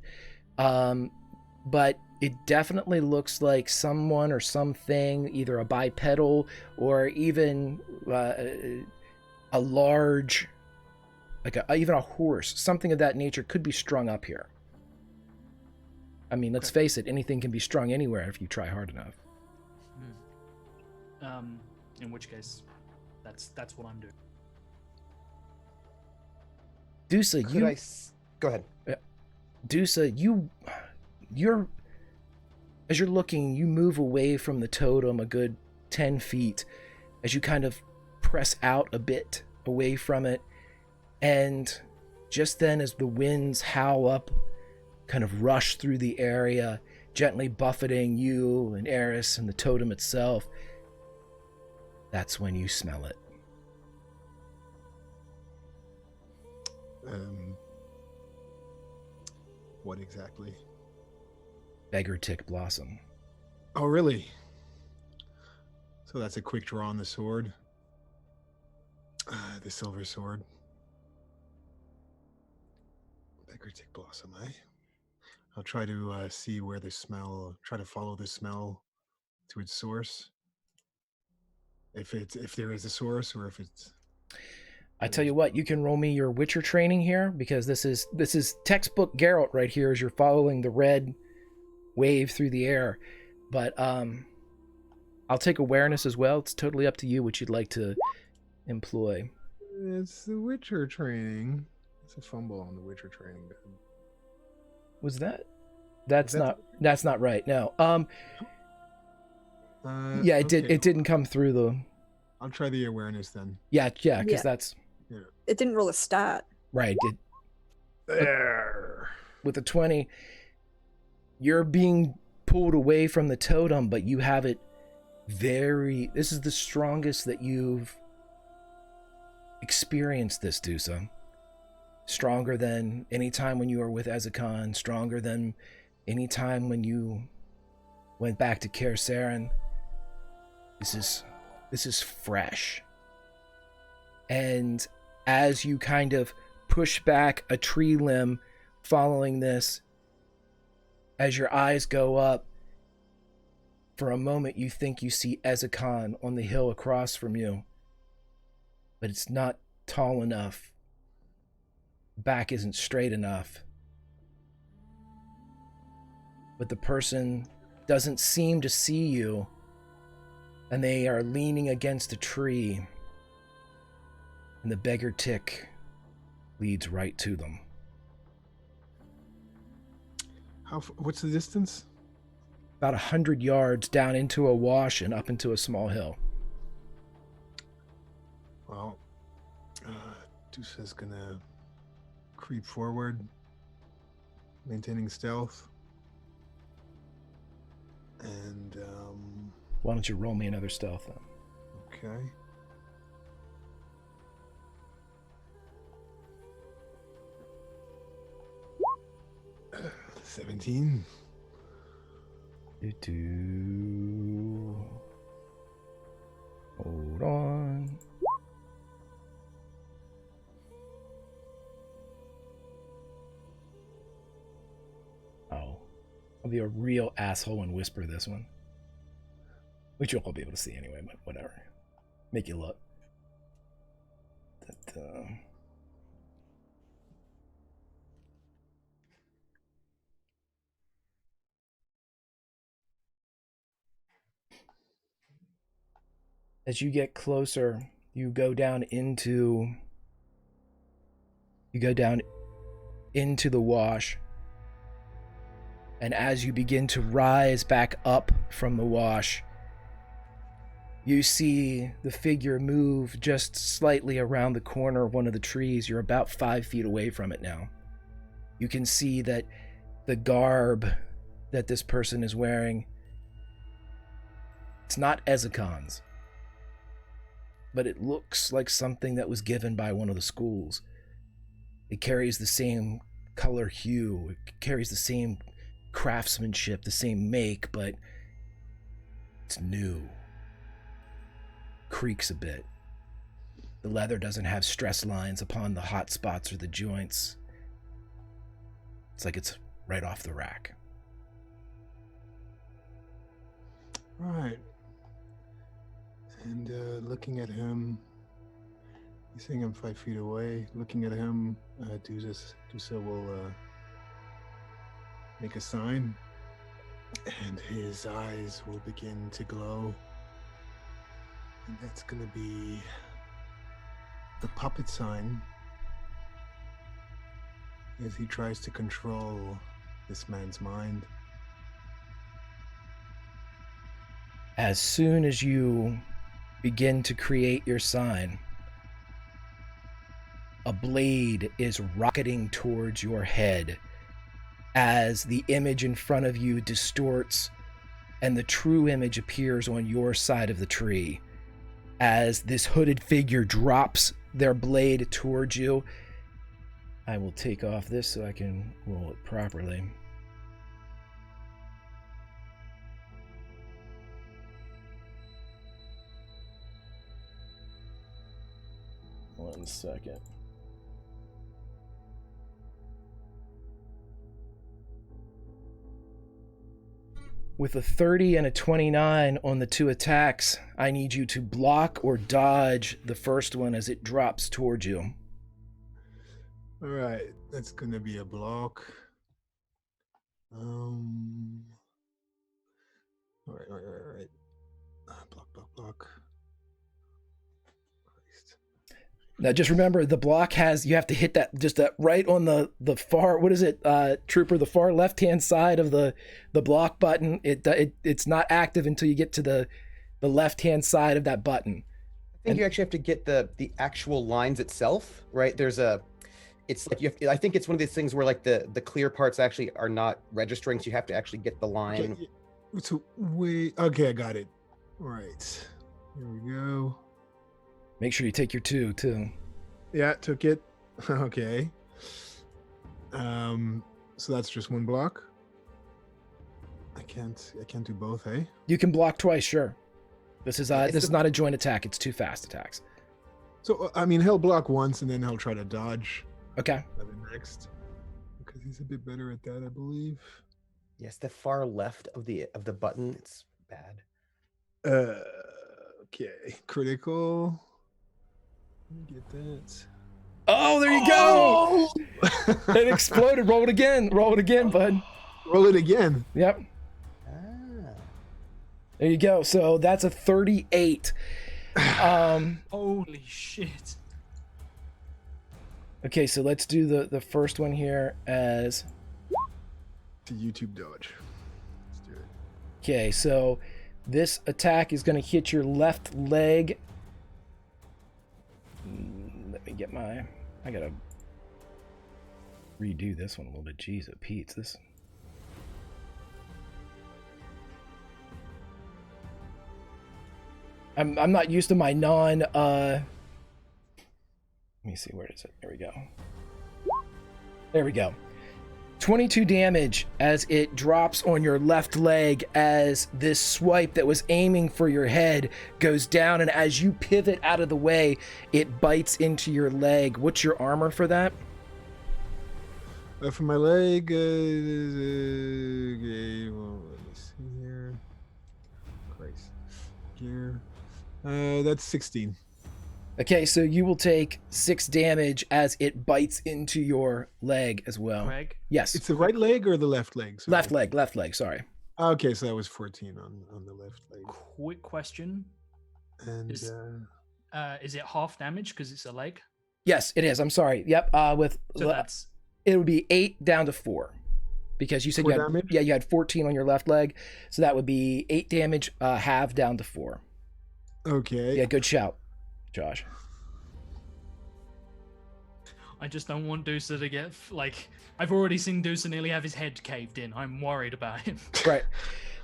But it definitely looks like someone or something, either a bipedal or even a large even a horse, something of that nature could be strung up here. I mean, let's face it, anything can be strung anywhere if you try hard enough. In which case, that's what I'm doing. Dusa, Go ahead. Dusa, you're as you're looking, you move away from the totem a good 10 feet as you kind of press out a bit away from it. And just then, as the winds howl up, kind of rush through the area, gently buffeting you and Eris and the totem itself, that's when you smell it. What exactly? Beggar tick blossom. Oh, really? So that's a quick draw on the sword. The silver sword. Beggar tick blossom, eh? I'll try to see where the smell, try to follow the smell to its source. If there is a source, or if it's... I tell you what, you can roll me your Witcher training here, because this is textbook Geralt right here as you're following the red wave through the air. But I'll take awareness as well. It's totally up to you what you'd like to employ. It's the Witcher training. It's a fumble on the Witcher training. Was that? That's not right. No. Yeah, it did. Okay. It didn't come through the. I'll try the awareness then. Yeah, because Yeah. that's It didn't roll a stat. right. There. With a 20, you're being pulled away from the totem, but you have it this is the strongest that you've experienced this, Dusa. Stronger than any time when you were with Ezekon, stronger than any time when you went back to Kaer Seren. This is fresh. And as you kind of push back a tree limb following this, as your eyes go up, for a moment you think you see Ezekon on the hill across from you. But it's not tall enough. Back isn't straight enough. But the person doesn't seem to see you, and they are leaning against a tree, and the beggar tick leads right to them. What's the distance? About 100 yards down into a wash and up into a small hill. Well, Dusa's gonna creep forward, maintaining stealth. And, Why don't you roll me another stealth then? okay. Uh, 17. Hold on. Oh. I'll be a real asshole and whisper this one. Which you'll all be able to see anyway, but whatever. Make you look. As you get closer, you go down into the wash. And as you begin to rise back up from the wash, you see the figure move just slightly around the corner of one of the trees. You're about 5 feet away from it now. You can see that the garb that this person is wearing, it's not Ezekon's, but it looks like something that was given by one of the schools. It carries the same color hue, it carries the same craftsmanship, the same make, but it's new. Creaks a bit. The leather doesn't have stress lines upon the hot spots or the joints. It's like it's right off the rack. Right. And looking at him, He's saying I'm 5 feet away. Looking at him, Dusa will make a sign, and his eyes will begin to glow. And that's gonna be the puppet sign as he tries to control this man's mind. As soon as you begin to create your sign, a blade is rocketing towards your head as the image in front of you distorts and the true image appears on your side of the tree. As this hooded figure drops their blade towards you, I will take off this so I can roll it properly. One second. With a 30 and a 29 on the two attacks, I need you to block or dodge the first one as it drops towards you. All right, that's gonna be a block. All right. Block. Christ. Now just remember, the block has, you have to hit that, just that right on the far, what is it, Trooper, the far left-hand side of the block button. It's not active until you get to the left-hand side of that button. I think you actually have to get the actual lines itself, right? It's like I think it's one of these things where like the clear parts actually are not registering, so you have to actually get the line. Okay, so okay, I got it. All right, here we go. Make sure you take your 2 too. Yeah, took it. Okay. So that's just one block. I can't do both, hey? You can block twice, sure. This is not a joint attack. It's 2 fast attacks. So I mean, he'll block once and then he'll try to dodge. Okay. The next, because he's a bit better at that, I believe. Yes, the far left of the button. It's bad. Okay, critical. Let me get that. Oh, there you go! It exploded. Roll it again, bud. Roll it again. Yep. Ah. There you go. So that's a 38. Holy shit. Okay, so let's do the first one here as... To YouTube dodge. Let's do it. Okay, so this attack is going to hit your left leg. Let me get my... I gotta redo this one a little bit. Jeez, it Pete's this... I'm not used to my let me see, where is it? There we go. There we go. 22 damage as it drops on your left leg as this swipe that was aiming for your head goes down, and as you pivot out of the way, it bites into your leg. What's your armor for that? For my leg, okay, well, let me see here. Christ. Here. That's 16. Okay, so you will take 6 damage as it bites into your leg as well. Greg? Yes. It's the right leg or the left leg? Sorry. Left leg, sorry. Okay, so that was 14 on the left leg. Quick question. And Is it half damage because it's a leg? Yes, it is. I'm sorry. Yep. So that's... It would be 8 down to 4. Because you said 4 you had, damage? yeah, you had 14 on your left leg. So that would be 8 damage, half down to 4. Okay. Yeah, good shout, Josh. I just don't want Deucer to get, I've already seen Deucer nearly have his head caved in. I'm worried about him. Right.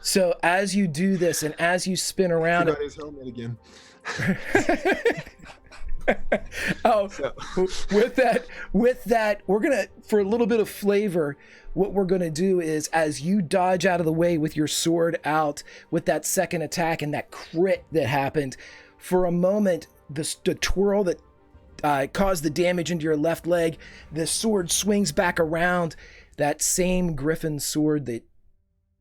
So as you do this and as you spin around... Got his helmet again. Oh, with that, we're going to, for a little bit of flavor, what we're going to do is as you dodge out of the way with your sword out with that second attack and that crit that happened, for a moment, the twirl that caused the damage into your left leg, the sword swings back around. That same griffin sword that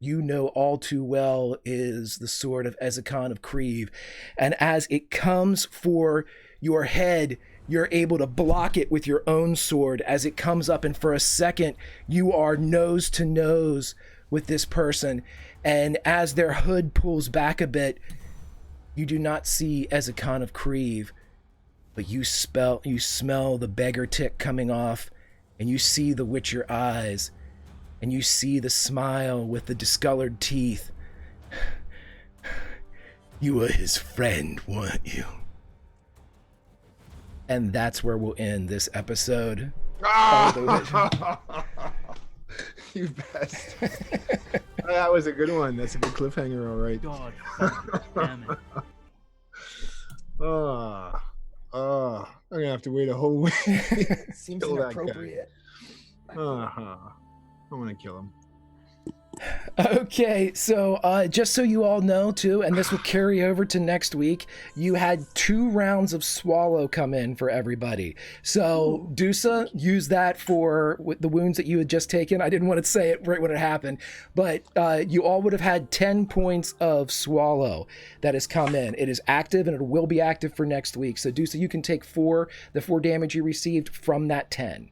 you know all too well is the sword of Ezekon of Kreve. And as it comes for your head, you're able to block it with your own sword as it comes up, and for a second you are nose to nose with this person, and as their hood pulls back a bit, you do not see Ezekon of Kreve, but you smell the beggar tick coming off, and you see the Witcher eyes, and you see the smile with the discolored teeth. You were his friend, weren't you? And that's where we'll end this episode. You best. That was a good one. That's a good cliffhanger, all right. God damn it. I'm gonna have to wait a whole week. Seems Kill that guy. inappropriate. I'm gonna kill him. Okay, so just so you all know too, and this will carry over to next week, you had 2 rounds of swallow come in for everybody. So Dusa, use that for the wounds that you had just taken. I didn't want to say it right when it happened, but you all would have had 10 points of swallow that has come in. It is active, and it will be active for next week. So Dusa, you can take the 4 damage you received from that 10.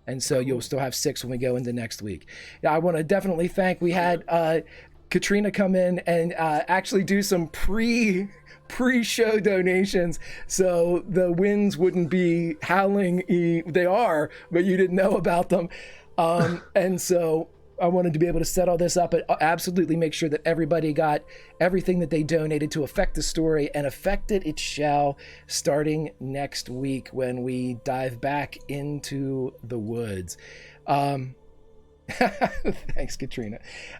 And so you'll still have 6 when we go into next week. I want to definitely thank, we had Katrina come in and actually do some pre-show donations, so the winds wouldn't be howling. They are, but you didn't know about them. And so I wanted to be able to set all this up and absolutely make sure that everybody got everything that they donated to affect the story, and affected it shall, starting next week when we dive back into the woods. Thanks, Katrina.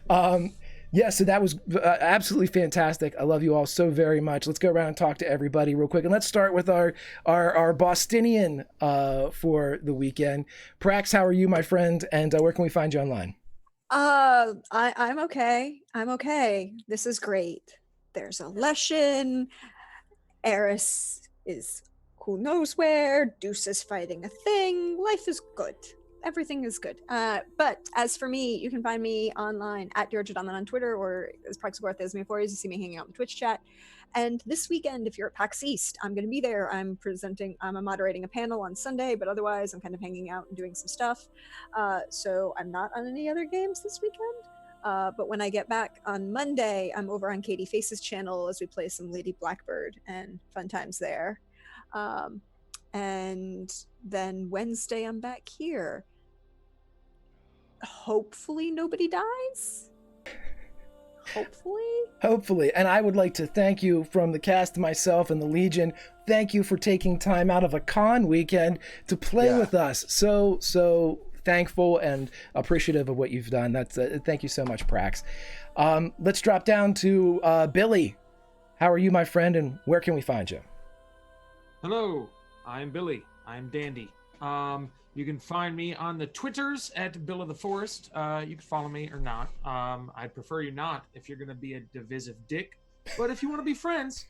Yeah, so that was absolutely fantastic. I love you all so very much. Let's go around and talk to everybody real quick. And let's start with our Bostonian for the weekend. Prax, how are you, my friend? And where can we find you online? I'm okay. I'm okay. This is great. There's a Leshen. Eris is who knows where. Deuce is fighting a thing. Life is good. Everything is good. But as for me, you can find me online at Georgia on Twitter, or as Praxaworth as me for you see me hanging out in Twitch chat. And this weekend, if you're at PAX East, I'm going to be there. I'm moderating a panel on Sunday, but otherwise I'm kind of hanging out and doing some stuff. So I'm not on any other games this weekend. But when I get back on Monday, I'm over on Katie Face's channel as we play some Lady Blackbird and fun times there. And then Wednesday, I'm back here. Hopefully nobody dies. Hopefully. And I would like to thank you from the cast, myself and the Legion. Thank you for taking time out of a con weekend to play with us. So thankful and appreciative of what you've done. That's thank you so much, Prax. Let's drop down to Billy. How are you, my friend, and where can we find you? Hello, I'm Billy. I'm Dandy. You can find me on the Twitters at Bill of the Forest. You can follow me or not. I'd prefer you not if you're going to be a divisive dick. But if you want to be friends,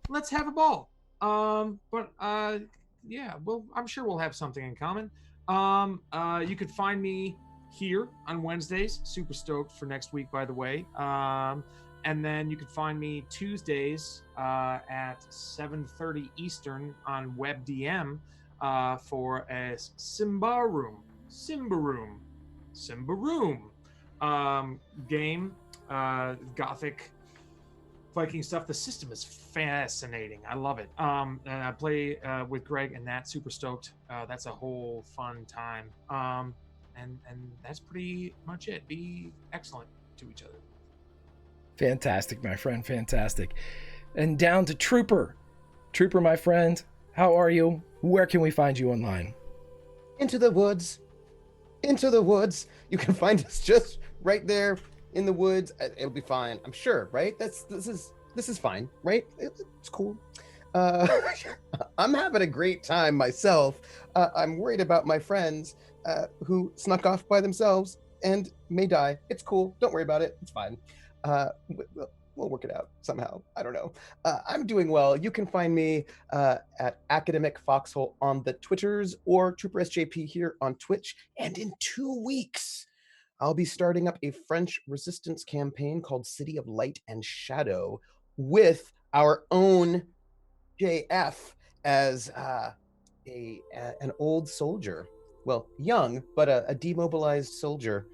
let's have a ball. Yeah, well, I'm sure we'll have something in common. You could find me here on Wednesdays. Super stoked for next week, by the way. And then you can find me Tuesdays at 7:30 Eastern on WebDM. For a Simba Room game, Gothic Viking stuff. The system is fascinating. I love it. And I play with Greg, and that's super stoked. That's a whole fun time. And that's pretty much it. Be excellent to each other. Fantastic, my friend. Fantastic. And down to Trooper, my friend. How are you? Where can we find you online? Into the woods. You can find us just right there in the woods. It'll be fine, I'm sure, right? This is fine, right? It's cool. I'm having a great time myself. I'm worried about my friends who snuck off by themselves and may die. It's cool. Don't worry about it. It's fine. We'll work it out somehow. I don't know. I'm doing well. You can find me at Academic Foxhole on the Twitters, or Trooper SJP here on Twitch. And in 2 weeks, I'll be starting up a French resistance campaign called City of Light and Shadow with our own JF as an old soldier. Well, young, but a demobilized soldier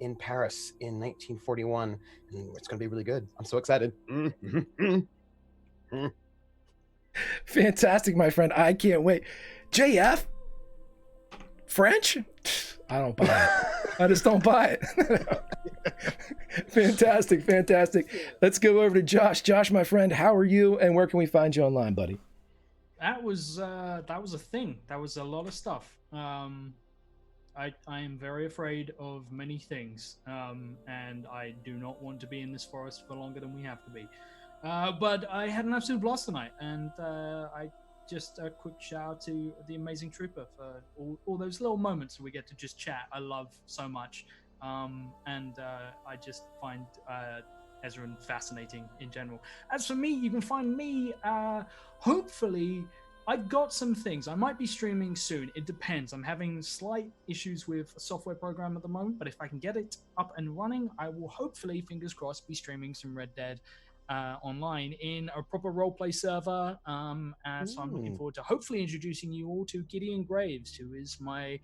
in Paris in 1941. And it's going to be really good. I'm so excited. Fantastic, my friend. I can't wait. JF? French? I don't buy it. I just don't buy it. Fantastic. Let's go over to Josh. Josh, my friend, how are you and where can we find you online, buddy? That was a thing. That was a lot of stuff. I am very afraid of many things, and I do not want to be in this forest for longer than we have to be. But I had an absolute blast tonight, and I just a quick shout out to the amazing trooper for all those little moments we get to just chat. I love so much, and I just find Ezra fascinating in general. As for me, you can find me hopefully. I've got some things. I might be streaming soon. It depends. I'm having slight issues with a software program at the moment, but if I can get it up and running, I will hopefully, fingers crossed, be streaming some Red Dead online in a proper roleplay server. So I'm looking forward to hopefully introducing you all to Gideon Graves, who is my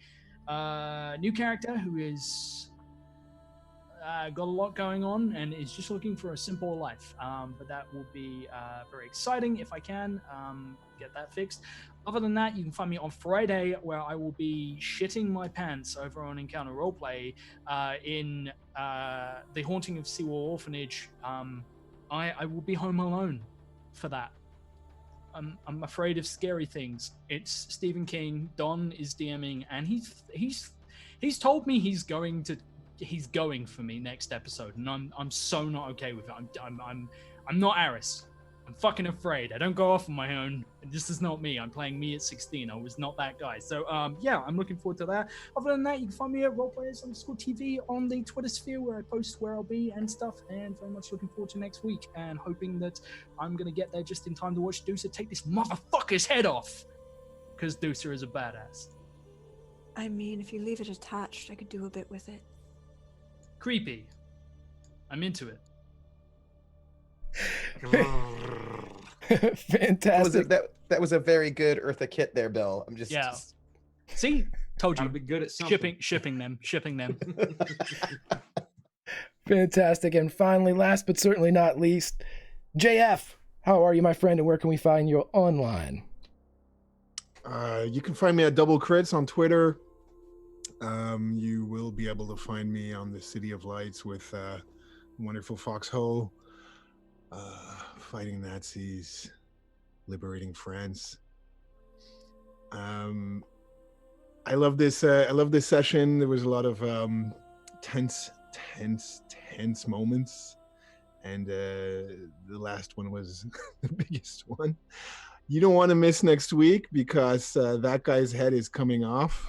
new character, who is got a lot going on and is just looking for a simple life. But that will be very exciting if I can get that fixed. Other than that, you can find me on Friday, where I will be shitting my pants over on Encounter Roleplay in The Haunting of Seawall Orphanage. I will be home alone for that. I'm afraid of scary things. It's Stephen King. Don is DMing, and he's told me he's going for me next episode, and I'm so not okay with it. I'm not Aris. I'm fucking afraid. I don't go off on my own. This is not me. I'm playing me at 16. I was not that guy. So yeah, I'm looking forward to that. Other than that, you can find me at roleplayers_TV on the Twitter sphere, where I post where I'll be and stuff, and very much looking forward to next week and hoping that I'm gonna get there just in time to watch Deucer take this motherfucker's head off, because Deucer is a badass. I mean, if you leave it attached, I could do a bit with it. Creepy. I'm into it. Fantastic. That was a very good Eartha Kitt there, Bill. I'm just See, told you. Gotta be good at something. Shipping them. Fantastic. And finally, last but certainly not least, JF, how are you, my friend, and where can we find you online? You can find me at Double Crits on Twitter. You will be able to find me on the City of Lights with wonderful Foxhole, fighting Nazis, liberating France. I love this. I love this session. There was a lot of tense moments, and the last one was the biggest one. You don't want to miss next week, because that guy's head is coming off.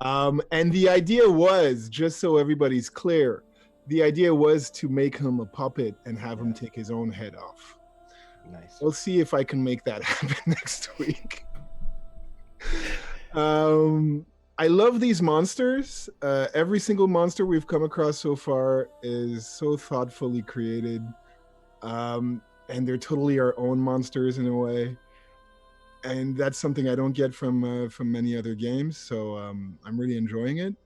And the idea was, just so everybody's clear, the idea was to make him a puppet and have him take his own head off. Nice. We'll see if I can make that happen next week. I love these monsters. Every single monster we've come across so far is so thoughtfully created. And they're totally our own monsters in a way. And that's something I don't get from many other games, so I'm really enjoying it.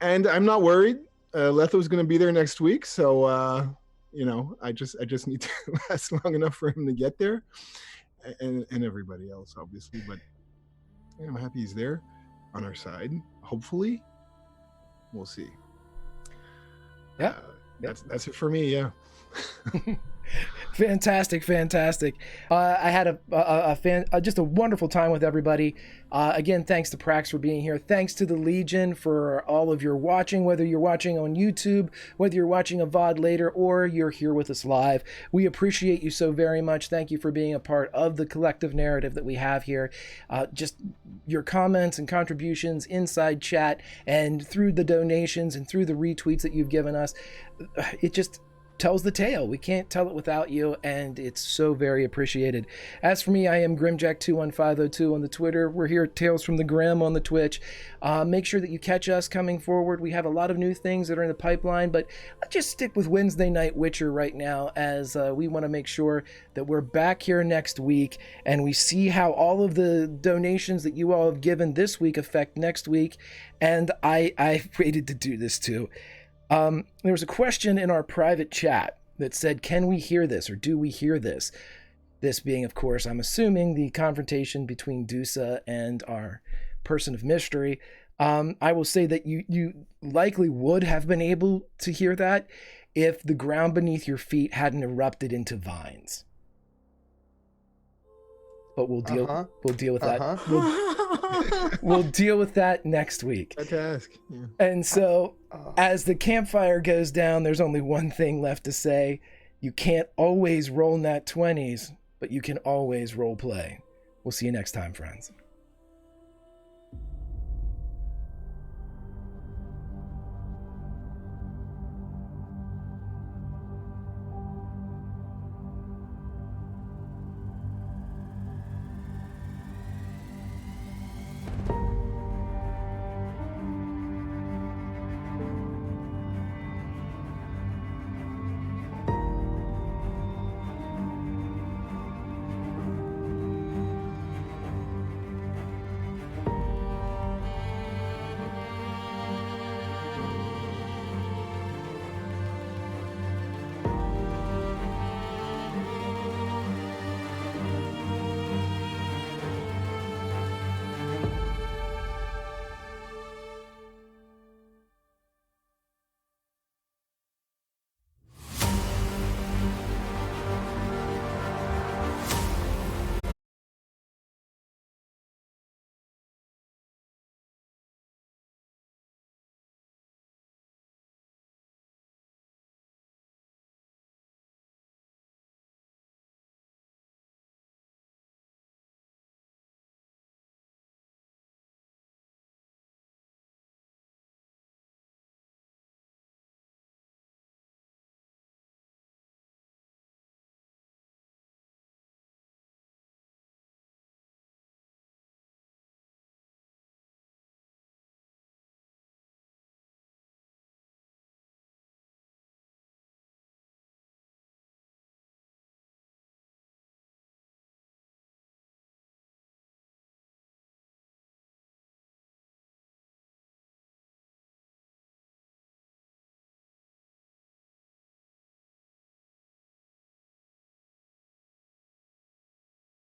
And I'm not worried. Letho's going to be there next week, so I just need to last long enough for him to get there, and everybody else, obviously. But I'm happy he's there on our side. Hopefully, we'll see. Yeah, that's it for me. Yeah. Fantastic. I had just a wonderful time with everybody. Again, thanks to Prax for being here. Thanks to the Legion for all of your watching, whether you're watching on YouTube, whether you're watching a VOD later, or you're here with us live. We appreciate you so very much. Thank you for being a part of the collective narrative that we have here. Just your comments and contributions inside chat and through the donations and through the retweets that you've given us. tells the tale. We can't tell it without you, and it's so very appreciated. As for me, I am Grimjack21502 on the Twitter. We're here at Tales from the Grim on the Twitch. Make sure that you catch us coming forward. We have a lot of new things that are in the pipeline, but let's just stick with Wednesday Night Witcher right now, as we want to make sure that we're back here next week and we see how all of the donations that you all have given this week affect next week. And I waited to do this too. There was a question in our private chat that said, can we hear this, or do we hear this? This being, of course, I'm assuming, the confrontation between Dusa and our person of mystery. I will say that you likely would have been able to hear that if the ground beneath your feet hadn't erupted into vines. But we'll deal with that. We'll deal with that next week. Good task. Yeah. And so, as the campfire goes down, there's only one thing left to say. You can't always roll nat 20s, but you can always role play. We'll see you next time, friends.